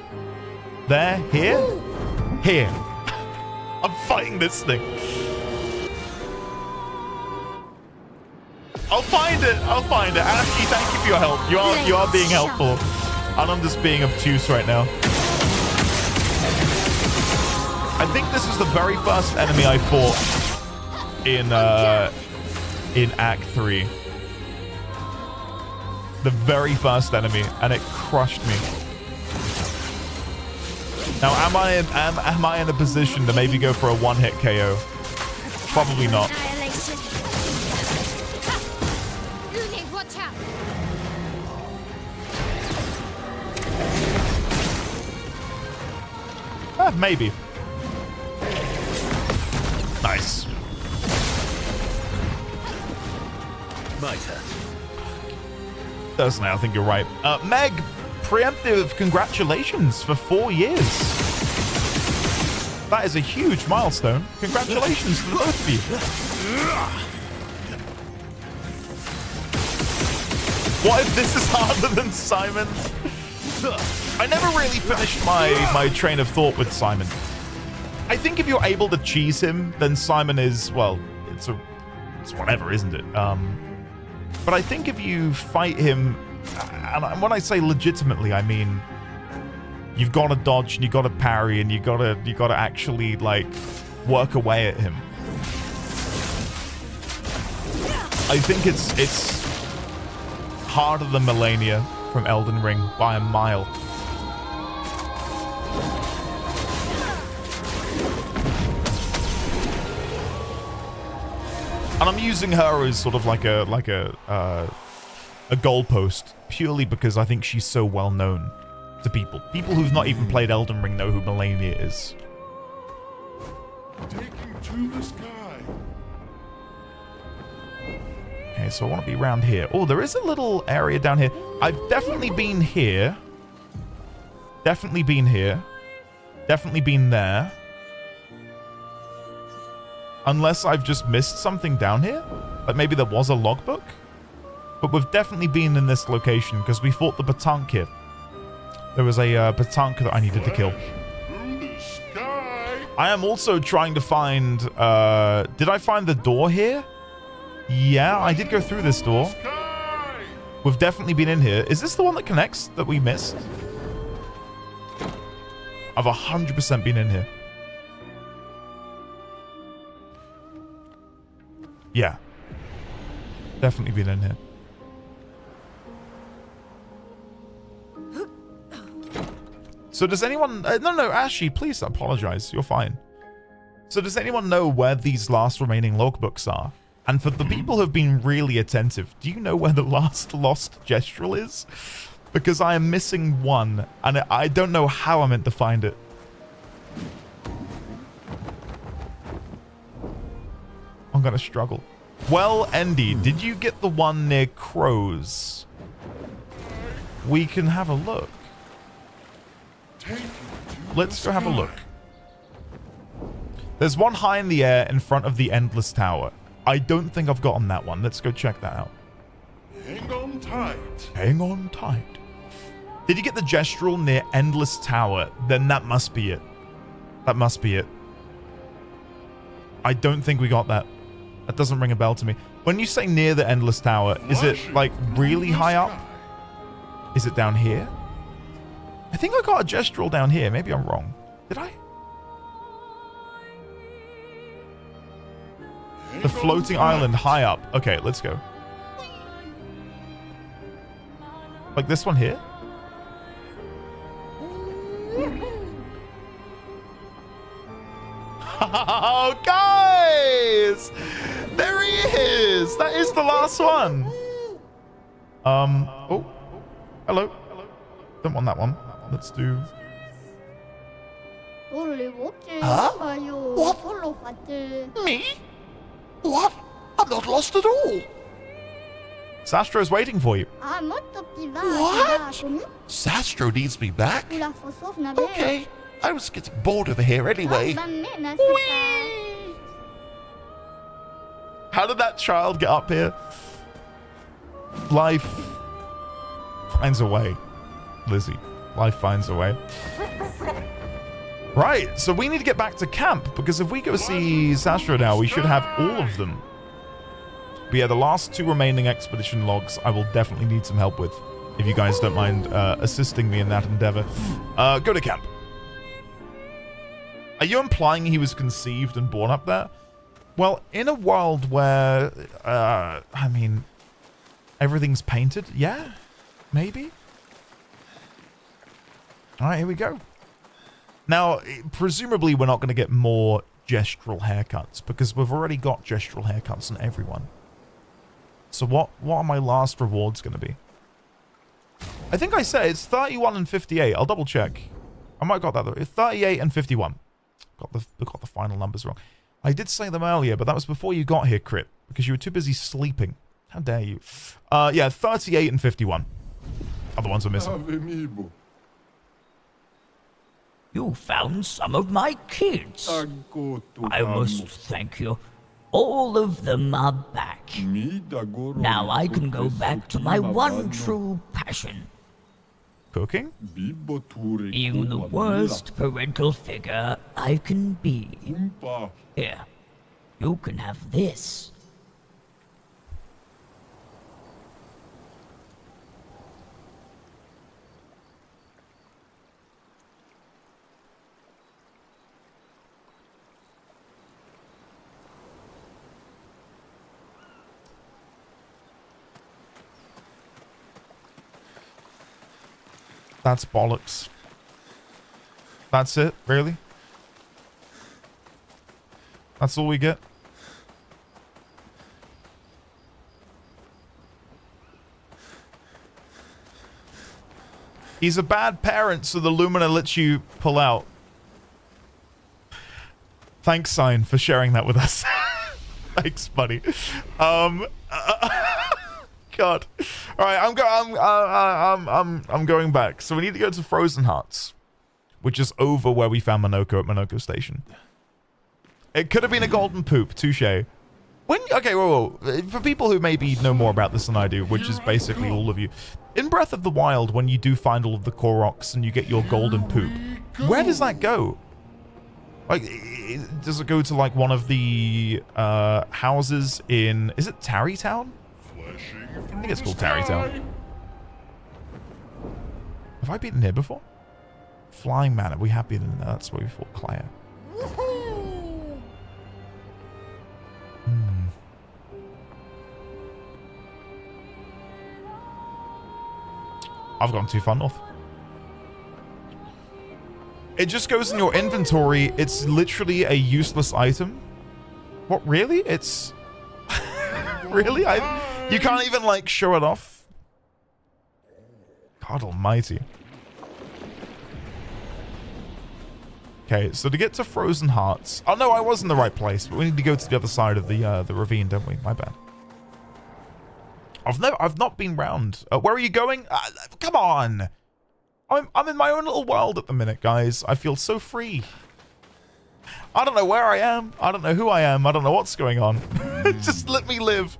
There. Here. Here. I'm fighting this thing. I'll find it. I'll find it. Ashley, thank you for your help. You are being helpful. And I'm just being obtuse right now. I think this is the very first enemy I fought in Act 3. The very first enemy, and it crushed me. Now, am I in a position to maybe go for a one-hit KO? Probably not. Maybe. Nice. My turn. Personally, I think you're right. Meg, preemptive congratulations for 4 years. That is a huge milestone. Congratulations to the both of you. What if this is harder than Simon's? I never really finished my train of thought with Simon. I think if you're able to cheese him, then Simon is, well, it's whatever, isn't it? But I think if you fight him, and when I say legitimately, I mean you've got to dodge and you got to parry and you got to actually like work away at him. I think it's harder than Melania from Elden Ring by a mile. And I'm using her as sort of like a goalpost purely because I think she's so well known to people. People who've not even played Elden Ring know who Melania is. Taking to the sky. Okay, so I want to be around here. Oh, there is a little area down here. I've definitely been here. Definitely been here. Definitely been there. Unless I've just missed something down here. Like maybe there was a logbook. But we've definitely been in this location because we fought the Batank here. There was a Batank that I needed to kill. I am also trying to find... did I find the door here? Yeah, I did go through this door. We've definitely been in here. Is this the one that connects that we missed? I've 100% been in here. Yeah. Definitely been in here. So does anyone... no, Ashy, please apologize. You're fine. So does anyone know where these last remaining logbooks are? And for the people who have been really attentive, do you know where the last lost gestural is? Because I am missing one, and I don't know how I'm meant to find it. I'm gonna struggle. Well, Andy, did you get the one near Crows? We can have a look. Let's go have a look. There's one high in the air in front of the Endless Tower. I don't think I've gotten that one. Let's go check that out. Hang on tight. Hang on tight. Did you get the gestural near Endless Tower? Then that must be it. That must be it. I don't think we got that. That doesn't ring a bell to me. When you say near the Endless Tower, is it like really high up? Is it down here? I think I got a gestural down here. Maybe I'm wrong. Did I? The floating island high up. Okay, let's go. Like this one here? Oh, guys! There he is! That is the last one. Oh. Hello. Don't want that one. Let's do... Huh? What? Me? What? I'm not lost at all. Sastro's waiting for you. What? Sastro needs me back? Okay. I was getting bored over here anyway. Whee! How did that child get up here? Life finds a way, Lizzie. Life finds a way. Right, so we need to get back to camp, because if we go see Sastro now, we should have all of them. But yeah, the last 2 remaining expedition logs, I will definitely need some help with, if you guys don't mind assisting me in that endeavor. Go to camp. Are you implying he was conceived and born up there? Well, in a world where, I mean, everything's painted, yeah, maybe. All right, here we go. Now, presumably we're not going to get more gestural haircuts, because we've already got gestural haircuts on everyone. So what are my last rewards going to be? I think I said it's 31 and 58. I'll double check. I might have got that though. It's 38 and 51. Got the final numbers wrong. I did say them earlier, but that was before you got here, Crit, because you were too busy sleeping. How dare you? Yeah, 38 and 51 are the ones we're missing. You found some of my kids. I must thank you. All of them are back. Now I can go back to my one true passion. Cooking? Being the worst parental figure I can be. Here, you can have this. That's bollocks. That's it? Really? That's all we get? He's a bad parent, so the Lumina lets you pull out. Thanks, Sign, for sharing that with us. Thanks, buddy. God. All right, I'm going back. So we need to go to Frozen Hearts, which is over where we found Monoko at Monoko Station. It could have been a golden poop. Touche. Okay, whoa. For people who maybe know more about this than I do, which is basically all of you, in Breath of the Wild, when you do find all of the Koroks and you get your golden poop, where does that go? Like, does it go to like one of the houses in? Is it Tarrytown? I think it's called Tarrytown. Have I been here before? Flying Manor. We have been in there. That's where we fought Claire. I've gone too far north. It just goes in your inventory. It's literally a useless item. What, really? It's... really? You can't even, like, show it off? God almighty. Okay, so to get to Frozen Hearts... Oh, no, I was in the right place, but we need to go to the other side of the ravine, don't we? My bad. I've not been round. Where are you going? Come on! I'm in my own little world at the minute, guys. I feel so free. I don't know where I am. I don't know who I am. I don't know what's going on. Just let me live.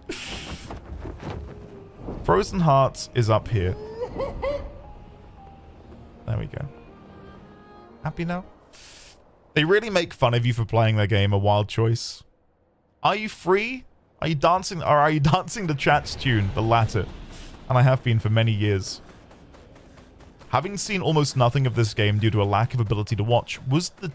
Frozen Hearts is up here. There we go. Happy now? They really make fun of you for playing their game, a wild choice. Are you free? Are you dancing, or are you dancing the chat's tune? The latter. And I have been for many years. Having seen almost nothing of this game due to a lack of ability to watch, was that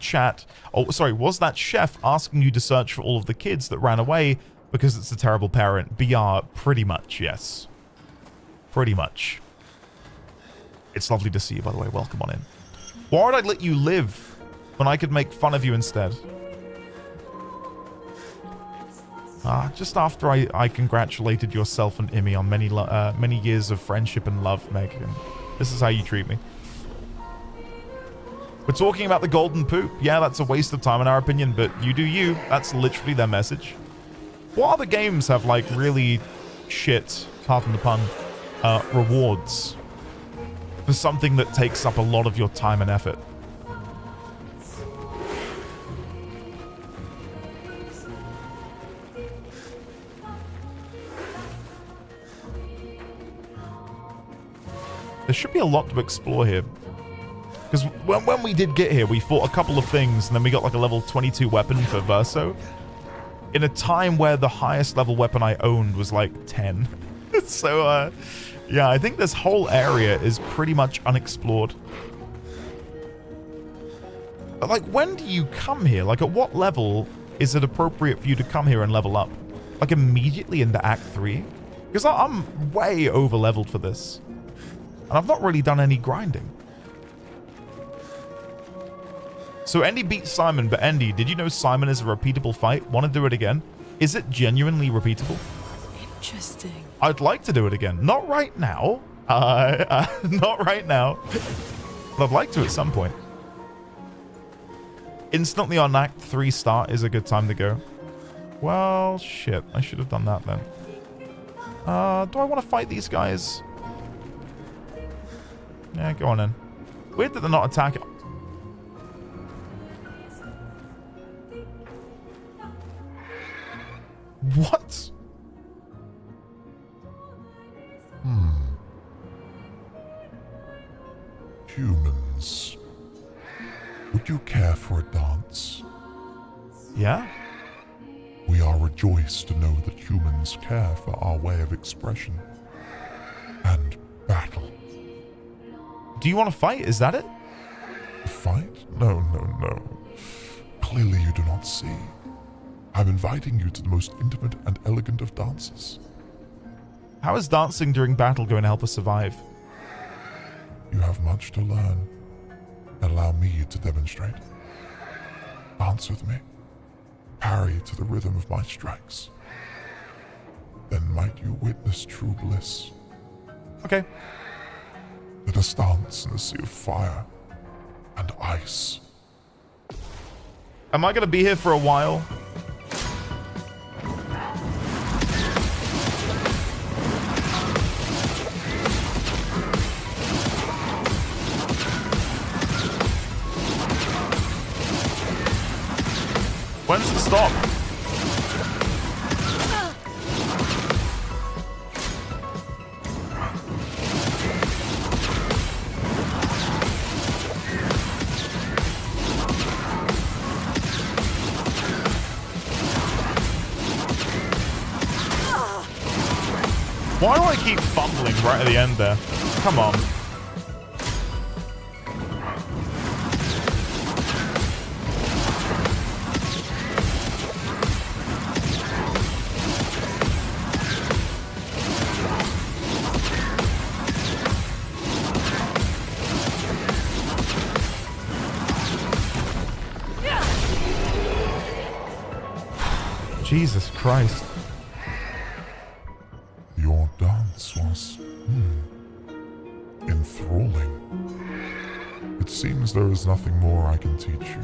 chef asking you to search for all of the kids that ran away because it's a terrible parent? BR, pretty much, yes. Pretty much. It's lovely to see you, by the way. Welcome on in. Why would I let you live when I could make fun of you instead? Just after I congratulated yourself and Immy on many years of friendship and love, Megan. This is how you treat me. We're talking about the golden poop. Yeah, that's a waste of time in our opinion, but you do you. That's literally their message. What other games have, like, really shit, pardon the pun, rewards for something that takes up a lot of your time and effort? There should be a lot to explore here. Because when we did get here, we fought a couple of things, and then we got like a level 22 weapon for Verso. In a time where the highest level weapon I owned was like 10. So, yeah, I think this whole area is pretty much unexplored. But like, when do you come here? Like, at what level is it appropriate for you to come here and level up? Like, immediately into Act 3? Because I'm way over-leveled for this. And I've not really done any grinding. So Andy beat Simon, but Andy, did you know Simon is a repeatable fight? Want to do it again? Is it genuinely repeatable? Interesting. I'd like to do it again. Not right now. Not right now. But I'd like to at some point. Instantly on Act 3 start is a good time to go. Well, shit. I should have done that then. Do I want to fight these guys? Yeah, go on in. Weird that they're not attacking. What? Humans. Would you care for a dance? Yeah? We are rejoiced to know that humans care for our way of expression and battle. Do you want to fight? Is that it? Fight? No, no, no. Clearly you do not see. I'm inviting you to the most intimate and elegant of dances. How is dancing during battle going to help us survive? You have much to learn. Allow me to demonstrate. Dance with me. Parry to the rhythm of my strikes. Then might you witness true bliss. Okay. Let us dance in the sea of fire and ice. Am I going to be here for a while? When does it stop? Why do I keep fumbling right at the end there? Come on. Jesus Christ. Your dance was enthralling. It seems there is nothing more I can teach you.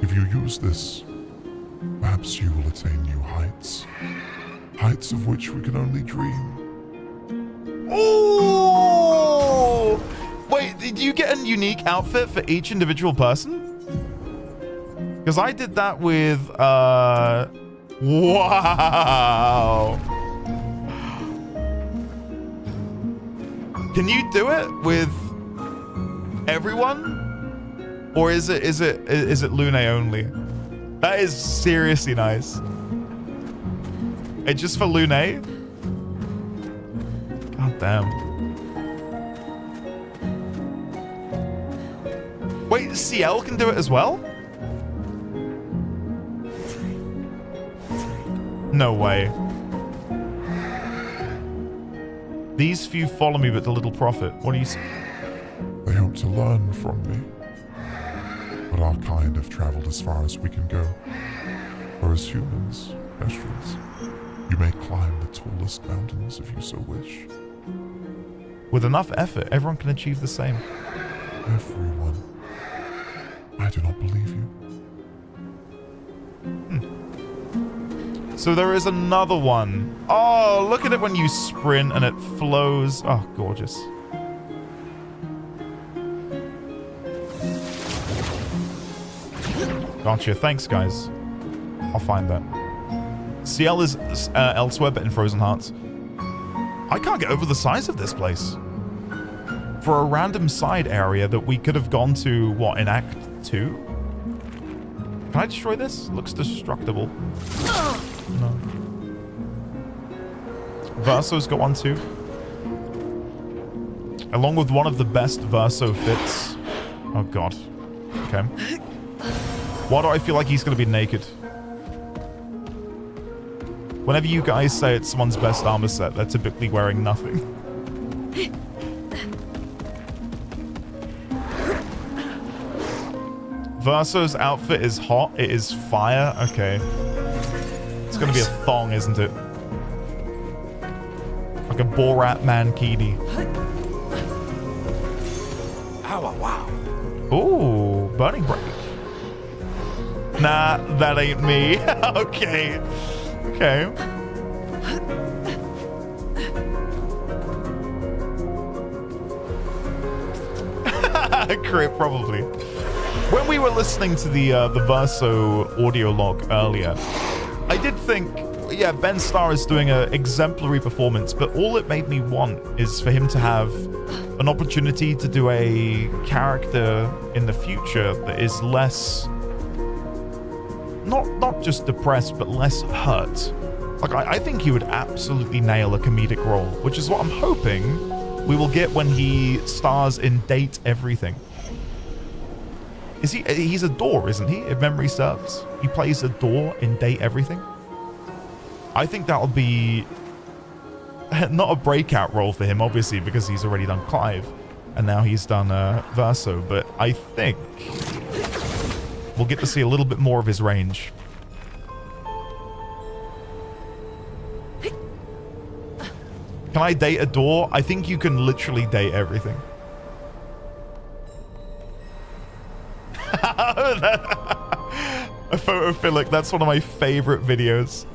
If you use this, perhaps you will attain new heights. Heights of which we can only dream. Ooh! Wait, did you get a unique outfit for each individual person? Because I did that with, wow. Can you do it with everyone? Or is it Lune only? That is seriously nice. It's just for Lune? God damn. Wait, CL can do it as well? No way. These few follow me, but the little prophet. What do you say? They hope to learn from me. But our kind have traveled as far as we can go. For as humans, pestrels, you may climb the tallest mountains if you so wish. With enough effort, everyone can achieve the same. Everyone. I do not believe you. So there is another one. Oh, look at it when you sprint and it flows. Oh, gorgeous. Gotcha. Thanks, guys. I'll find that. CL is elsewhere, but in Frozen Hearts. I can't get over the size of this place. For a random side area that we could have gone to, what, in Act 2? Can I destroy this? Looks destructible. No. Verso's got one too. Along with one of the best Verso fits. Oh god. Okay. Why do I feel like he's gonna be naked? Whenever you guys say it's someone's best armor set, they're typically wearing nothing. Verso's outfit is hot. It is fire. Okay. It's gonna be a thong, isn't it? Like a Borat mankini. Ow, wow. Ooh, burning break. Nah, that ain't me. Okay. Okay. Crit, probably. When we were listening to the Verso audio log earlier, I did think, yeah, Ben Starr is doing an exemplary performance, but all it made me want is for him to have an opportunity to do a character in the future that is less, not just depressed, but less hurt. Like, I think he would absolutely nail a comedic role, which is what I'm hoping we will get when he stars in Date Everything. He's a door, isn't he? If memory serves. He plays a door in Date Everything. I think that'll be not a breakout role for him, obviously, because he's already done Clive. And now he's done Verso. But I think we'll get to see a little bit more of his range. Can I date a door? I think you can literally date everything. A photophilic, that's one of my favorite videos.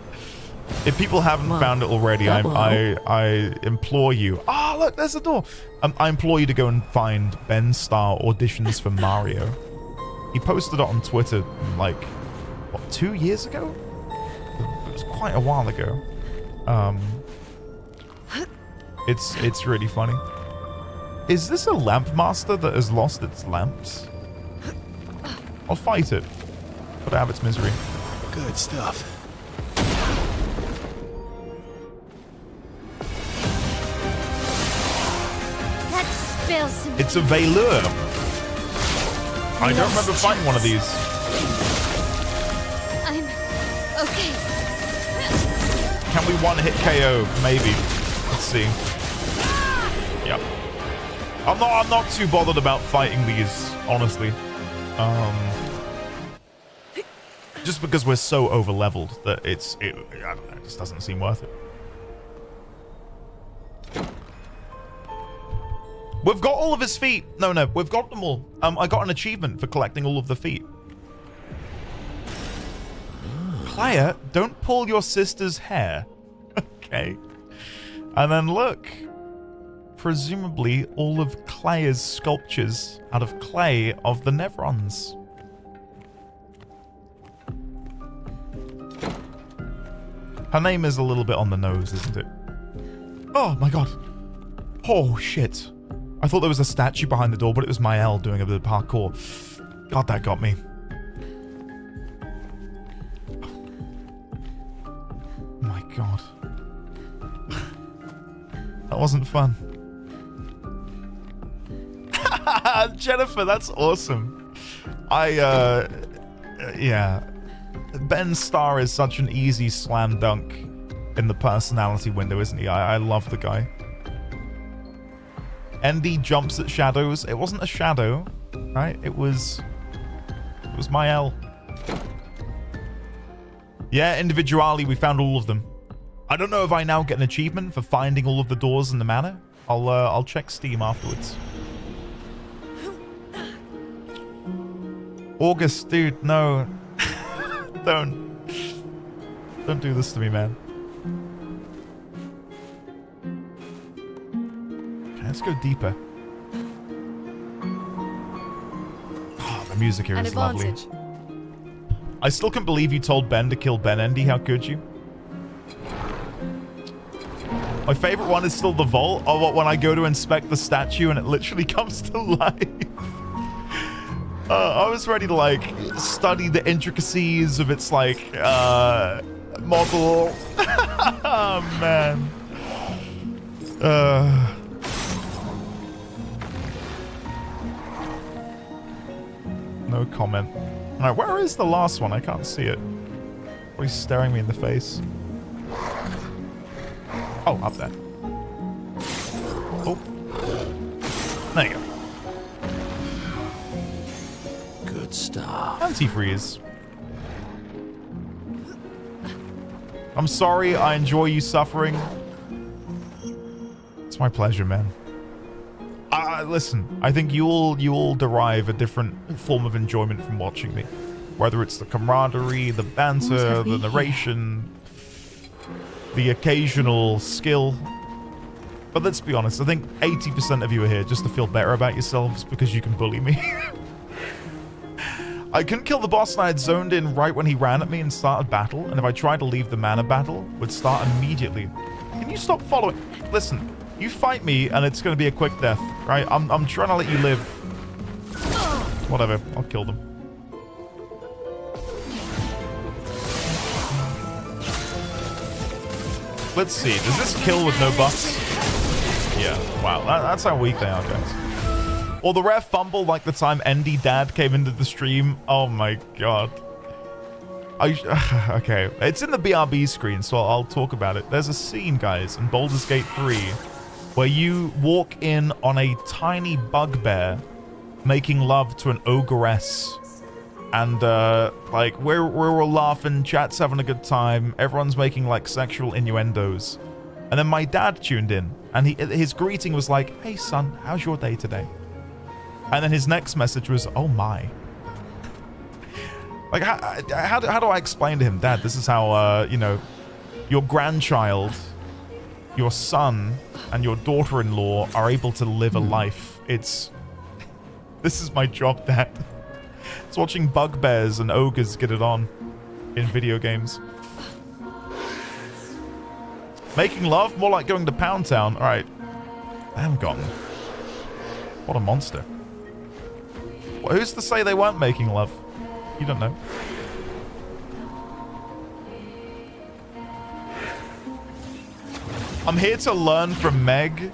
If people haven't found it already, I implore you. Ah, look, there's a door. I implore you to go and find Ben Starr auditions for Mario. He posted it on Twitter like, what, 2 years ago? It was quite a while ago. It's really funny. Is this a lamp master that has lost its lamps? I'll fight it. Put out of its misery. Good stuff. Let's spill some. It's a Velour. I don't remember fighting one of these. I'm okay. Can we one-hit KO? Maybe. Let's see. Yep. I'm not too bothered about fighting these, honestly. Just because we're so over-leveled that I don't know, it just doesn't seem worth it. We've got all of his feet. No, we've got them all. I got an achievement for collecting all of the feet. Claire, don't pull your sister's hair. Okay. And then look. Presumably all of Claire's sculptures out of clay of the Nevrons. Her name is a little bit on the nose, isn't it? Oh my god. Oh shit. I thought there was a statue behind the door, but it was Mael doing a bit of parkour. God, that got me. Oh my god. That wasn't fun. Jennifer, that's awesome. Yeah. Ben Starr is such an easy slam dunk in the personality window, isn't he? I love the guy. Endy jumps at shadows. It wasn't a shadow, right? It was Mael. Yeah, individually, we found all of them. I don't know if I now get an achievement for finding all of the doors in the manor. I'll check Steam afterwards. August, dude, no. Don't do this to me, man. Okay, let's go deeper. Oh, the music here is lovely. I still can't believe you told Ben to kill Ben Endy. How could you? My favorite one is still the vault, or when I go to inspect the statue and it literally comes to life. I was ready to, like, study the intricacies of its, like, model. Oh, man. No comment. Alright, where is the last one? I can't see it. Oh, he's staring me in the face. Oh, up there. Oh. There you go. Good stuff. Antifreeze. I'm sorry, I enjoy you suffering. It's my pleasure, man. Listen, I think you all derive a different form of enjoyment from watching me. Whether it's the camaraderie, the banter, the narration, the occasional skill. But let's be honest, I think 80% of you are here just to feel better about yourselves because you can bully me. I couldn't kill the boss and I had zoned in right when he ran at me and started battle, and if I tried to leave the mana battle, it would start immediately. Can you stop following? Listen, you fight me and it's going to be a quick death, right? I'm trying to let you live. Whatever, I'll kill them. Let's see, does this kill with no buffs? Yeah, wow, that's how weak they are, guys. Or the rare fumble like the time Endy Dad came into the stream. Oh my god. Okay, it's in the BRB screen, so I'll talk about it. There's a scene, guys, in Baldur's Gate 3 where you walk in on a tiny bugbear making love to an ogress. And, like, we're all laughing, chat's having a good time, everyone's making, like, sexual innuendos. And then my dad tuned in, and his greeting was like, "Hey, son, how's your day today?" And then his next message was, "Oh, my." Like, how do I explain to him, Dad, this is how, you know, your grandchild, your son, and your daughter-in-law are able to live a life. This is my job, Dad. It's watching bugbears and ogres get it on in video games. Making love? More like going to Pound Town. Alright. Damn, gotten. What a monster. Well, who's to say they weren't making love? You don't know. I'm here to learn from Meg.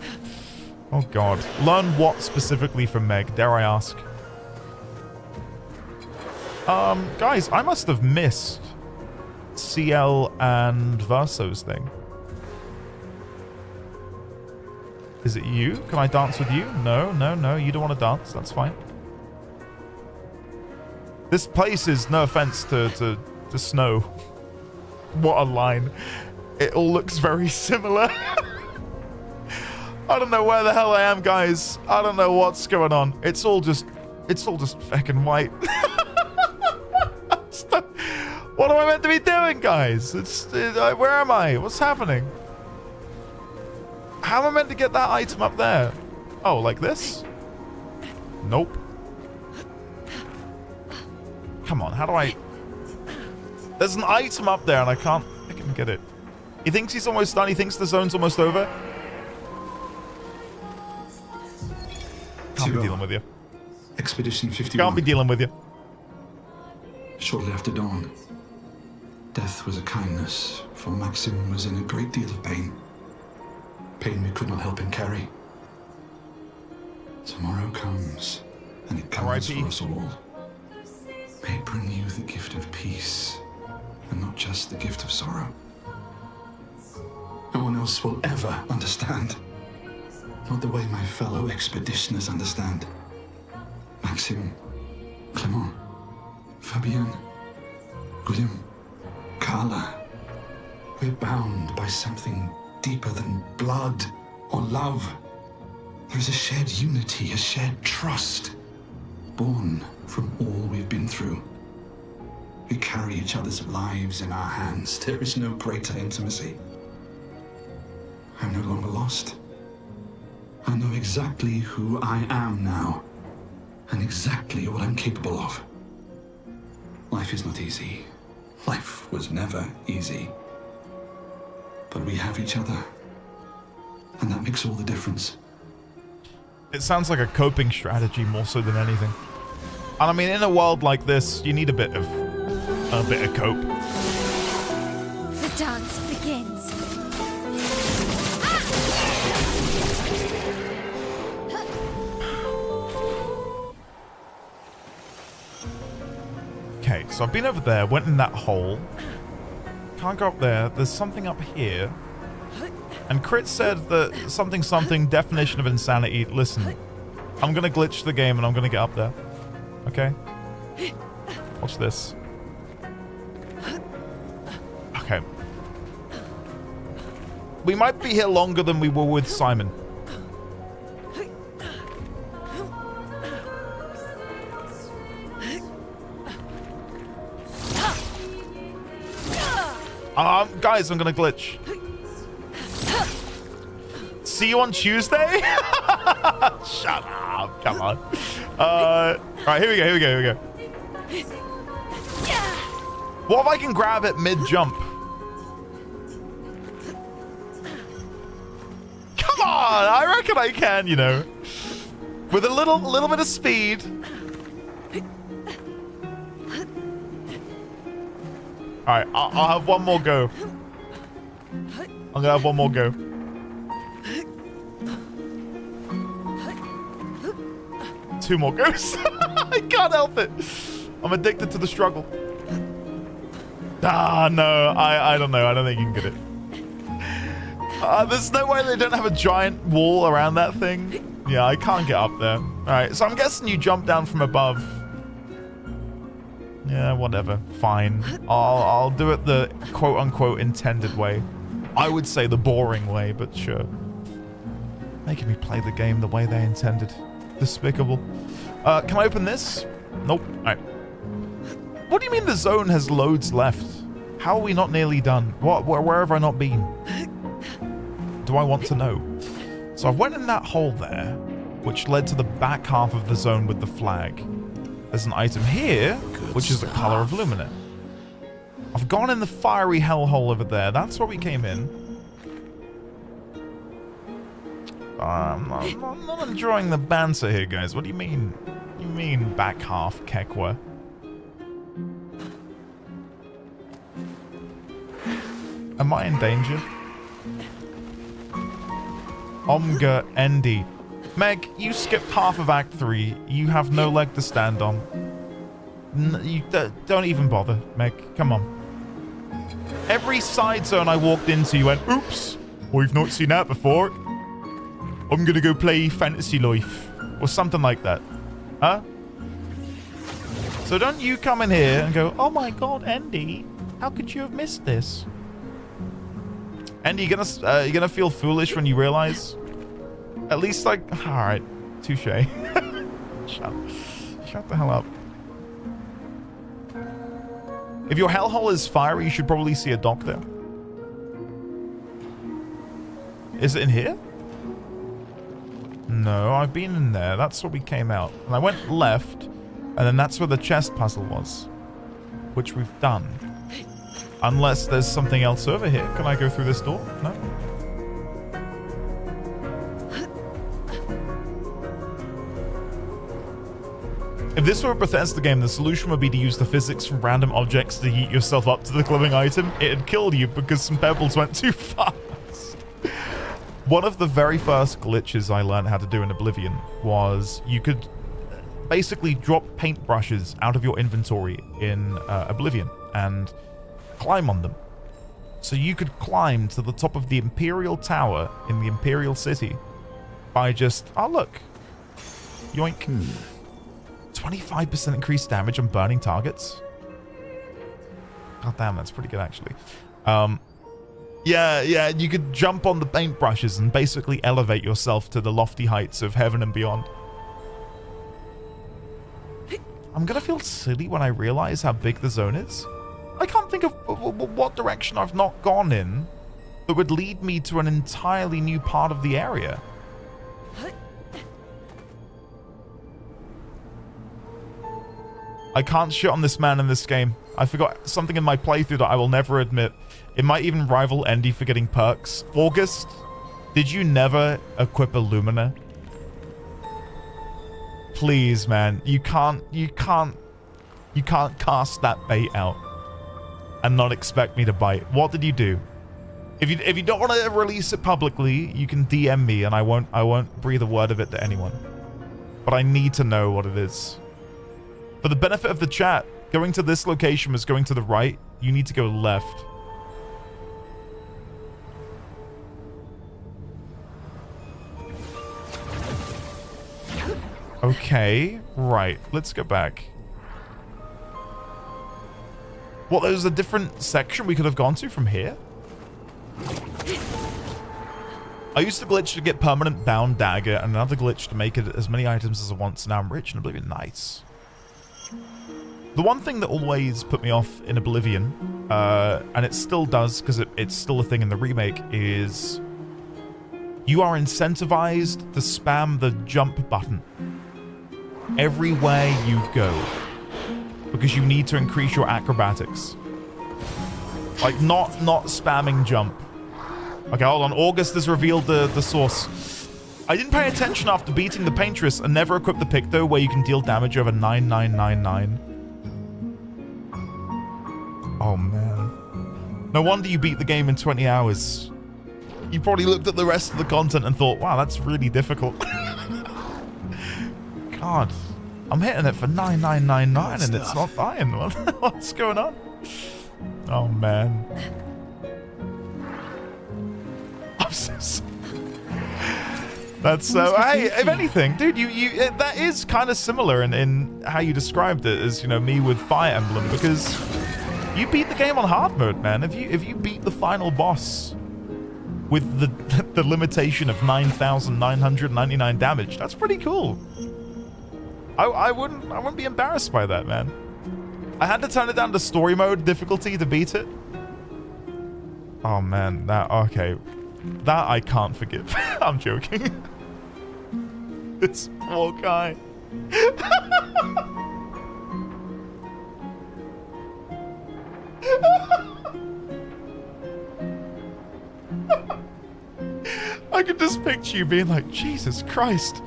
Oh god. Learn what specifically from Meg, dare I ask? Guys, I must have missed CL and Verso's thing. Is it you? Can I dance with you? No, no, no, you don't want to dance. That's fine. This place is, no offense to to snow. What a line. It all looks very similar. I don't know where the hell I am, guys. I don't know what's going on. It's all just fucking white. What am I meant to be doing, guys? Where am I? What's happening? How am I meant to get that item up there? Oh, like this? Nope. Come on, how do I... There's an item up there and I can't get it. He thinks he's almost done. He thinks the zone's almost over. Can't be dealing with you. Expedition 51. Can't be dealing with you. Shortly after dawn, death was a kindness, for Maxim was in a great deal of pain. Pain we could not help him carry. Tomorrow comes, and it comes for us all. May it bring you the gift of peace, and not just the gift of sorrow. No one else will ever understand. Not the way my fellow expeditioners understand. Maxim, Clement, Fabienne, Guillaume, Carla. We're bound by something deeper than blood or love. There is a shared unity, a shared trust, born from all we've been through. We carry each other's lives in our hands. There is no greater intimacy. I'm no longer lost. I know exactly who I am now, and exactly what I'm capable of. Life is not easy. Life was never easy. But we have each other, and that makes all the difference. It sounds like a coping strategy more so than anything. And I mean, in a world like this, you need a bit of cope. The dance begins. Okay, so I've been over there, went in that hole. Can't go up there. There's something up here. And Crit said that something, definition of insanity. Listen, I'm gonna glitch the game and I'm gonna get up there. Okay? Watch this. Okay. We might be here longer than we were with Simon. Guys, I'm gonna glitch. See you on Tuesday? Shut up. Come on. Alright, here we go. What if I can grab it mid-jump? Come on! I reckon I can, you know. With a little bit of speed. Alright, I'll have one more go. I'm gonna have one more go. Two more goes. I can't help it. I'm addicted to the struggle. Ah, no. I don't know. I don't think you can get it. There's no way they don't have a giant wall around that thing. Yeah, I can't get up there. Alright, so I'm guessing you jump down from above. Yeah, whatever. Fine. I'll do it the quote-unquote intended way. I would say the boring way, but sure. Making me play the game the way they intended. Despicable. Can I open this? Nope. Alright. What do you mean the zone has loads left? How are we not nearly done? Where have I not been? Do I want to know? So I went in that hole there, which led to the back half of the zone with the flag. There's an item here, which is the color of Lumina. I've gone in the fiery hellhole over there. That's where we came in. I'm not enjoying the banter here, guys. What do you mean? You mean back half, Kekwa? Am I in danger? Omga Endy. Meg, you skipped half of Act 3. You have no leg to stand on. Don't even bother, Meg. Come on. Every side zone I walked into, you went, oops, we've not seen that before. I'm gonna go play Fantasy Life. Or something like that. Huh? So don't you come in here and go, oh my god, Andy, how could you have missed this? Andy, you gonna feel foolish when you realize? At least, like, all right, touche. Shut the hell up. If your hellhole is fiery, you should probably see a doctor. Is it in here? No, I've been in there. That's where we came out. And I went left, and then that's where the chest puzzle was, which we've done. Unless there's something else over here. Can I go through this door? No? If this were a Bethesda game, the solution would be to use the physics from random objects to yeet yourself up to the glowing item. It'd kill you because some pebbles went too fast. One of the very first glitches I learned how to do in Oblivion was you could basically drop paintbrushes out of your inventory in Oblivion and climb on them. So you could climb to the top of the Imperial Tower in the Imperial City by just, oh look, yoink. 25% increased damage on burning targets. God damn, that's pretty good actually. Yeah, you could jump on the paintbrushes and basically elevate yourself to the lofty heights of heaven and beyond. I'm gonna feel silly when I realize how big the zone is. I can't think of what direction I've not gone in that would lead me to an entirely new part of the area. I can't shit on this man in this game. I forgot something in my playthrough that I will never admit. It might even rival Andy for getting perks. August, did you never equip a Lumina? Please, man. You can't cast that bait out and not expect me to bite. What did you do? If you don't want to release it publicly, you can DM me and I won't breathe a word of it to anyone. But I need to know what it is. For the benefit of the chat, going to this location was going to the right. You need to go left. Okay, right. Let's go back. What, there's a different section we could have gone to from here? I used the glitch to get permanent bound dagger and another glitch to make it as many items as I want, so now I'm rich in Oblivion. Nice. The one thing that always put me off in Oblivion, and it still does because it's still a thing in the remake, is you are incentivized to spam the jump button everywhere you go because you need to increase your acrobatics. Like, not spamming jump. Okay, hold on. August has revealed the source. I didn't pay attention after beating the Paintress and never equipped the Picto where you can deal damage over 9999. Oh, man. No wonder you beat the game in 20 hours. You probably looked at the rest of the content and thought, wow, that's really difficult. God, I'm hitting it for 9999 and it's not dying. What's going on? Oh, man. I'm so sorry. That's so. Hey, if anything, dude, that is kind of similar in how you described it as, you know, me with Fire Emblem, because you beat the game on hard mode, man. If you beat the final boss with the limitation of 9,999 damage, that's pretty cool. I wouldn't be embarrassed by that, man. I had to turn it down to story mode difficulty to beat it. Oh man, that I can't forgive. I'm joking. This poor guy. I could just picture you being like, Jesus Christ,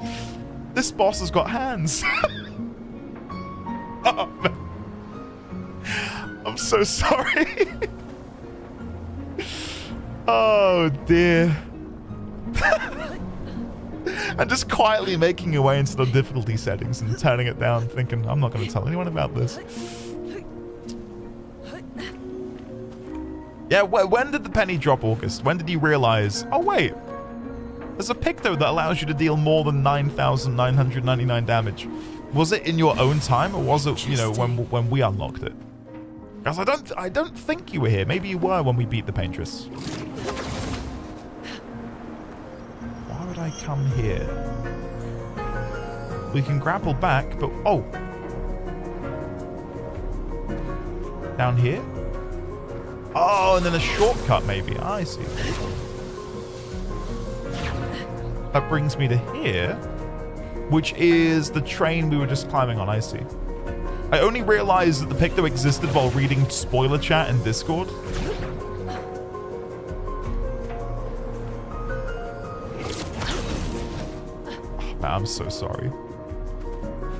this boss has got hands. Oh, man. I'm so sorry. Oh dear. And just quietly making your way into the difficulty settings and turning it down, thinking, I'm not going to tell anyone about this. Yeah, when did the penny drop, August? When did you realize, oh wait, there's a Picto that allows you to deal more than 9,999 damage? Was it in your own time, or was it, you know, when we unlocked it? Because I don't think you were here. Maybe you were when we beat the Paintress. Why would I come here? We can grapple back, but oh, down here. Oh, and then a shortcut maybe. I see. That brings me to here, which is the train we were just climbing on. I see. I only realized that the Picto existed while reading spoiler chat in Discord. I'm so sorry.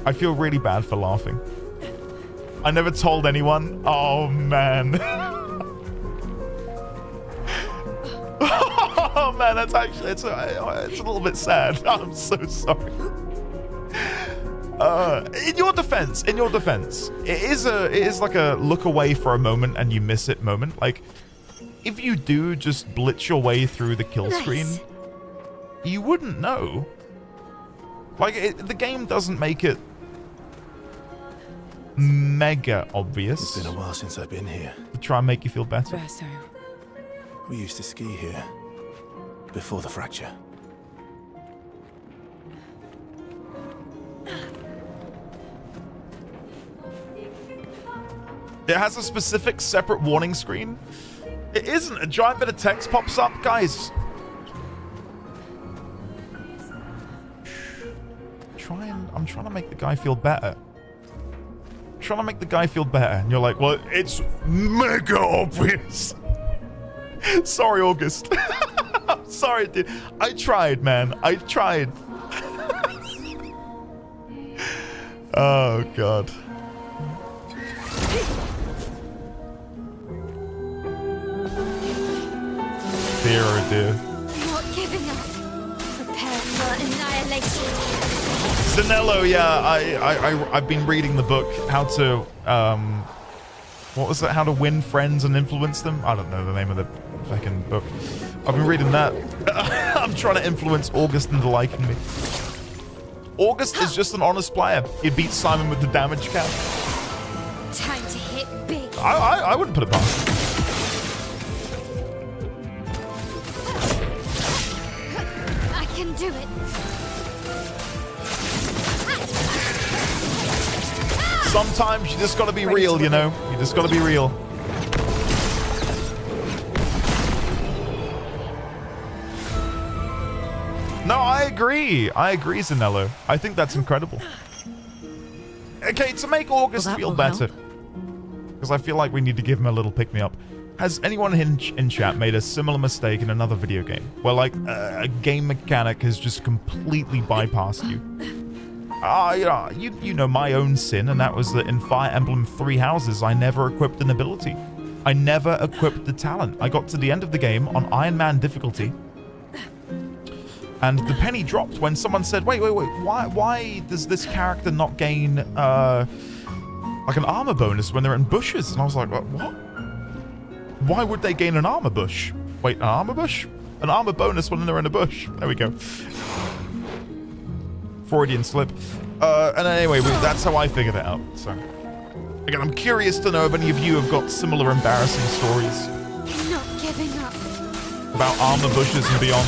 I feel really bad for laughing. I never told anyone. Oh, man. Oh, man, that's actually... It's a little bit sad. I'm so sorry. In your defense, it is like a look away for a moment and you miss it moment. Like, if you do just blitz your way through the kill screen, you wouldn't know. Like, the game doesn't make it mega obvious. It's been a while since I've been here. To try and make you feel better. Verso. We used to ski here before the fracture. It has a specific separate warning screen. It isn't. A giant bit of text pops up. Guys. I'm trying to make the guy feel better. And you're like, well, it's mega obvious. Sorry, August. I'm sorry, dude. I tried, man. I tried. Oh, God. Dear, oh dear. Not giving up. Prepare for annihilation. Zanello, yeah, I've been reading the book, how to, what was that? How to win friends and influence them? I don't know the name of the fucking book. I've been reading that. I'm trying to influence August into liking me. August is just an honest player. He beat Simon with the damage cap. Time to hit big. I wouldn't put it past him. I can do it. Sometimes you just gotta be real, you know? You just gotta be real. No, I agree, Zanello. I think that's incredible. Okay, to make August feel better, because I feel like we need to give him a little pick-me-up. Has anyone in chat made a similar mistake in another video game? Where, like, a game mechanic has just completely bypassed you? You know my own sin, and that was that in Fire Emblem Three Houses, I never equipped an ability. I never equipped the talent. I got to the end of the game on Iron Man difficulty, and the penny dropped when someone said, wait, why does this character not gain, like an armor bonus when they're in bushes? And I was like, what? Why would they gain an armor bush? Wait, an armor bush? An armor bonus when they're in a bush. There we go. Freudian slip. And anyway, that's how I figured it out. So, again, I'm curious to know if any of you have got similar embarrassing stories. Not giving up. About armor bushes and beyond.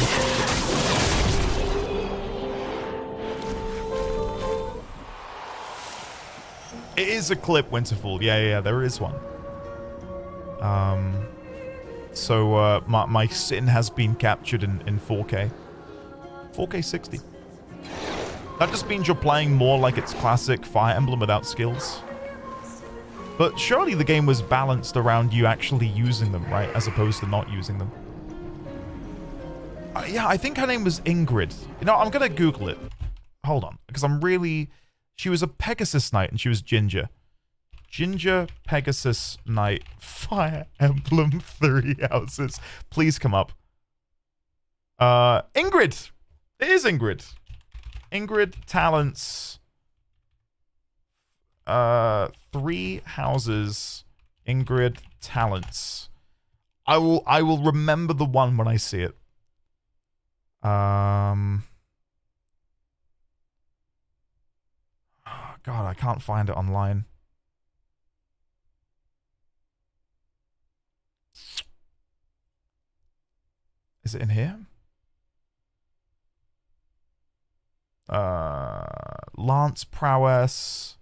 It is a clip, Winterfall. Yeah, there is one. So my sin has been captured in 4K. 4K 60. That just means you're playing more like its classic Fire Emblem without skills. But surely the game was balanced around you actually using them, right? As opposed to not using them. Yeah, I think her name was Ingrid. You know, I'm gonna Google it. Hold on, because I'm really... She was a Pegasus Knight and she was Ginger. Ginger Pegasus Knight, Fire Emblem 3 Houses. Please come up. Ingrid! It is Ingrid. Ingrid talents. 3 Houses. Ingrid talents. I will remember the one when I see it. Oh I can't find it online. Is it in here? Lance prowess.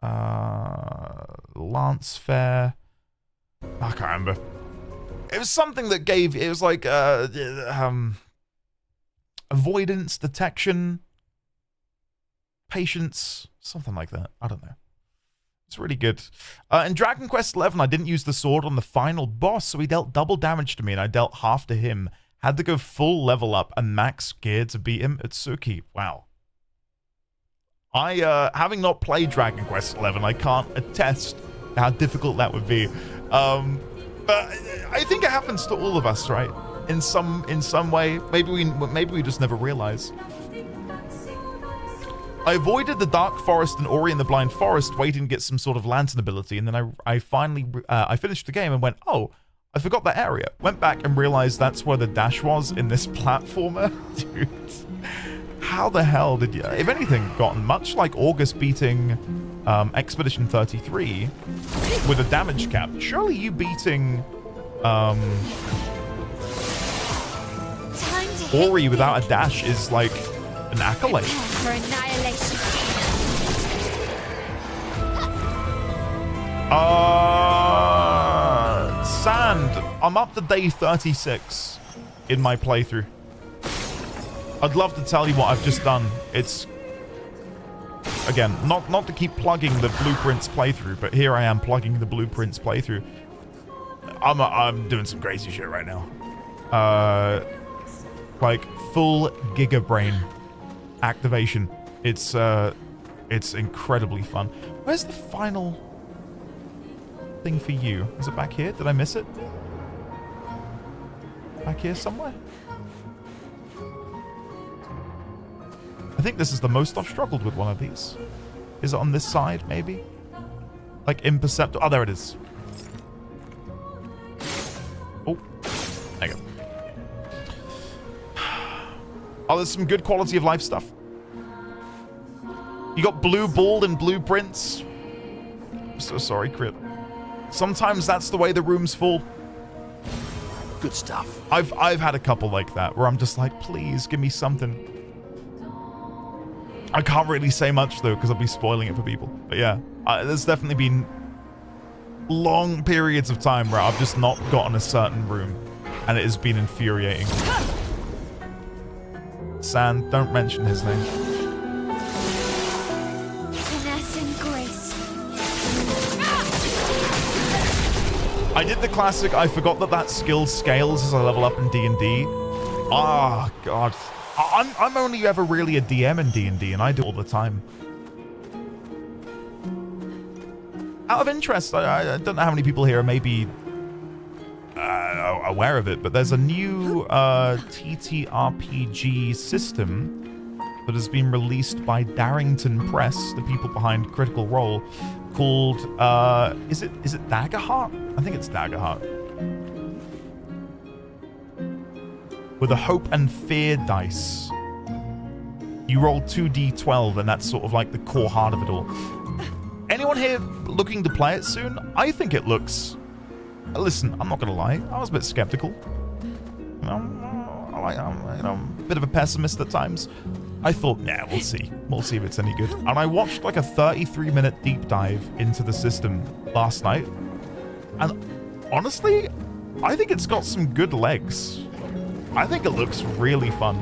Lance fair. I can't remember. It was something that gave, it was like avoidance, detection, patience, something like that. I don't know. It's really good. In Dragon Quest XI, I didn't use the sword on the final boss, so he dealt double damage to me, and I dealt half to him. Had to go full level up and max gear to beat him at Suki. Wow. Having not played Dragon Quest XI, I can't attest how difficult that would be. But I think it happens to all of us, right? In some way. Maybe we just never realize. I avoided the Dark Forest and Ori and the Blind Forest, waiting to get some sort of lantern ability, and then I finally I finished the game and went, oh, I forgot that area. Went back and realized that's where the dash was in this platformer. Dude, how the hell did you, if anything, gotten much like August beating Expedition 33 with a damage cap? Surely you beating Ori without a dash is like an accolade. For annihilation. Sand. I'm up to day 36 in my playthrough. I'd love to tell you what I've just done. It's, again, not to keep plugging the Blueprints playthrough, but here I am plugging the Blueprints playthrough. I'm doing some crazy shit right now. Like full Giga Brain activation. It's incredibly fun. Where's the final thing for you? Is it back here? Did I miss it? Back here somewhere? I think this is the most I've struggled with one of these. Is it on this side, maybe? Like imperceptible. Oh, there it is. Oh, there you go. Oh, there's some good quality of life stuff. You got blue ball and blueprints. I'm so sorry, Crit. Sometimes that's the way the rooms fall. Good stuff. I've had a couple like that where I'm just like, please give me something. I can't really say much though because I'll be spoiling it for people. But yeah, there's definitely been long periods of time where I've just not gotten a certain room, and it has been infuriating. Sand, don't mention his name. Finesse and grace. I did the classic. I forgot that skill scales as I level up in D&D. Ah, God. I'm only ever really a DM in D&D, and I do it all the time. Out of interest, I don't know how many people here are maybe aware of it, but there's a new TTRPG system that has been released by Darrington Press, the people behind Critical Role, called is it Daggerheart? I think it's Daggerheart. With a hope and fear dice. You roll 2d12, and that's sort of like the core heart of it all. Anyone here looking to play it soon? I think it looks... Listen, I'm not going to lie. I was a bit skeptical. You know, I'm a bit of a pessimist at times. I thought, yeah, we'll see. We'll see if it's any good. And I watched like a 33-minute deep dive into the system last night. And honestly, I think it's got some good legs. I think it looks really fun.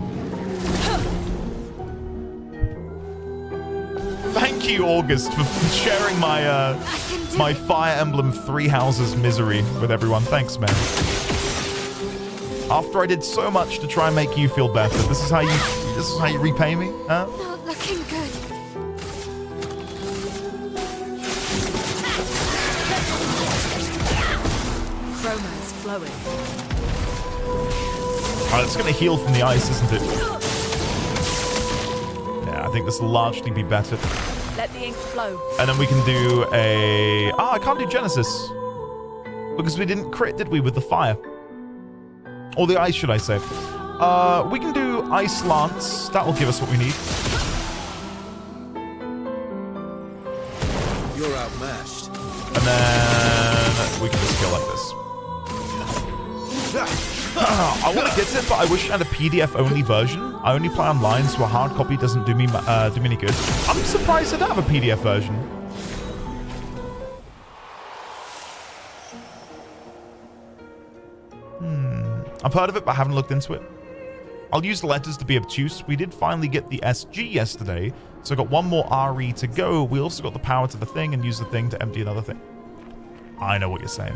Thank you, August, for sharing my my Fire Emblem Three Houses misery with everyone. Thanks, man. After I did so much to try and make you feel better, this is how you repay me, huh? Not looking good. Romance flowing. Alright, it's gonna heal from the ice, isn't it? Yeah, I think this will largely be better. Let the ink flow. And then we can do a... I can't do Genesis. Because we didn't crit, did we, with the fire? Or the ice, should I say. We can do Ice Lance. That will give us what we need. outmatched. And then we can just kill like this. I want to get it, but I wish I had a PDF-only version. I only play online, so a hard copy doesn't do me any good. I'm surprised I don't have a PDF version. I've heard of it, but I haven't looked into it. I'll use the letters to be obtuse. We did finally get the SG yesterday, so I got one more RE to go. We also got the power to the thing and use the thing to empty another thing. I know what you're saying.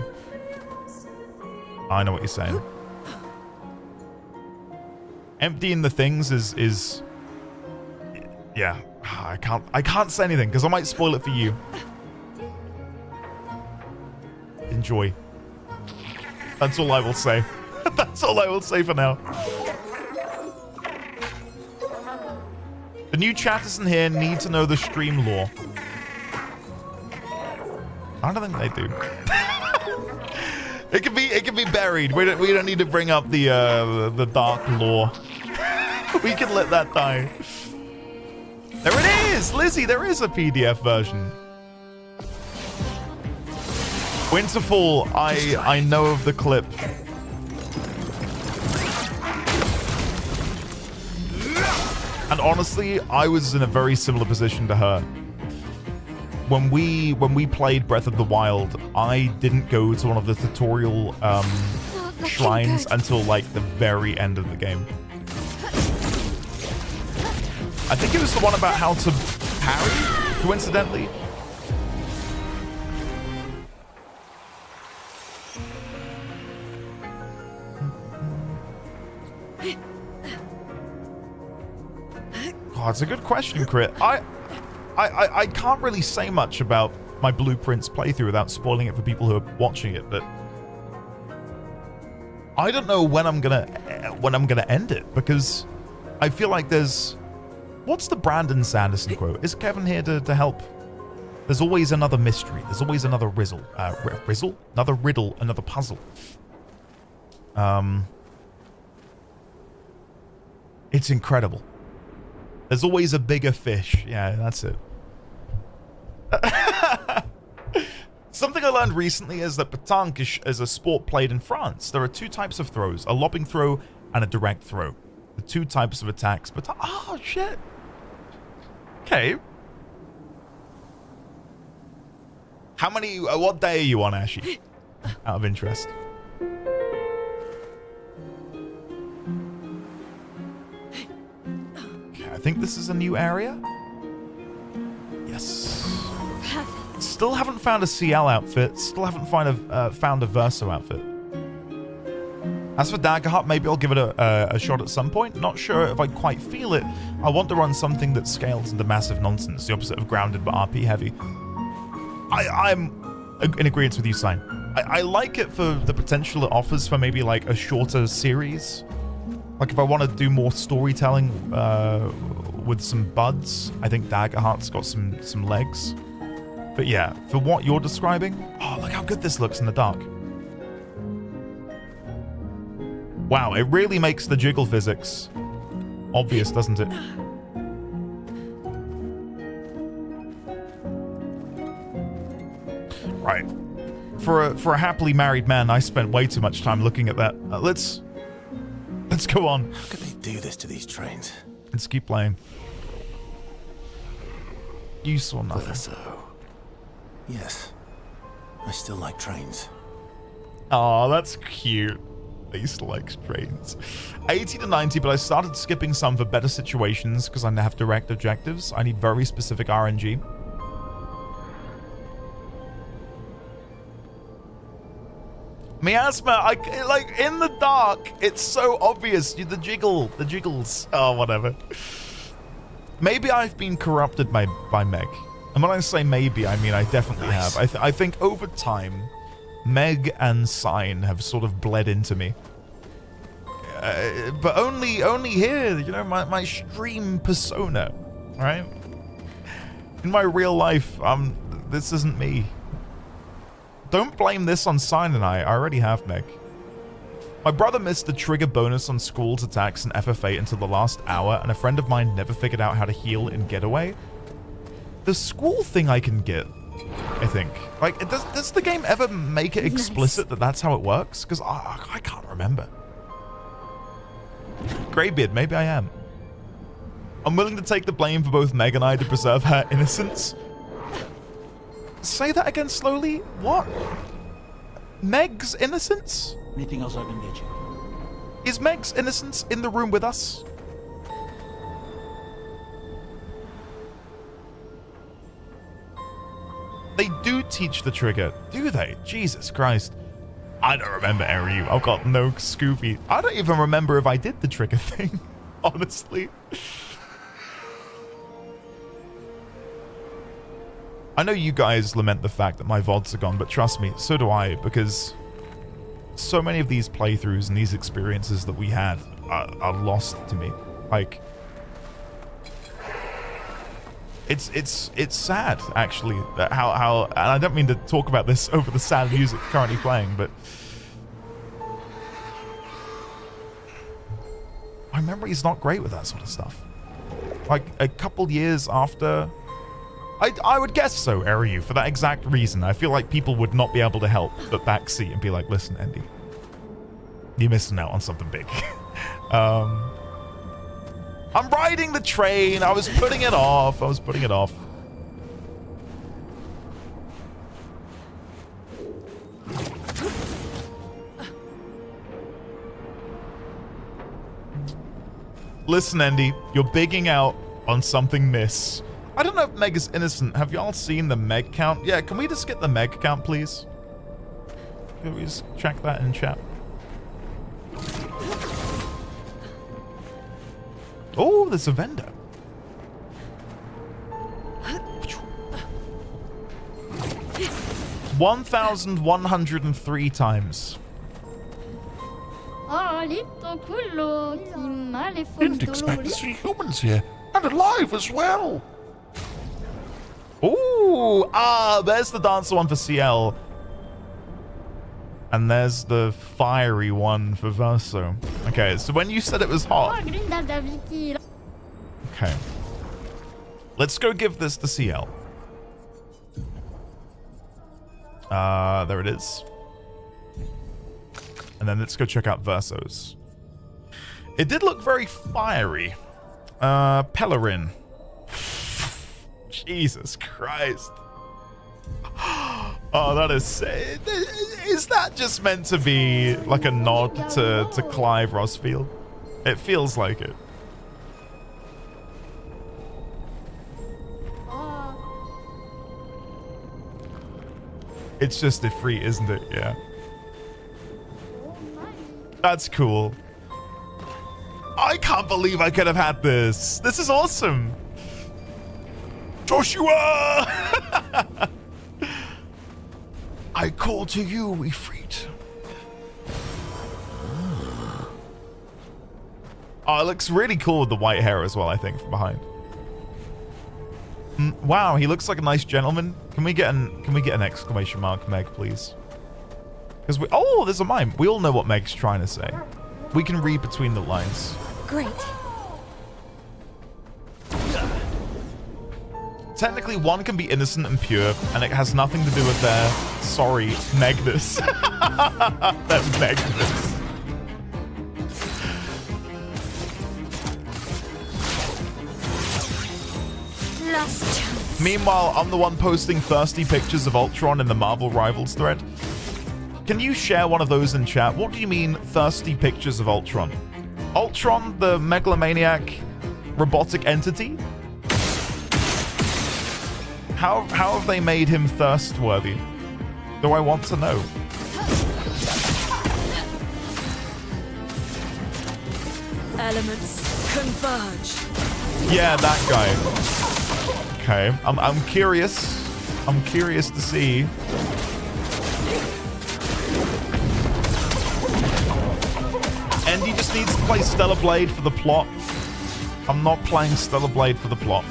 I know what you're saying. Emptying the things is yeah. I can't say anything because I might spoil it for you. Enjoy. That's all I will say. That's all I will say for now. The new chatters in here need to know the stream lore. I don't think they do. It can be buried. We don't need to bring up the dark lore. We can let that die. There it is, Lizzie. There is a PDF version. Winterfall. I know of the clip. And honestly, I was in a very similar position to her. When we played Breath of the Wild, I didn't go to one of the tutorial shrines until like the very end of the game. I think it was the one about how to parry, coincidentally. Oh, it's a good question, Crit. I can't really say much about my Blueprints playthrough without spoiling it for people who are watching it, but I don't know when I'm gonna end it, because I feel like there's... What's the Brandon Sanderson quote? Is Kevin here to help? There's always another mystery. There's always another riddle. Another riddle, another puzzle. It's incredible. There's always a bigger fish. Yeah, that's it. Something I learned recently is that pétanque is a sport played in France. There are two types of throws, a lobbing throw and a direct throw. The two types of attacks. But oh, shit. Okay. How many, what day are you on, Ashy? Out of interest. Okay, I think this is a new area. Yes. Still haven't found a CL outfit. Still haven't found a Verso outfit. As for Daggerheart, maybe I'll give it a shot at some point. Not sure if I quite feel it. I want to run something that scales into massive nonsense, the opposite of grounded but RP heavy. I'm in agreement with you, Sign. I like it for the potential it offers for maybe like a shorter series. Like if I want to do more storytelling with some buds, I think Daggerheart's got some legs. But yeah, for what you're describing, oh, look how good this looks in the dark. Wow, it really makes the jiggle physics obvious, doesn't it? Right. For a happily married man, I spent way too much time looking at that. Let's go on. How could they do this to these trains? Let's keep playing. You saw nothing. So, yes, I still like trains. Oh, that's cute. I used to like trains. 80 to 90, but I started skipping some for better situations because I have direct objectives. I need very specific RNG. Miasma, like in the dark, it's so obvious. The jiggles. Oh, whatever. Maybe I've been corrupted by Meg. And when I say maybe, I mean I definitely have. I think over time, Meg and Sign have sort of bled into me. But only here, you know, my stream persona, right? In my real life, this isn't me. Don't blame this on Sign and I already have Meg. My brother missed the trigger bonus on Squall's attacks in FF8 until the last hour, and a friend of mine never figured out how to heal in Getaway. The Squall thing I can get, I think. Like, does the game ever make it explicit that that's how it works? Because I can't remember. Greybeard, maybe I am. I'm willing to take the blame for both Meg and I to preserve her innocence. Say that again slowly. What? Meg's innocence? Anything else I can get you? Is Meg's innocence in the room with us? They do teach the trigger, do they? Jesus Christ. I don't remember Ryu. I've got no Scooby. I don't even remember if I did the trigger thing, honestly. I know you guys lament the fact that my VODs are gone, but trust me, so do I, because so many of these playthroughs and these experiences that we had are lost to me. Like, it's sad, actually, that how and I don't mean to talk about this over the sad music currently playing, but my memory's not great with that sort of stuff. Like, a couple years after, I would guess so, Ryu, for that exact reason. I feel like people would not be able to help but backseat and be like, listen, Andy, you're missing out on something big. I'm riding the train. I was putting it off. Listen, Andy, you're bigging out on something miss. I don't know if Meg is innocent. Have y'all seen the Meg count? Yeah, can we just get the Meg count, please? Can we just check that in chat? Oh, there's a vendor. 1,103 times. Didn't expect to see humans here, and alive as well. Ooh, there's the dancer one for CL. And there's the fiery one for Verso. Okay, so when you said it was hot. Okay. Let's go give this to CL. There it is. And then let's go check out Verso's. It did look very fiery. Pellerin. Jesus Christ. Oh, that is... Is that just meant to be like a nod to Clive Rosfield? It feels like it. It's just a free, isn't it? Yeah. That's cool. I can't believe I could have had this. This is awesome. Joshua! I call to you, Ifrit. Oh, it looks really cool with the white hair as well, I think, from behind. Wow, he looks like a nice gentleman. Can we get an exclamation mark, Meg, please? Because oh, there's a mime. We all know what Meg's trying to say. We can read between the lines. Great. Technically, one can be innocent and pure, and it has nothing to do with their, sorry, Megness. Their Megness. Last chance. Meanwhile, I'm the one posting thirsty pictures of Ultron in the Marvel Rivals thread. Can you share one of those in chat? What do you mean, thirsty pictures of Ultron? Ultron, the megalomaniac robotic entity? How have they made him thirstworthy? Do I want to know? Elements converge. Yeah, that guy. Okay, I'm curious. I'm curious to see. And he just needs to play Stellar Blade for the plot. I'm not playing Stellar Blade for the plot.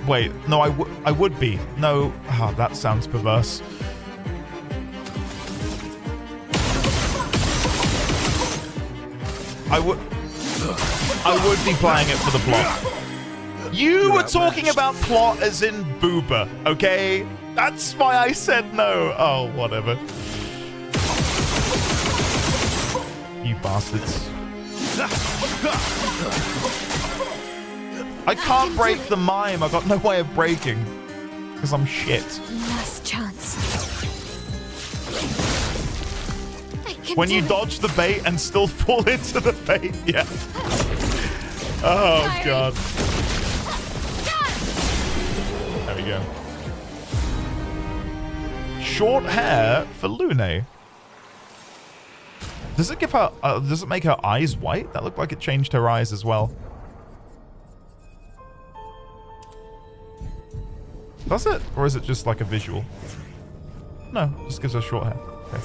Wait, no, I would be. No, that sounds perverse. I would be playing it for the plot. You were talking about plot as in booba, okay? That's why I said no. Oh, whatever. You bastards. I can't break the mime. I got no way of breaking. Because I'm shit. Last chance. When you dodge the bait and still fall into the bait, yeah. Oh, God. There we go. Short hair for Lune. Does it give her... does it make her eyes white? That looked like it changed her eyes as well. Does it? Or is it just like a visual? No, just gives her short hair. Okay.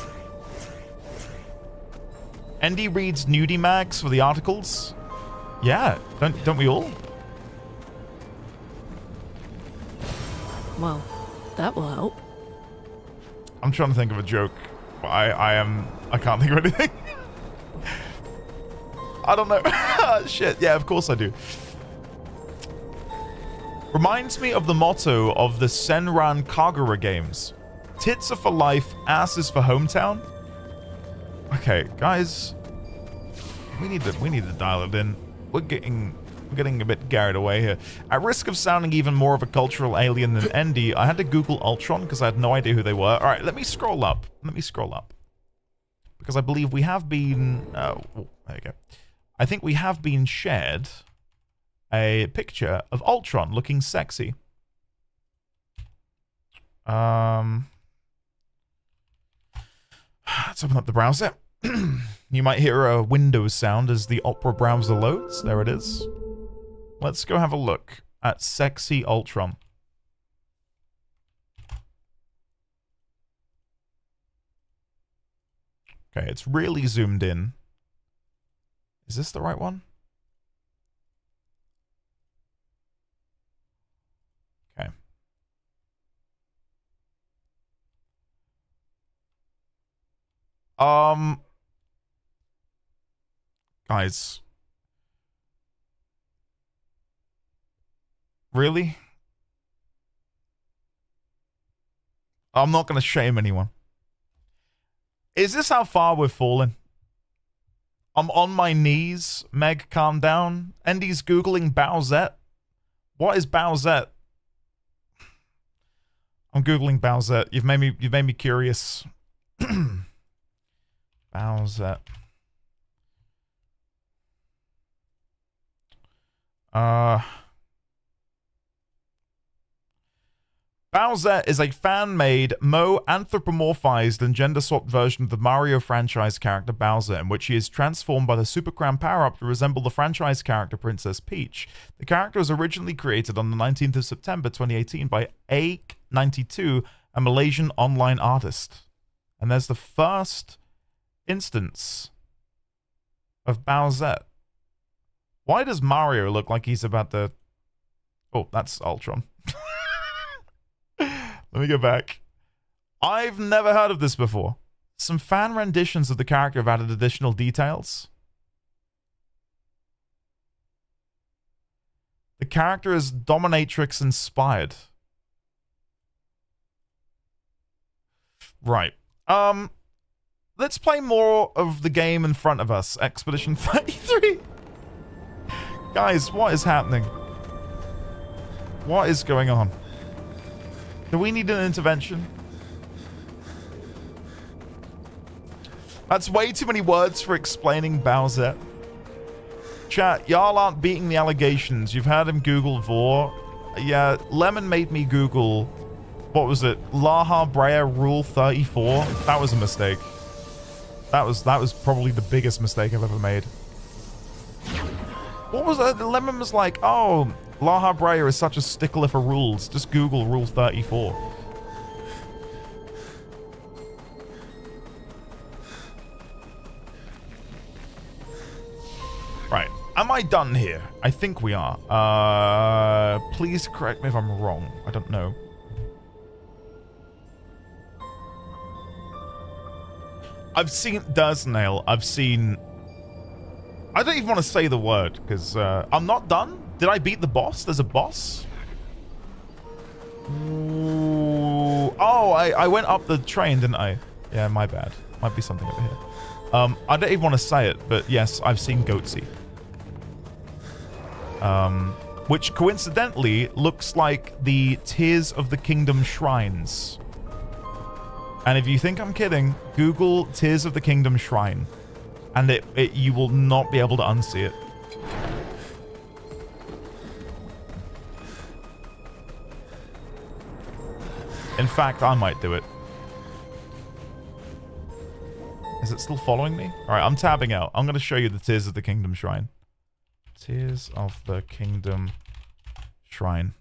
Andy reads nudie mags for the articles. Yeah, don't we all? Well, that will help. I'm trying to think of a joke, but I can't think of anything. I don't know. Shit, yeah, of course I do. Reminds me of the motto of the Senran Kagura games. Tits are for life, asses for hometown. Okay, guys. We need to dial it in. We're getting a bit carried away here. At risk of sounding even more of a cultural alien than Endy, I had to Google Ultron because I had no idea who they were. All right, let me scroll up. Because I believe we have been... oh, there you go. I think we have been shared a picture of Ultron looking sexy. Let's open up the browser. You might hear a Windows sound as the Opera browser loads. There it is. Let's go have a look at sexy Ultron. Okay, it's really zoomed in. Is this the right one? Okay. Guys. Really? I'm not going to shame anyone. Is this how far we've fallen? I'm on my knees. Meg, calm down. Endy's Googling Bowsette. What is Bowsette? I'm Googling Bowsette. You've made me curious. Bowsette. Bowsette is a fan-made, anthropomorphized and gender-swapped version of the Mario franchise character Bowser, in which he is transformed by the Super Crown power-up to resemble the franchise character Princess Peach. The character was originally created on the 19th of September 2018 by A92, a Malaysian online artist. And there's the first instance of Bowsette. Why does Mario look like he's about to... Oh, that's Ultron. Let me go back. I've never heard of this before. Some fan renditions of the character have added additional details. The character is dominatrix inspired. Right. Let's play more of the game in front of us. Expedition 33. Guys, what is happening? What is going on? Do we need an intervention? That's way too many words for explaining Bowsette. Chat, y'all aren't beating the allegations. You've had him Google Vor. Yeah, Lemon made me Google... What was it? Laha Brea Rule 34? That was a mistake. That was probably the biggest mistake I've ever made. What was that? Lemon was like, oh... Laha Brea is such a stickler for rules. Just Google Rule 34. Right. Am I done here? I think we are. Please correct me if I'm wrong. I don't know. I've seen Dursnail. I've seen... I don't even want to say the word, because I'm not done. Did I beat the boss? There's a boss? Ooh. Oh, I went up the train, didn't I? Yeah, my bad. Might be something over here. I don't even want to say it, but yes, I've seen Goatsy. Which coincidentally looks like the Tears of the Kingdom shrines. And if you think I'm kidding, Google Tears of the Kingdom shrine. And you will not be able to unsee it. In fact, I might do it. Is it still following me? Alright, I'm tabbing out. I'm going to show you the Tears of the Kingdom shrine. Tears of the Kingdom shrine.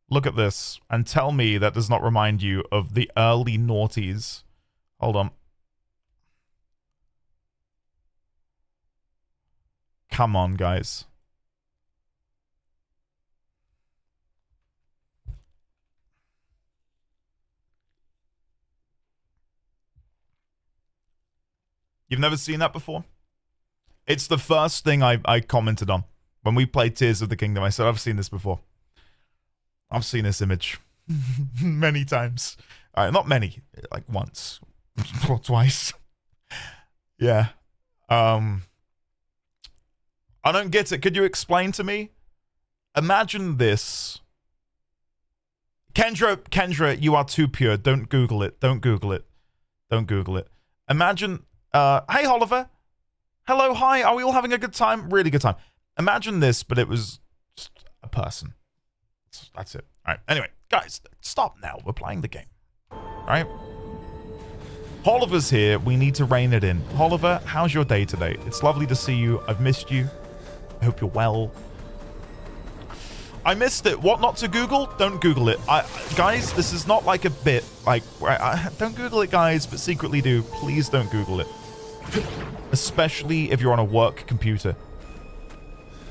Look at this and tell me that does not remind you of the early noughties. Hold on. Come on, guys. You've never seen that before? It's the first thing I commented on when we played Tears of the Kingdom. I said, I've seen this before. I've seen this image many times. All right, not many, like once or twice. Yeah. I don't get it. Could you explain to me? Imagine this. Kendra, you are too pure. Don't Google it. Don't Google it. Don't Google it. Imagine, hey, Oliver. Hello, hi. Are we all having a good time? Really good time. Imagine this, but it was just a person. That's it. All right. Anyway, guys, stop now. We're playing the game. All right. Oliver's here. We need to rein it in. Oliver, how's your day today? It's lovely to see you. I've missed you. I hope you're well. I missed it. What not to Google? Don't Google it. Guys, this is not like a bit. Like, don't Google it, guys, but secretly do. Please don't Google it. Especially if you're on a work computer.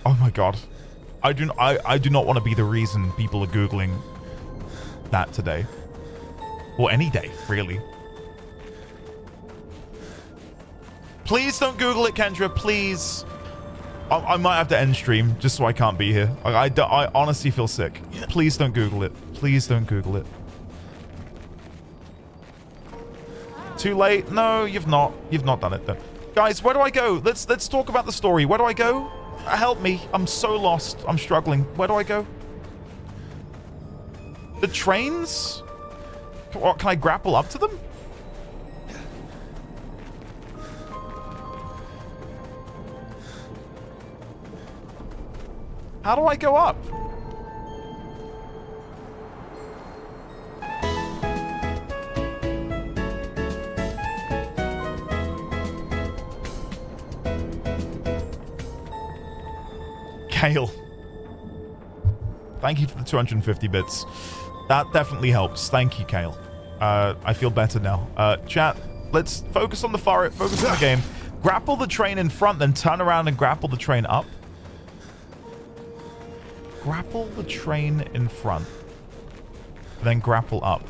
Oh my god. I do not want to be the reason people are Googling that today. Or any day, really. Please don't Google it, Kendra, please. I might have to end stream just so I can't be here. I honestly feel sick. Please don't Google it. Please don't Google it. Too late? No, you've not. You've not done it then. Guys, where do I go? Let's talk about the story. Where do I go? Help me. I'm so lost. I'm struggling. Where do I go? The trains? What, can I grapple up to them? How do I go up? Kale. Thank you for the 250 bits. That definitely helps. Thank you, Kale. I feel better now. Chat, let's focus on the focus on the game. Grapple the train in front, then turn around and grapple the train up. Grapple the train in front, then grapple up.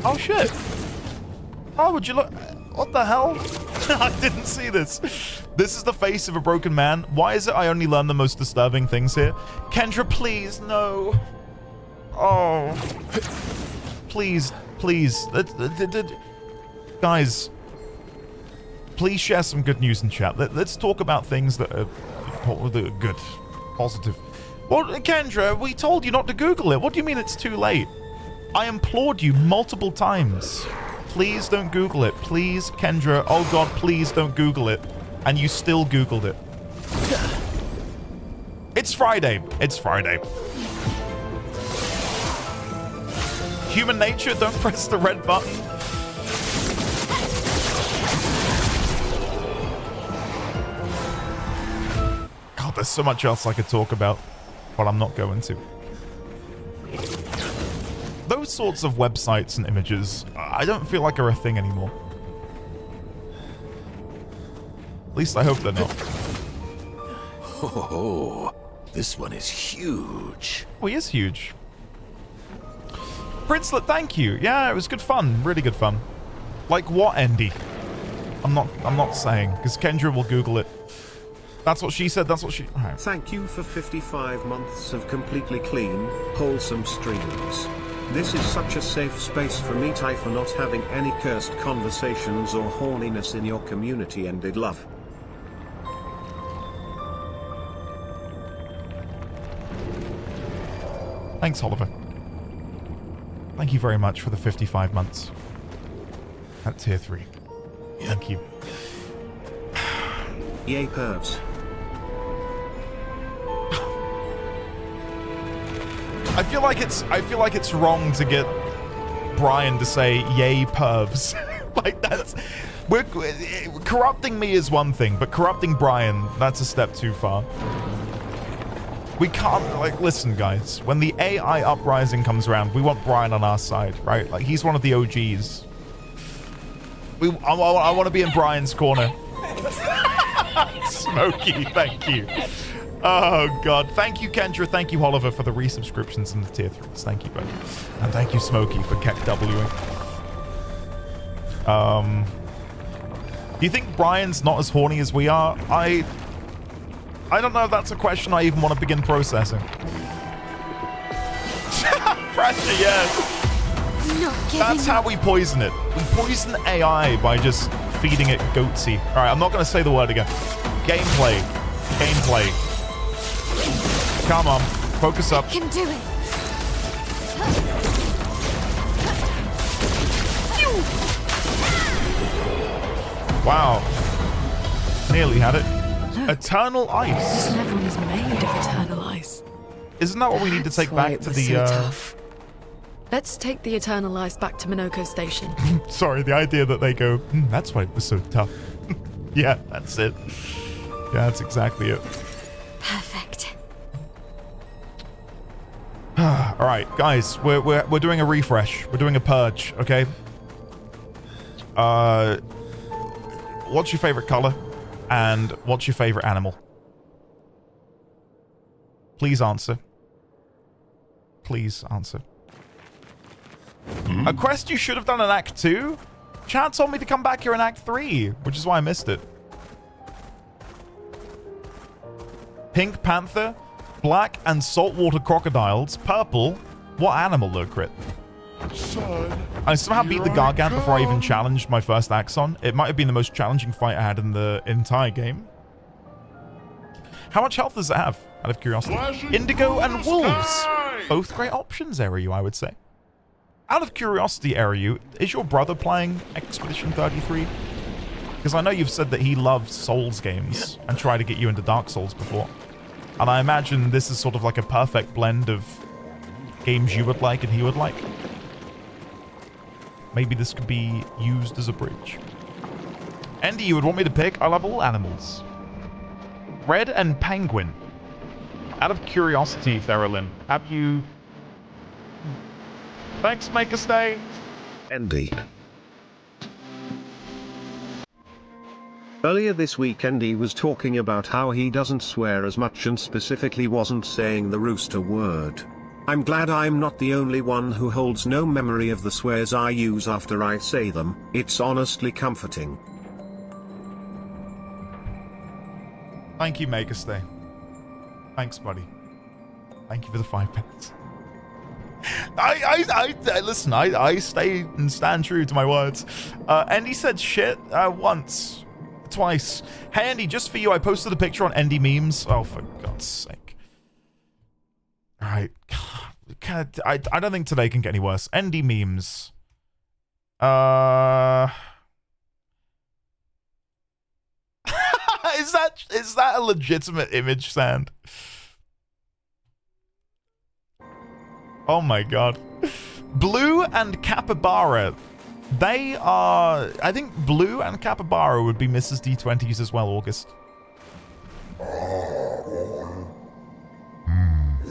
Oh shit! Oh, would you look? What the hell? I didn't see this. This is the face of a broken man. Why is it I only learn the most disturbing things here? Kendra, please, no. Oh. Please, please. Guys, please share some good news in chat. Let's talk about things that are good, positive. Well, Kendra, we told you not to Google it. What do you mean it's too late? I implored you multiple times. Please don't Google it. Please, Kendra. Oh god, please don't Google it. And you still Googled it. It's Friday. It's Friday. Human nature, don't press the red button. God, there's so much else I could talk about, but I'm not going to. Those sorts of websites and images, I don't feel like are a thing anymore. At least I hope they're not. Oh, this one is huge. Oh, he is huge. Princelet, thank you. Yeah, it was good fun. Really good fun. Like what, Andy? I'm not saying, because Kendra will Google it. That's what she said, that's what she... Right. Thank you for 55 months of completely clean, wholesome streams. This is such a safe space for me for not having any cursed conversations or horniness in your community, and did love. Thanks, Oliver. Thank you very much for the 55 months. At tier 3. Thank you. Yay, pervs. I feel like it's wrong to get Brian to say yay pervs. Like that's corrupting me is one thing, but corrupting Brian, that's a step too far. We can't, like, listen guys, when the AI uprising comes around, we want Brian on our side, right? Like he's one of the OGs. I want to be in Brian's corner. Smokey, thank you. Oh god, thank you Kendra, thank you Oliver for the resubscriptions and the tier 3s. Thank you both. And thank you Smokey for kept Wing. Do you think Brian's not as horny as we are? I don't know if that's a question I even want to begin processing. Pressure, yes. That's how we poison it. We poison AI by just feeding it goatsy. Alright, I'm not going to say the word again. Gameplay. Gameplay. Come on. Focus up. Can do it. Wow. Nearly had it. Eternal ice. This level is made of eternal ice. Isn't that what we need to take back to the... So tough. Let's take the eternal ice back to Minoko Station. Sorry, the idea that they go, that's why it was so tough. Yeah, that's it. Yeah, that's exactly it. Perfect. All right, guys, we're doing a refresh. We're doing a purge, okay? What's your favorite color? And what's your favorite animal? Please answer. Please answer. A quest you should have done in Act 2? Chad told me to come back here in Act 3, which is why I missed it. Pink panther, black and saltwater crocodiles, purple. What animal though, Crit? Son, I somehow beat the Gargant before I even challenged my first Axon. It might have been the most challenging fight I had in the entire game. How much health does it have, out of curiosity? Indigo and wolves. Both great options, Eriu, I would say. Out of curiosity, Eriu, is your brother playing Expedition 33? Because I know you've said that he loves Souls games and tried to get you into Dark Souls before. And I imagine this is sort of like a perfect blend of games you would like and he would like. Maybe this could be used as a bridge. Andy, you would want me to pick? I love all animals. Red and penguin. Out of curiosity, Therilyn, have you... Thanks, make a stay. Andy. Earlier this week Andy was talking about how he doesn't swear as much and specifically wasn't saying the rooster word. I'm glad I'm not the only one who holds no memory of the swears I use after I say them. It's honestly comforting. Thank you, make a stay. Thanks, buddy. Thank you for the 5 minutes. Listen, I stay and stand true to my words. Andy said shit once. Twice. Hey, Andy, just for you, I posted a picture on Andy Memes. Oh, for God's sake. Alright. I don't think today can get any worse. Andy Memes. Is that a legitimate image, Sand? Oh my god. Blue and Capybara. They are... I think Blue and Capybara would be Mrs. D20s as well, August.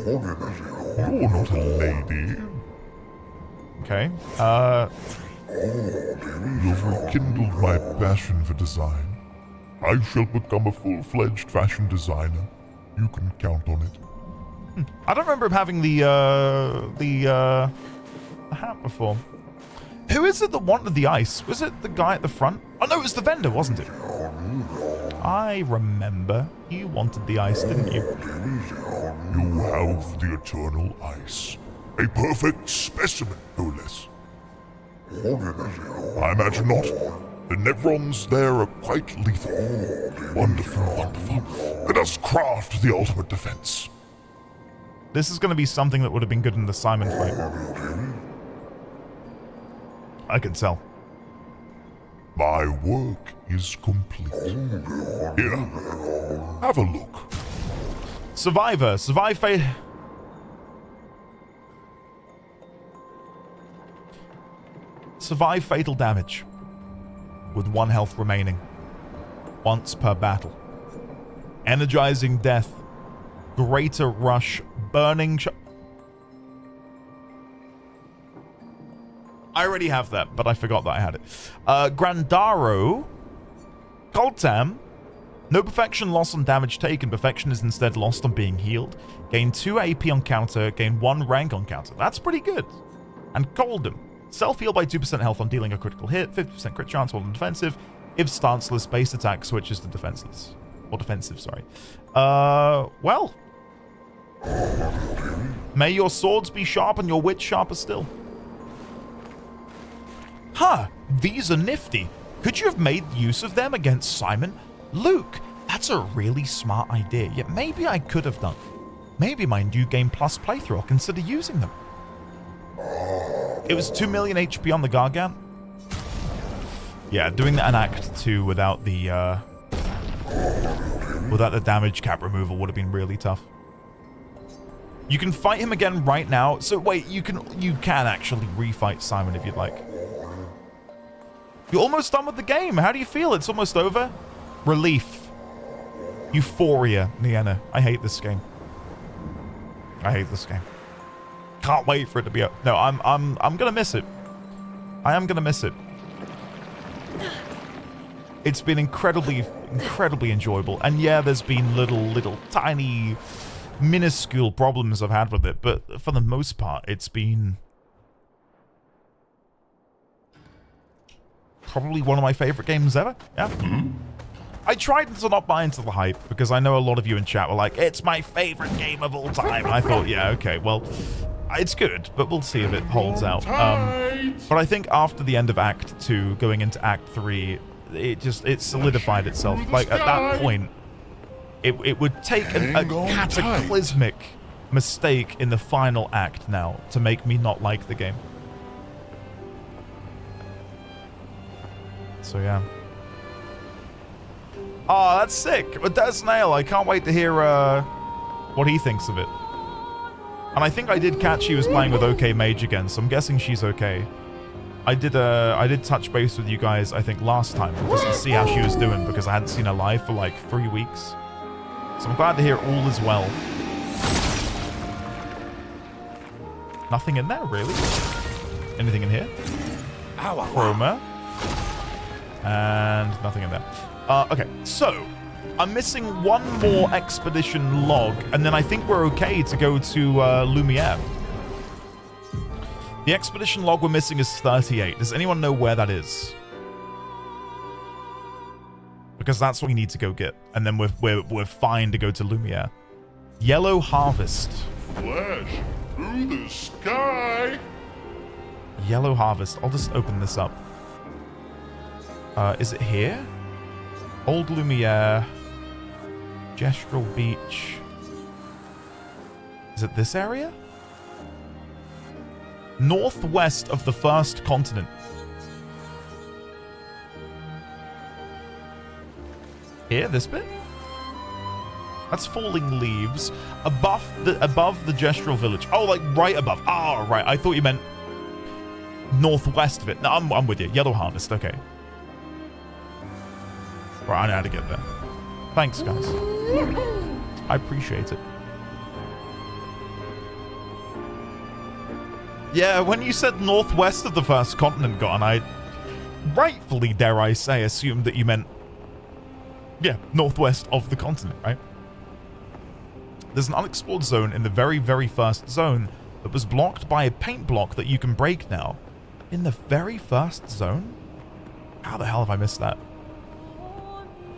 You're not a lady. Okay. You've rekindled my passion for design. I shall become a full-fledged fashion designer. You can count on it. I don't remember him having the hat before. Who is it that wanted the ice? Was it the guy at the front? Oh no, it was the vendor, wasn't it? I remember. You wanted the ice, didn't you? You have the eternal ice. A perfect specimen, no less. I imagine not. The Nevrons there are quite lethal. Wonderful, wonderful. Let us craft the ultimate defense. This is going to be something that would have been good in the Simon fight. I can tell. My work is complete. Here, have a look. Survivor. Survive fate. Survive fatal damage. With 1 health remaining. Once per battle. Energizing death. Greater rush. Burning... I already have that, but I forgot that I had it. Grandaro. Coltam. No perfection lost on damage taken. Perfection is instead lost on being healed. Gain 2 AP on counter. Gain 1 rank on counter. That's pretty good. And Coldem. Self-heal by 2% health on dealing a critical hit. 50% crit chance while on defensive. If stanceless, base attack switches to defenseless. Or defensive, sorry. Well. May your swords be sharp and your wits sharper still. Huh, these are nifty. Could you have made use of them against Simon? Luke, that's a really smart idea. Yet maybe I could have done. Maybe my New Game Plus playthrough, I'll consider using them. It was 2 million HP on the Gargant. Yeah, doing that in Act 2 without the damage cap removal would have been really tough. You can fight him again right now. So wait, you can actually refight Simon if you'd like. You're almost done with the game. How do you feel? It's almost over. Relief. Euphoria, Nienna. I hate this game. I hate this game. Can't wait for it to be up. No, I'm gonna miss it. I am gonna miss it. It's been incredibly enjoyable. And yeah, there's been little tiny minuscule problems I've had with it, but for the most part, it's been probably one of my favorite games ever. Yeah. I tried to not buy into the hype because I know a lot of you in chat were like, it's my favorite game of all time. And I thought, yeah, okay, well, it's good, but we'll see if it holds out. But I think after the end of Act 2, going into Act 3, it solidified itself. Like, at that point, it would take a cataclysmic mistake in the final act now to make me not like the game. So, yeah. Oh, that's sick. But Des Nail, I can't wait to hear what he thinks of it. And I think I did catch she was playing with OK Mage again, so I'm guessing she's okay. I did touch base with you guys, I think, last time, just to see how she was doing, because I hadn't seen her live for like 3 weeks. So I'm glad to hear all is well. Nothing in there, really. Anything in here? Chroma. And nothing in there. Okay, so I'm missing one more expedition log, and then I think we're okay to go to Lumiere. The expedition log we're missing is 38. Does anyone know where that is? Because that's what we need to go get, and then we're fine to go to Lumiere. Yellow Harvest. Flash through the sky. Yellow Harvest. I'll just open this up. Is it here? Old Lumiere. Gestural Beach. Is it this area? Northwest of the first continent. Here, this bit? That's Falling Leaves. Above the Gestural Village. Oh, like right above. Oh, right. I thought you meant northwest of it. No, I'm with you. Yellow Harvest. Okay. Right, I know how to get there. Thanks, guys. I appreciate it. Yeah, when you said northwest of the first continent, Gone, I rightfully, dare I say, assumed that you meant, yeah, northwest of the continent, right? There's an unexplored zone in the very, very first zone that was blocked by a paint block that you can break now. In the very first zone? How the hell have I missed that?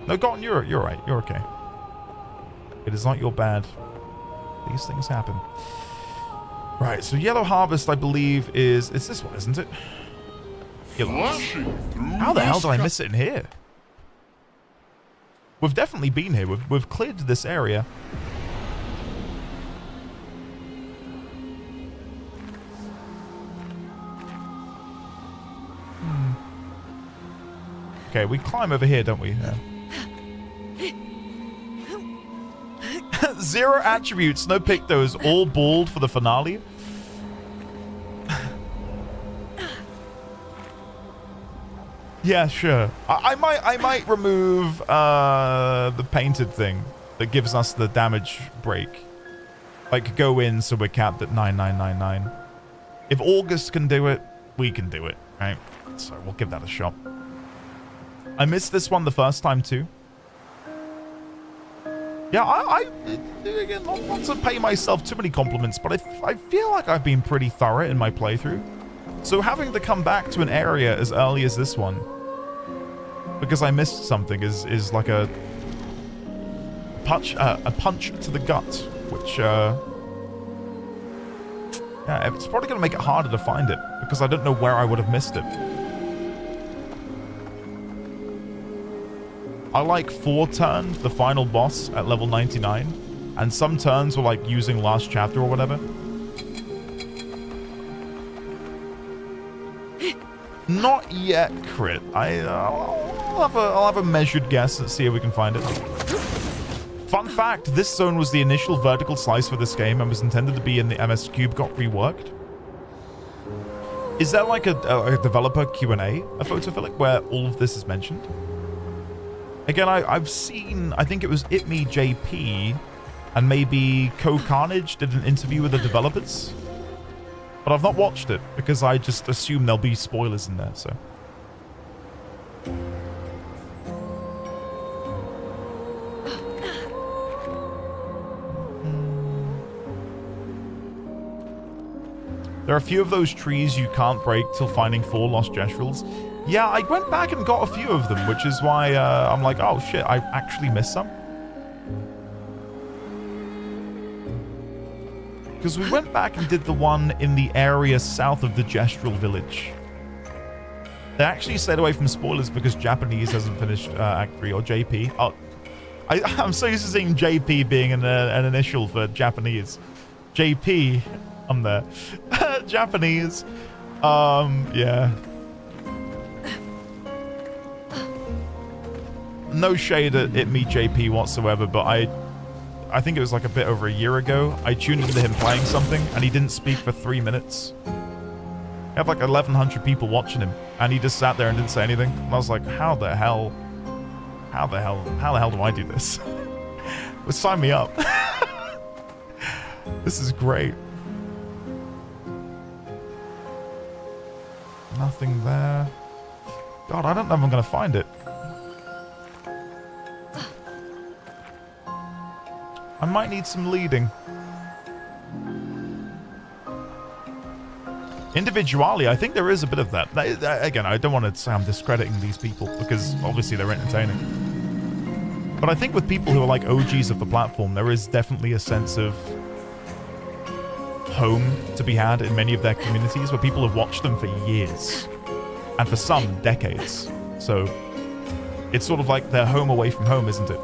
No, Gotten, you're right. You're okay. It is not your bad. These things happen. Right, so Yellow Harvest, I believe, is... It's this one, isn't it? Yellow Harvest. How the hell did I miss it in here? We've definitely been here. We've cleared this area. Okay, we climb over here, don't we? Yeah. 0 attributes, no pictos, all bald for the finale. Yeah, sure. I might remove the painted thing that gives us the damage break. Like, go in so we're capped at 9999. If August can do it, we can do it, right? So we'll give that a shot. I missed this one the first time too. Yeah, again, not to pay myself too many compliments, but I feel like I've been pretty thorough in my playthrough. So having to come back to an area as early as this one, because I missed something, is like a punch to the gut, which yeah, it's probably gonna make it harder to find it because I don't know where I would have missed it. I like 4 turned the final boss at level 99, and some turns were like using last chapter or whatever. Not yet, crit. I'll have a measured guess and see if we can find it. Fun fact: this zone was the initial vertical slice for this game and was intended to be in the MS Cube. Got reworked. Is there like a developer Q&A, a photophilic, where all of this is mentioned? Again, I've seen, I think it was Itme JP and maybe Co-Carnage did an interview with the developers. But I've not watched it because I just assume there'll be spoilers in there, so. There are a few of those trees you can't break till finding 4 lost Jestrels. Yeah, I went back and got a few of them, which is why I'm like, oh shit, I actually missed some. Because we went back and did the one in the area south of the Gestrel village. They actually stayed away from spoilers because Japanese hasn't finished Act 3, or JP. Oh, I'm so used to seeing JP being an initial for Japanese. JP, I'm there. Japanese. Yeah. No shade at Itme JP whatsoever, but I think it was like a bit over a year ago, I tuned into him playing something, and he didn't speak for 3 minutes. He had like 1,100 people watching him, and he just sat there and didn't say anything. And I was like, how the hell do I do this? Well, sign me up. This is great. Nothing there. God, I don't know if I'm gonna find it. I might need some leading. Individually, I think there is a bit of that. Again, I don't want to say I'm discrediting these people because obviously they're entertaining. But I think with people who are like OGs of the platform, there is definitely a sense of home to be had in many of their communities where people have watched them for years. And for some, decades. So it's sort of like their home away from home, isn't it?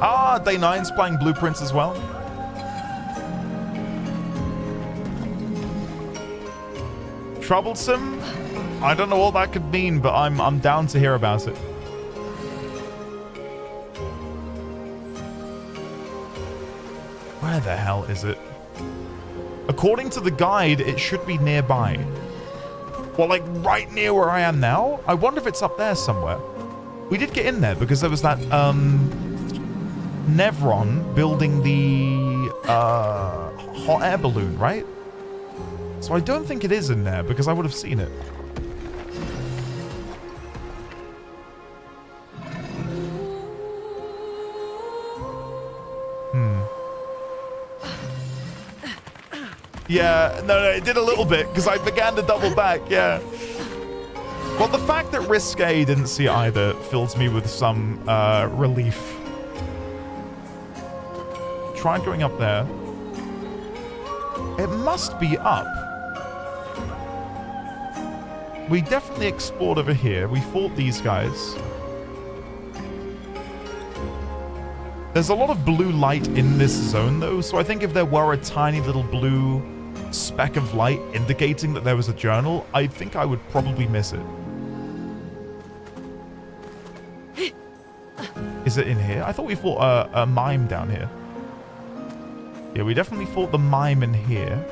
Ah, Day 9's playing Blueprints as well. Troublesome? I don't know what that could mean, but I'm down to hear about it. Where the hell is it? According to the guide, it should be nearby. Well, like right near where I am now? I wonder if it's up there somewhere. We did get in there because there was that, Nevron building the hot air balloon, right? So I don't think it is in there because I would have seen it. Yeah, no, it did a little bit because I began to double back, yeah. Well, the fact that Risque didn't see it either fills me with some relief. Try going up there. It must be up. We definitely explored over here. We fought these guys. There's a lot of blue light in this zone, though, so I think if there were a tiny little blue speck of light indicating that there was a journal, I think I would probably miss it. Is it in here? I thought we fought a mime down here. Yeah, we definitely fought the mime in here.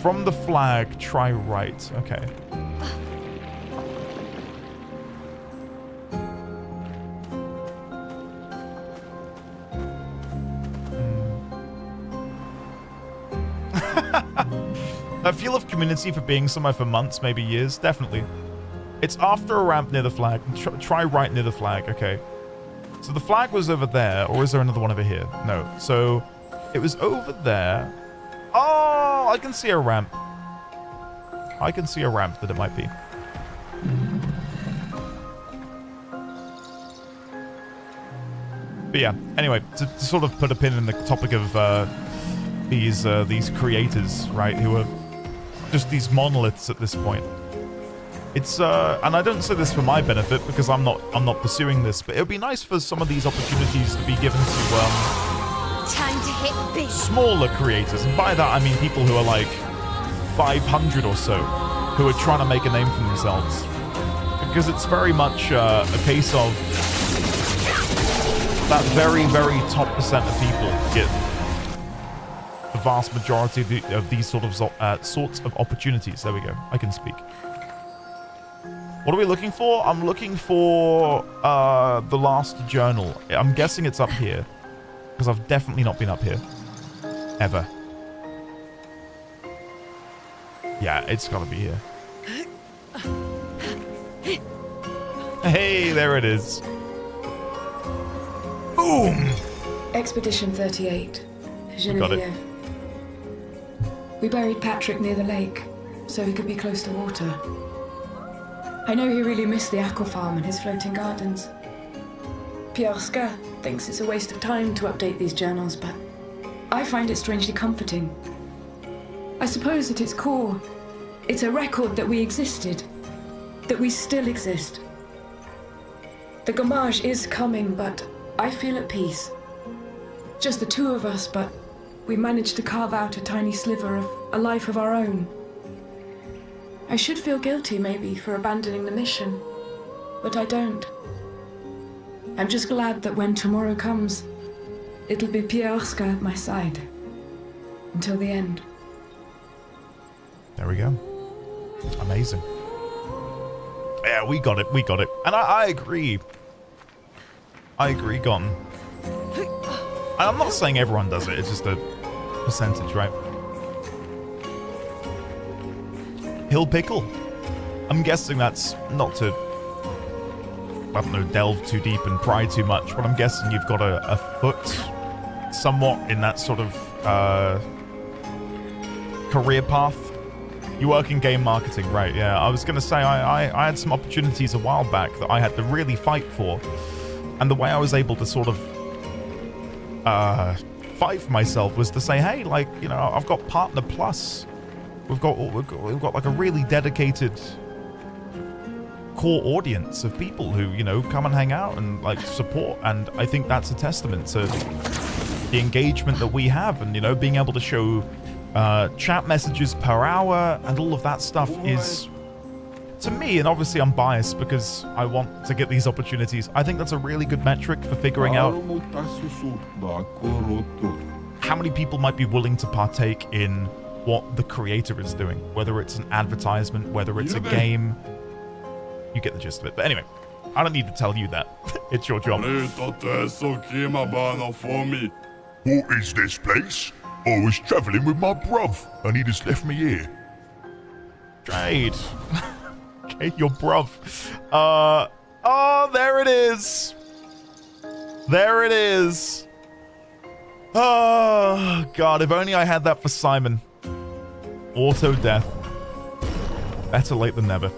From the flag, try right. Okay. A feel of community for being somewhere for months, maybe years. Definitely. It's after a ramp near the flag. Try right near the flag. Okay. So the flag was over there, or is there another one over here? No. So it was over there. Oh, I can see a ramp. I can see a ramp that it might be. But yeah, anyway, to sort of put a pin in the topic of these creators, right, who are just these monoliths at this point. It's and I don't say this for my benefit because I'm not pursuing this, but it would be nice for some of these opportunities to be given to time to hit big. Smaller creators, and by that I mean people who are like 500 or so, who are trying to make a name for themselves, because it's very much a case of that very, very top percent of people get the vast majority of these sort of sorts of opportunities. There we go. I can speak. What are we looking for? I'm looking for the last journal. I'm guessing it's up here, because I've definitely not been up here. Ever. Yeah, it's gotta be here. Hey, there it is. Boom! Expedition 38. Got it. Genevieve. We buried Patrick near the lake, so he could be close to water. I know he really missed the aqua farm and his floating gardens. Pierska thinks it's a waste of time to update these journals, but I find it strangely comforting. I suppose at its core, it's a record that we existed, that we still exist. The Gommage is coming, but I feel at peace. Just the two of us, but we managed to carve out a tiny sliver of a life of our own. I should feel guilty, maybe, for abandoning the mission, but I don't. I'm just glad that when tomorrow comes, it'll be Pierska at my side. Until the end. There we go. Amazing. Yeah, we got it. We got it. And I agree. I agree, Gon. And I'm not saying everyone does it. It's just a percentage, right? Hill Pickle. I'm guessing that's not to, I don't know, delve too deep and pry too much, but I'm guessing you've got a foot somewhat in that sort of career path. You work in game marketing, right? Yeah, I was going to say I had some opportunities a while back that I had to really fight for. And the way I was able to sort of fight for myself was to say, hey, like, you know, I've got Partner Plus. We've got like a really dedicated core audience of people who, you know, come and hang out and like support. And I think that's a testament to the engagement that we have, and, you know, being able to show chat messages per hour and all of that stuff is, to me, and obviously I'm biased because I want to get these opportunities, I think that's a really good metric for figuring out how many people might be willing to partake in what the creator is doing, whether it's an advertisement, whether it's a game. You get the gist of it. But anyway, I don't need to tell you that. It's your job. Who is this place? I was travelling with my bruv, and he just left me here. Trade. Okay, your bruv. Oh, there it is. There it is. Oh, God, if only I had that for Simon. Auto death. Better late than never.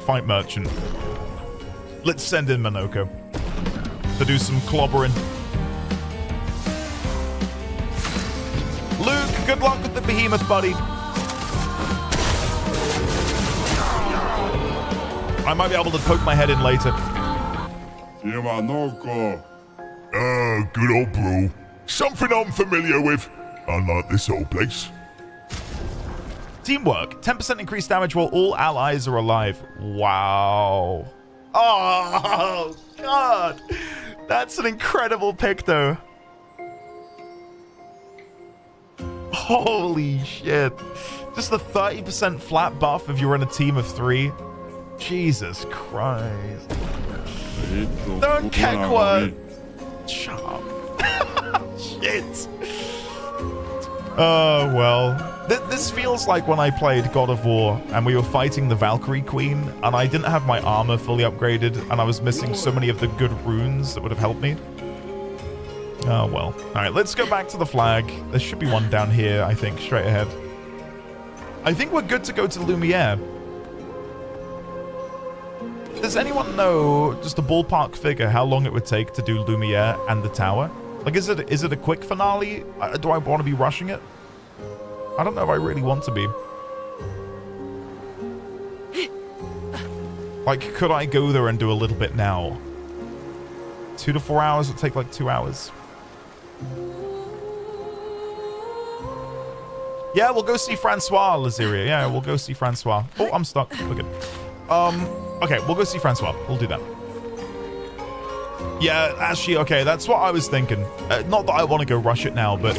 Fight merchant. Let's send in Monoko to do some clobbering. Luke, good luck with the behemoth, buddy. I might be able to poke my head in later. Good old bro. Something I'm familiar with. Unlike this old place. Teamwork. 10% increased damage while all allies are alive. Wow. Oh, God. That's an incredible pick, though. Holy shit. Just the 30% flat buff if you're in a team of 3. Jesus Christ. Don't Kekwa. Chop. Shit. Oh, well. This feels like when I played God of War and we were fighting the Valkyrie Queen and I didn't have my armor fully upgraded and I was missing so many of the good runes that would have helped me. Oh, well. Alright, let's go back to the flag. There should be one down here, I think, straight ahead. I think we're good to go to Lumiere. Does anyone know, just a ballpark figure, how long it would take to do Lumiere and the tower? Like, is it a quick finale? Do I want to be rushing it? I don't know if I really want to be. Like, could I go there and do a little bit now? 2 to 4 hours would take like 2 hours. Yeah, we'll go see Francois, Laziria. Yeah, we'll go see Francois. Oh, I'm stuck. We're good. Okay, we'll go see Francois. We'll do that. Yeah, actually, okay, that's what I was thinking. Not that I want to go rush it now, but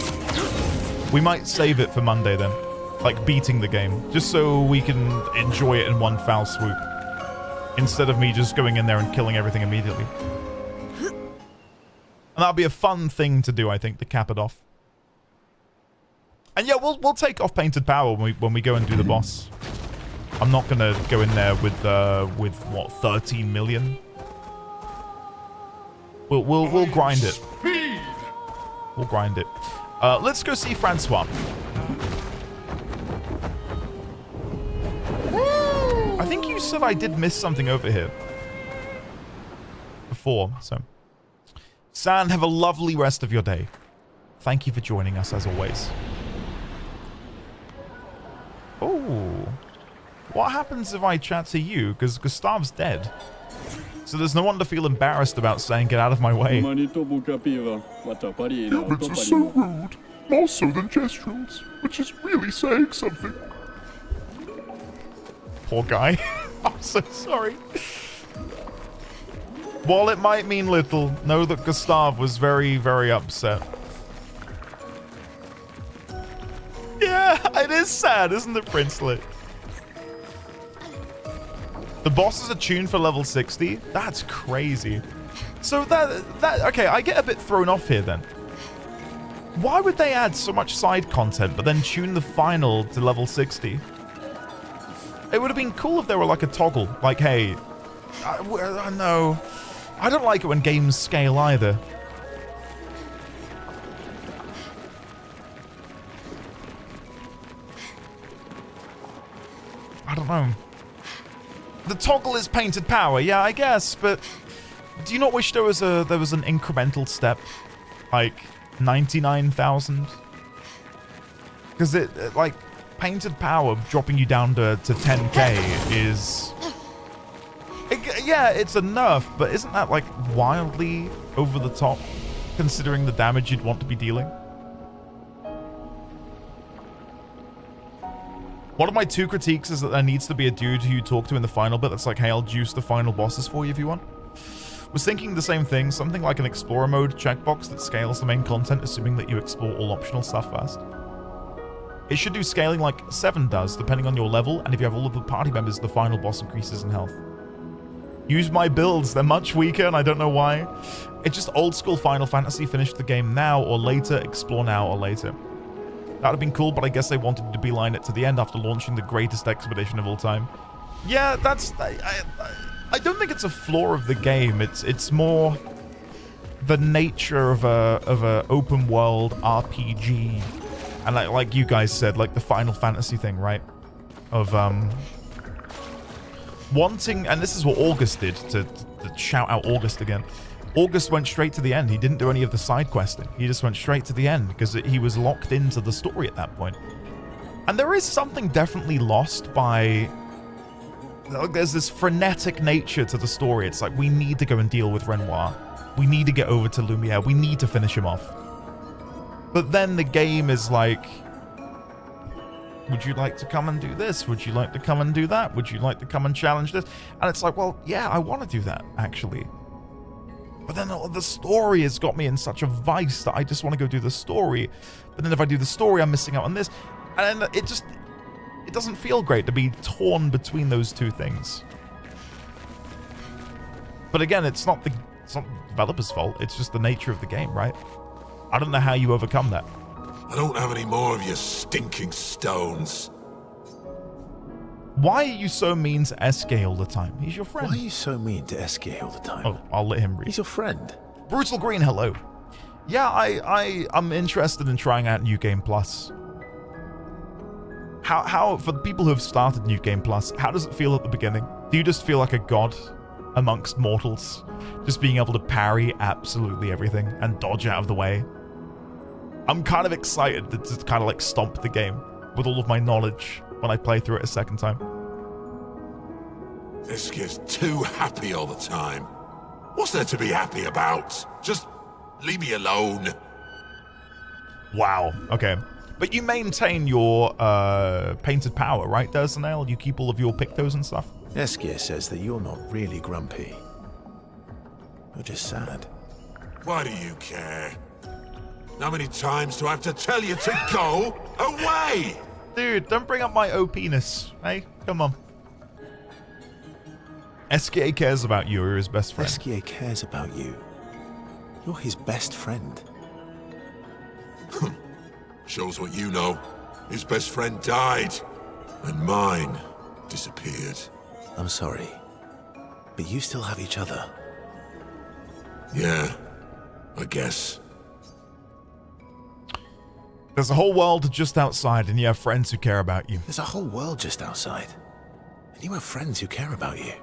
we might save it for Monday then. Like, beating the game. Just so we can enjoy it in one foul swoop. Instead of me just going in there and killing everything immediately. And that'll be a fun thing to do, I think, to cap it off. And yeah, we'll take off Painted Power when we go and do the boss. I'm not gonna go in there with what, 13 million? We'll grind it. We'll grind it. Let's go see Francois. I think you said I did miss something over here before, so. San, have a lovely rest of your day. Thank you for joining us as always. Oh. What happens if I chat to you? Because Gustav's dead. So there's no one to feel embarrassed about saying get out of my way. Humans are so rude. More so than Gestrels, which is really saying something. Poor guy. I'm so sorry. While it might mean little, know that Gustav was very, very upset. Yeah, it is sad, isn't it, Princelet? The bosses are tuned for level 60? That's crazy. So okay, I get a bit thrown off here then. Why would they add so much side content, but then tune the final to level 60? It would have been cool if there were like a toggle. Like, hey, no. I don't like it when games scale either. I don't know. The toggle is Painted Power, yeah, I guess, but do you not wish there was an incremental step? Like 99,000? Because it like Painted Power dropping you down to 10k is yeah, it's a nerf, but isn't that like wildly over the top considering the damage you'd want to be dealing? One of my 2 critiques is that there needs to be a dude who you talk to in the final bit that's like, hey, I'll juice the final bosses for you if you want. Was thinking the same thing, something like an Explorer mode checkbox that scales the main content, assuming that you explore all optional stuff first. It should do scaling like 7 does, depending on your level, and if you have all of the party members, the final boss increases in health. Use my builds, they're much weaker, and I don't know why. It's just old school Final Fantasy, finish the game now or later, explore now or later. That would have been cool, but I guess they wanted to beeline it to the end after launching the greatest expedition of all time. Yeah, that's... I don't think it's a flaw of the game. It's more the nature of a open world RPG, and like you guys said, like the Final Fantasy thing, right? Of wanting, and this is what August did, to shout out August again. August went straight to the end. He didn't do any of the side questing. He just went straight to the end because he was locked into the story at that point. And there is something definitely lost by... There's this frenetic nature to the story. It's like, we need to go and deal with Renoir. We need to get over to Lumiere. We need to finish him off. But then the game is like... Would you like to come and do this? Would you like to come and do that? Would you like to come and challenge this? And it's like, well, yeah, I want to do that, actually. But then the story has got me in such a vice that I just want to go do the story. But then if I do the story, I'm missing out on this. And it doesn't feel great to be torn between those two things. But again, it's not the developer's fault. It's just the nature of the game, right? I don't know how you overcome that. I don't have any more of your stinking stones. Why are you so mean to SK all the time? He's your friend. Why are you so mean to SK all the time? Oh, I'll let him read. He's your friend. Brutal Green, hello. Yeah, I'm interested in trying out New Game Plus. How for the people who have started New Game Plus, how does it feel at the beginning? Do you just feel like a god amongst mortals? Just being able to parry absolutely everything and dodge out of the way? I'm kind of excited to kind of like stomp the game with all of my knowledge when I play through it a second time. This kid's too happy all the time. What's there to be happy about? Just leave me alone. Wow, okay. But you maintain your painted power, right, Dersanail? You keep all of your pictos and stuff? Eskia says that you're not really grumpy. You're just sad. Why do you care? How many times do I have to tell you to go away? Dude, don't bring up my OP-ness, hey? Come on. SKA cares about you, you're his best friend. SKA cares about you. You're his best friend. Shows what you know. His best friend died, and mine disappeared. I'm sorry, but you still have each other. Yeah, I guess. There's a whole world just outside, and you have friends who care about you. There's a whole world just outside, and you have friends who care about you.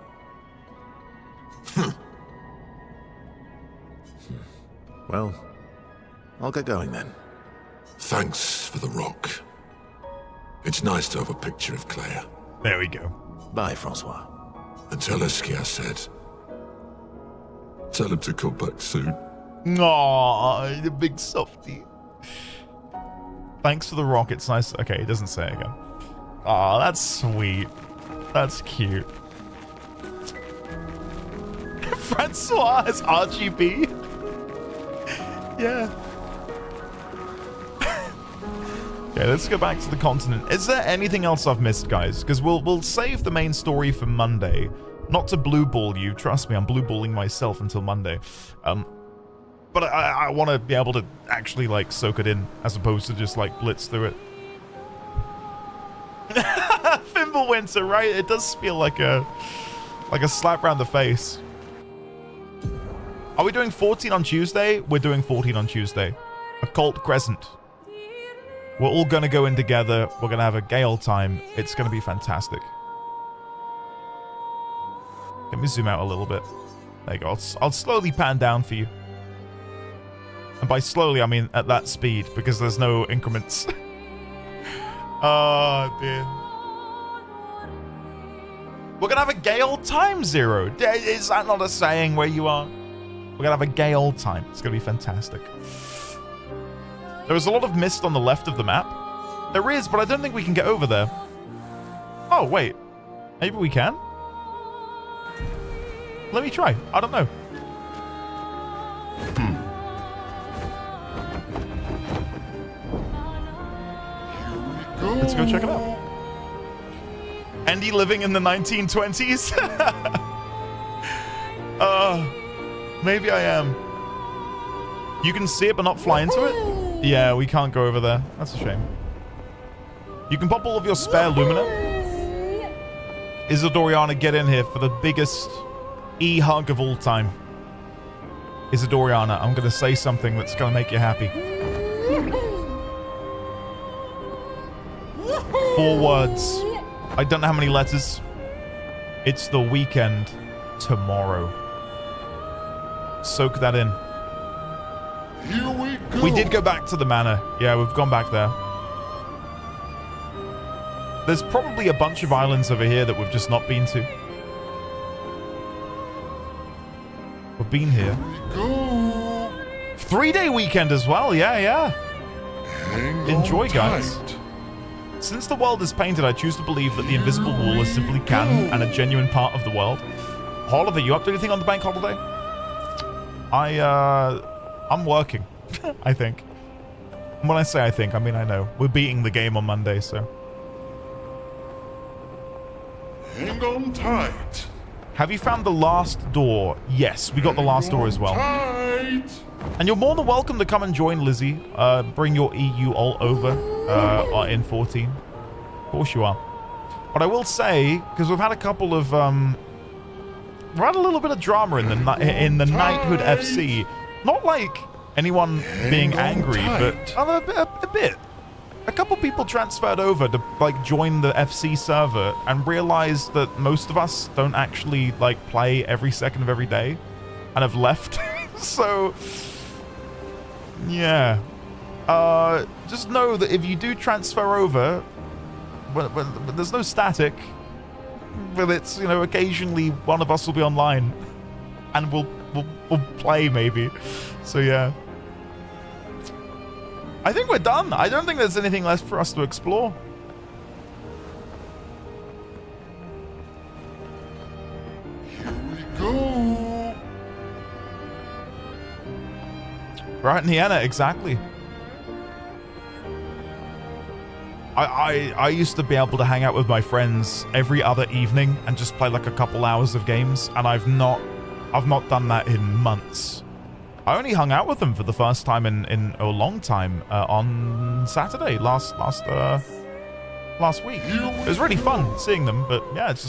Well, I'll get going then. Thanks for the rock. It's nice to have a picture of Claire. There we go. Bye, Francois. And tell Eskia said. Tell him to come back soon. Aww, the big softie. Thanks for the rock. It's nice. Okay, he doesn't say it again. Aw, that's sweet. That's cute. Francois is RGB. Yeah. Okay, let's go back to the continent. Is there anything else I've missed, guys? Because we'll save the main story for Monday. Not to blue ball you. Trust me, I'm blue balling myself until Monday. But I want to be able to actually, like, soak it in, as opposed to just, like, blitz through it. Fimbulwinter, right? It does feel like a slap around the face. Are we doing 14 on Tuesday? We're doing 14 on Tuesday. Occult Crescent. We're all going to go in together. We're going to have a gay old time. It's going to be fantastic. Let me zoom out a little bit. There you go. I'll slowly pan down for you. And by slowly, I mean at that speed, because there's no increments. Oh, dear. We're going to have a gay old time, Zero. Is that not a saying where you are? We're going to have a gay old time. It's going to be fantastic. There is a lot of mist on the left of the map. There is, but I don't think we can get over there. Oh, wait. Maybe we can? Let me try. I don't know. Let's go check it out. Andy living in the 1920s? Maybe I am. You can see it but not fly into it? Yeah, we can't go over there. That's a shame. You can pop all of your spare Lumina. Isidoriana, get in here for the biggest E-hug of all time. Isadoriana, I'm going to say something that's going to make you happy. 4 words. I don't know how many letters. It's the weekend tomorrow. Soak that in. Here we go. We did go back to the manor. Yeah, we've gone back there. There's probably a bunch of islands over here that we've just not been to. We've been here. Go. 3-day weekend as well. Yeah. Hang Enjoy, on guys. tight. Since the world is painted, I choose to believe that the invisible wall is simply canon and a genuine part of the world. Oliver, you up to anything on the bank holiday? I'm working, I think. When I say I think, I mean I know. We're beating the game on Monday, so. Hang on tight. Have you found the last door? Yes, we got the last door as well. Tight. And you're more than welcome to come and join Lizzie. Bring your EU all over in 14. Of course you are. But I will say, because we've had a couple of we've had a little bit of drama in the Knighthood FC. Not like anyone being angry, but a bit. A couple people transferred over to like join the FC server and realized that most of us don't actually like play every second of every day, and have left. So yeah, just know that if you do transfer over, when there's no static, but it's, you know, occasionally one of us will be online, and we'll play maybe. So yeah, I think we're done. I don't think there's anything left for us to explore. Here we go. Right, Niana, exactly. I used to be able to hang out with my friends every other evening and just play like a couple hours of games, and I've not done that in months. I only hung out with them for the first time in a long time on Saturday last week. It was really fun seeing them, but yeah, it's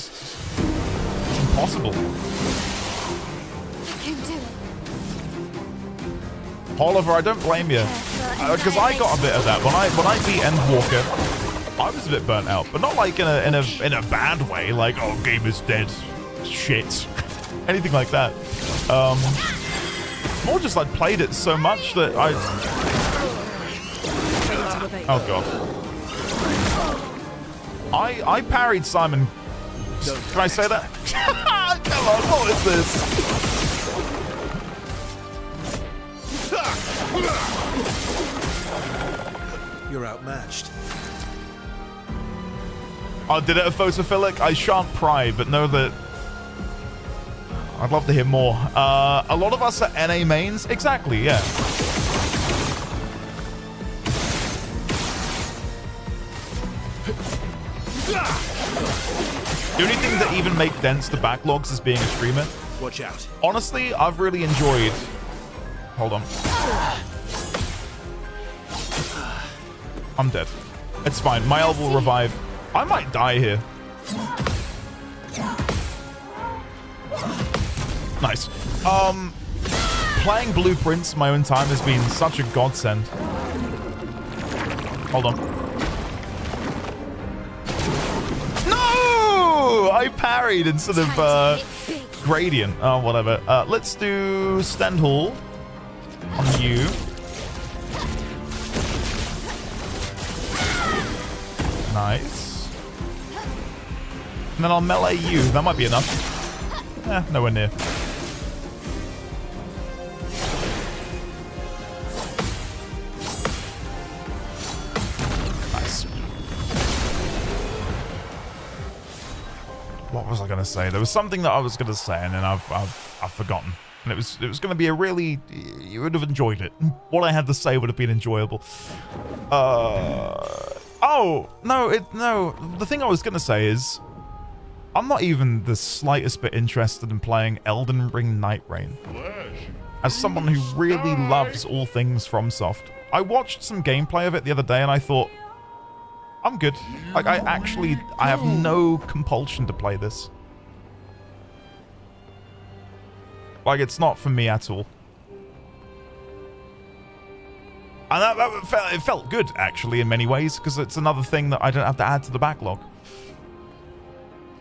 impossible. You can do it. Oliver, I don't blame you, because I got a bit of that when I beat Endwalker. I was a bit burnt out, but not like in a bad way, like, oh, game is dead, shit, anything like that. More just I'd played it so much that oh god. I parried Simon. Can I say that? Come on, what is this? You're outmatched. Oh, did it a photophilic? I shan't pry, but know that I'd love to hear more. A lot of us are NA mains. Exactly, yeah. The only things that even make dents to backlogs is being a streamer. Watch out. Honestly, I've really enjoyed... Hold on. I'm dead. It's fine. My elf will revive. I might die here. Nice. Playing Blueprints my own time has been such a godsend. Hold on. No! I parried instead of Gradient. Oh, whatever. Let's do Stendhal on you. Nice. And then I'll melee you. That might be enough. Nowhere near. Nice. What was I going to say? There was something that I was going to say, and then I've forgotten. And it was going to be a really... You would have enjoyed it. What I had to say would have been enjoyable. Oh, no. The thing I was going to say is... I'm not even the slightest bit interested in playing Elden Ring Night Rain. As someone who really loves all things FromSoft, I watched some gameplay of it the other day and I thought, I'm good. Like, I have no compulsion to play this. Like, it's not for me at all. And it felt good, actually, in many ways, because it's another thing that I don't have to add to the backlog.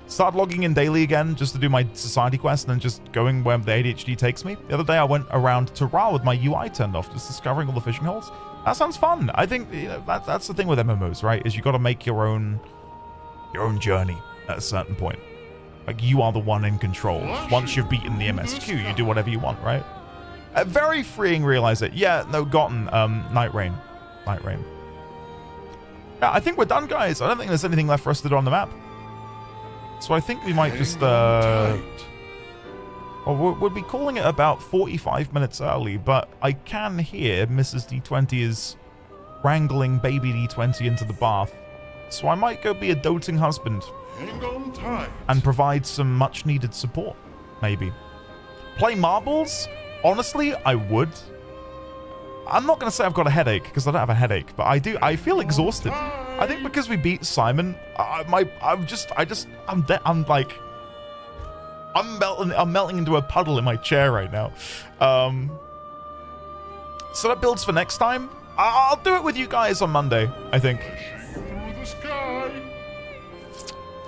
Start logging in daily again, just to do my society quest, and then just going where the ADHD takes me. The other day, I went around Taral with my UI turned off, just discovering all the fishing holes. That sounds fun. I think that's the thing with MMOs, right? Is you got to make your own journey at a certain point. Like, you are the one in control. Once you've beaten the MSQ, you do whatever you want, right? Very freeing, realize it. Yeah, no, gotten. Night Rain. Night Rain. Yeah, I think we're done, guys. I don't think there's anything left for us to do on the map. So I think we might just, well, we'll be calling it about 45 minutes early, but I can hear Mrs. D20 is wrangling baby D20 into the bath. So I might go be a doting husband and provide some much-needed support, maybe. Play marbles? Honestly, I would. I'm not going to say I've got a headache, because I don't have a headache, but I feel exhausted. I think because we beat Simon, I'm melting into a puddle in my chair right now. So that builds for next time. I'll do it with you guys on Monday, I think.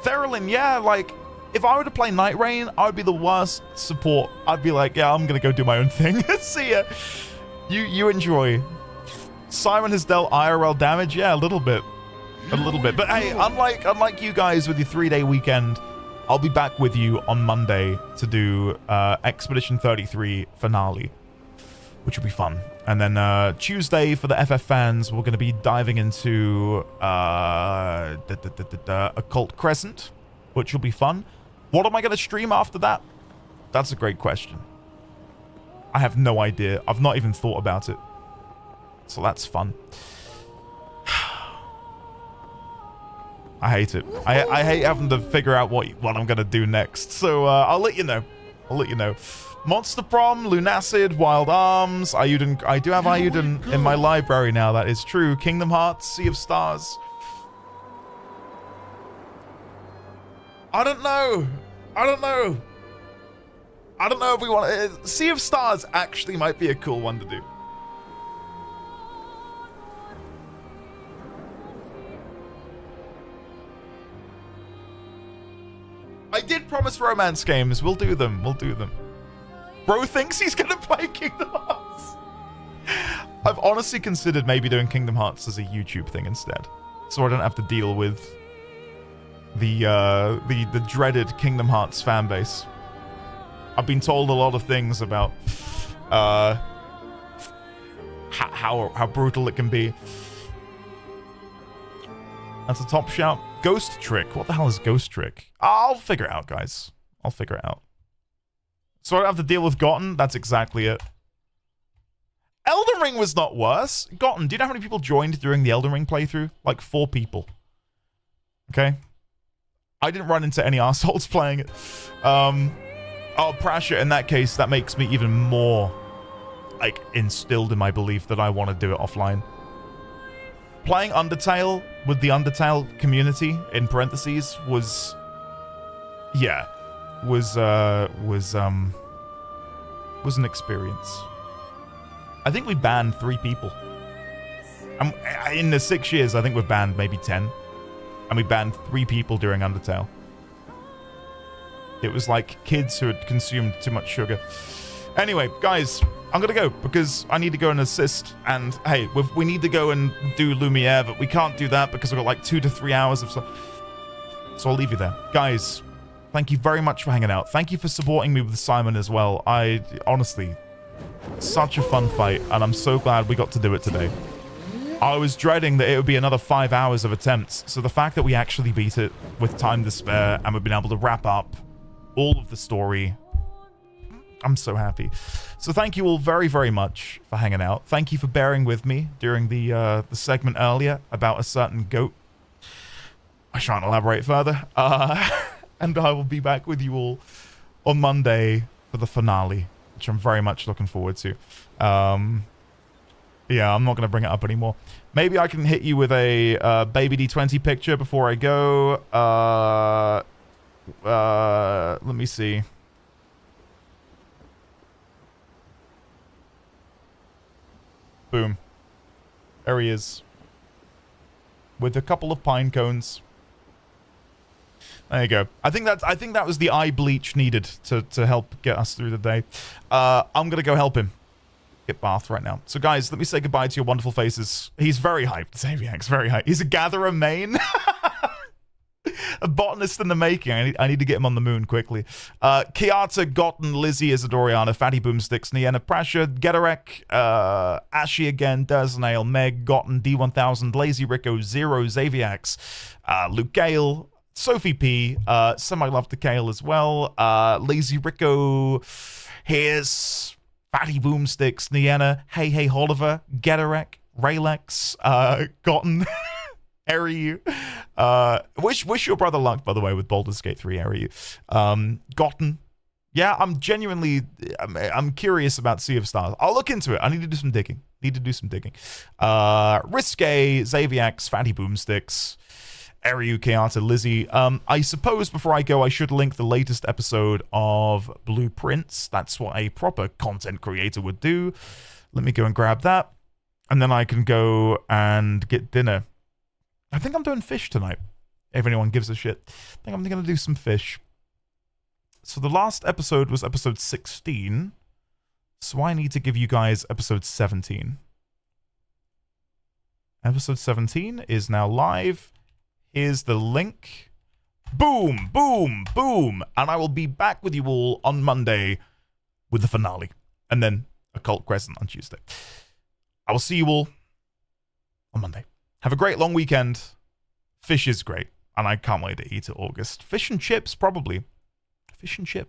Therilyn, yeah, like, if I were to play Night Rain, I would be the worst support. I'd be like, yeah, I'm gonna go do my own thing. See ya. You enjoy. Simon has dealt IRL damage, yeah, a little bit. A little bit. But hey, unlike you guys with your 3-day weekend, I'll be back with you on Monday to do Expedition 33 finale, which will be fun. And then Tuesday for the FF fans, we're going to be diving into Occult Crescent, which will be fun. What am I going to stream after that? That's a great question. I have no idea. I've not even thought about it. So that's fun. I hate it. I hate having to figure out what I'm going to do next. So I'll let you know. I'll let you know. Monster Prom, Lunacid, Wild Arms, Ayuden. I do have Ayuden in my library now. That is true. Kingdom Hearts, Sea of Stars. I don't know. I don't know. I don't know if we want... Sea of Stars actually might be a cool one to do. I did promise romance games. We'll do them. We'll do them. Bro thinks he's going to play Kingdom Hearts. I've honestly considered maybe doing Kingdom Hearts as a YouTube thing instead. So I don't have to deal with the dreaded Kingdom Hearts fan base. I've been told a lot of things about how brutal it can be. That's a top shout. Ghost Trick. What the hell is Ghost Trick? I'll figure it out, guys. I'll figure it out. So I don't have to deal with Gotten? That's exactly it. Elden Ring was not worse. Gotten, do you know how many people joined during the Elden Ring playthrough? Like 4 people. Okay? I didn't run into any assholes playing it. Oh, Prasha, in that case, that makes me even more, like, instilled in my belief that I want to do it offline. Playing Undertale with the Undertale community, in parentheses, was... Yeah. Was an experience. I think we banned 3 people. In the 6 years, I think we've banned maybe 10. And we banned 3 people during Undertale. It was like kids who had consumed too much sugar. Anyway, guys, I'm gonna go because I need to go and assist. And hey, we need to go and do Lumiere, but we can't do that because we've got like 2 to 3 hours of stuff. So I'll leave you there. Guys, thank you very much for hanging out. Thank you for supporting me with Simon as well. I honestly, such a fun fight, and I'm so glad we got to do it today. I was dreading that it would be another 5 hours of attempts. So the fact that we actually beat it with time to spare and we've been able to wrap up all of the story, I'm so happy. So thank you all very, very much for hanging out. Thank you for bearing with me during the segment earlier about a certain goat. I shan't elaborate further. And I will be back with you all on Monday for the finale, which I'm very much looking forward to. Yeah, I'm not going to bring it up anymore. Maybe I can hit you with a baby D20 picture before I go. Let me see. Boom. There he is. With a couple of pine cones. There you go. I think that was the eye bleach needed to help get us through the day. I'm gonna go help him get bathed right now. So guys, let me say goodbye to your wonderful faces. He's very hyped. Xaviax, very hyped. He's a gatherer main. A botanist in the making. I need to get him on the moon quickly. Kiata, Gotten, Lizzie, Isadoriana, Fatty Boomsticks, Nienna, Prasha, Getarek, Ashy again, Dersnail, Meg, Gotten, D1000, Lazy Rico, Zero, Xaviax, Luke Gale, Sophie P, Semi-Love to Kale as well, Lazy Rico, here's Fatty Boomsticks, Nienna, Hey Oliver, Getarek, Raylex, Gotten, Eri, wish your brother luck, by the way, with Baldur's Gate 3, Eri. Gotten. Yeah, I'm genuinely, I'm curious about Sea of Stars. I'll look into it. I need to do some digging. Risque, Xaviax, Fatty Boomsticks, Eri, Keata, Lizzie. I suppose before I go, I should link the latest episode of Blueprints. That's what a proper content creator would do. Let me go and grab that. And then I can go and get dinner. I think I'm doing fish tonight, if anyone gives a shit. I think I'm going to do some fish. So the last episode was episode 16. So I need to give you guys episode 17. Episode 17 is now live. Here's the link. Boom, boom, boom. And I will be back with you all on Monday with the finale. And then Occult Crescent on Tuesday. I will see you all on Monday. Have a great long weekend. Fish is great. And I can't wait to eat it August. Fish and chips, probably. Fish and chips.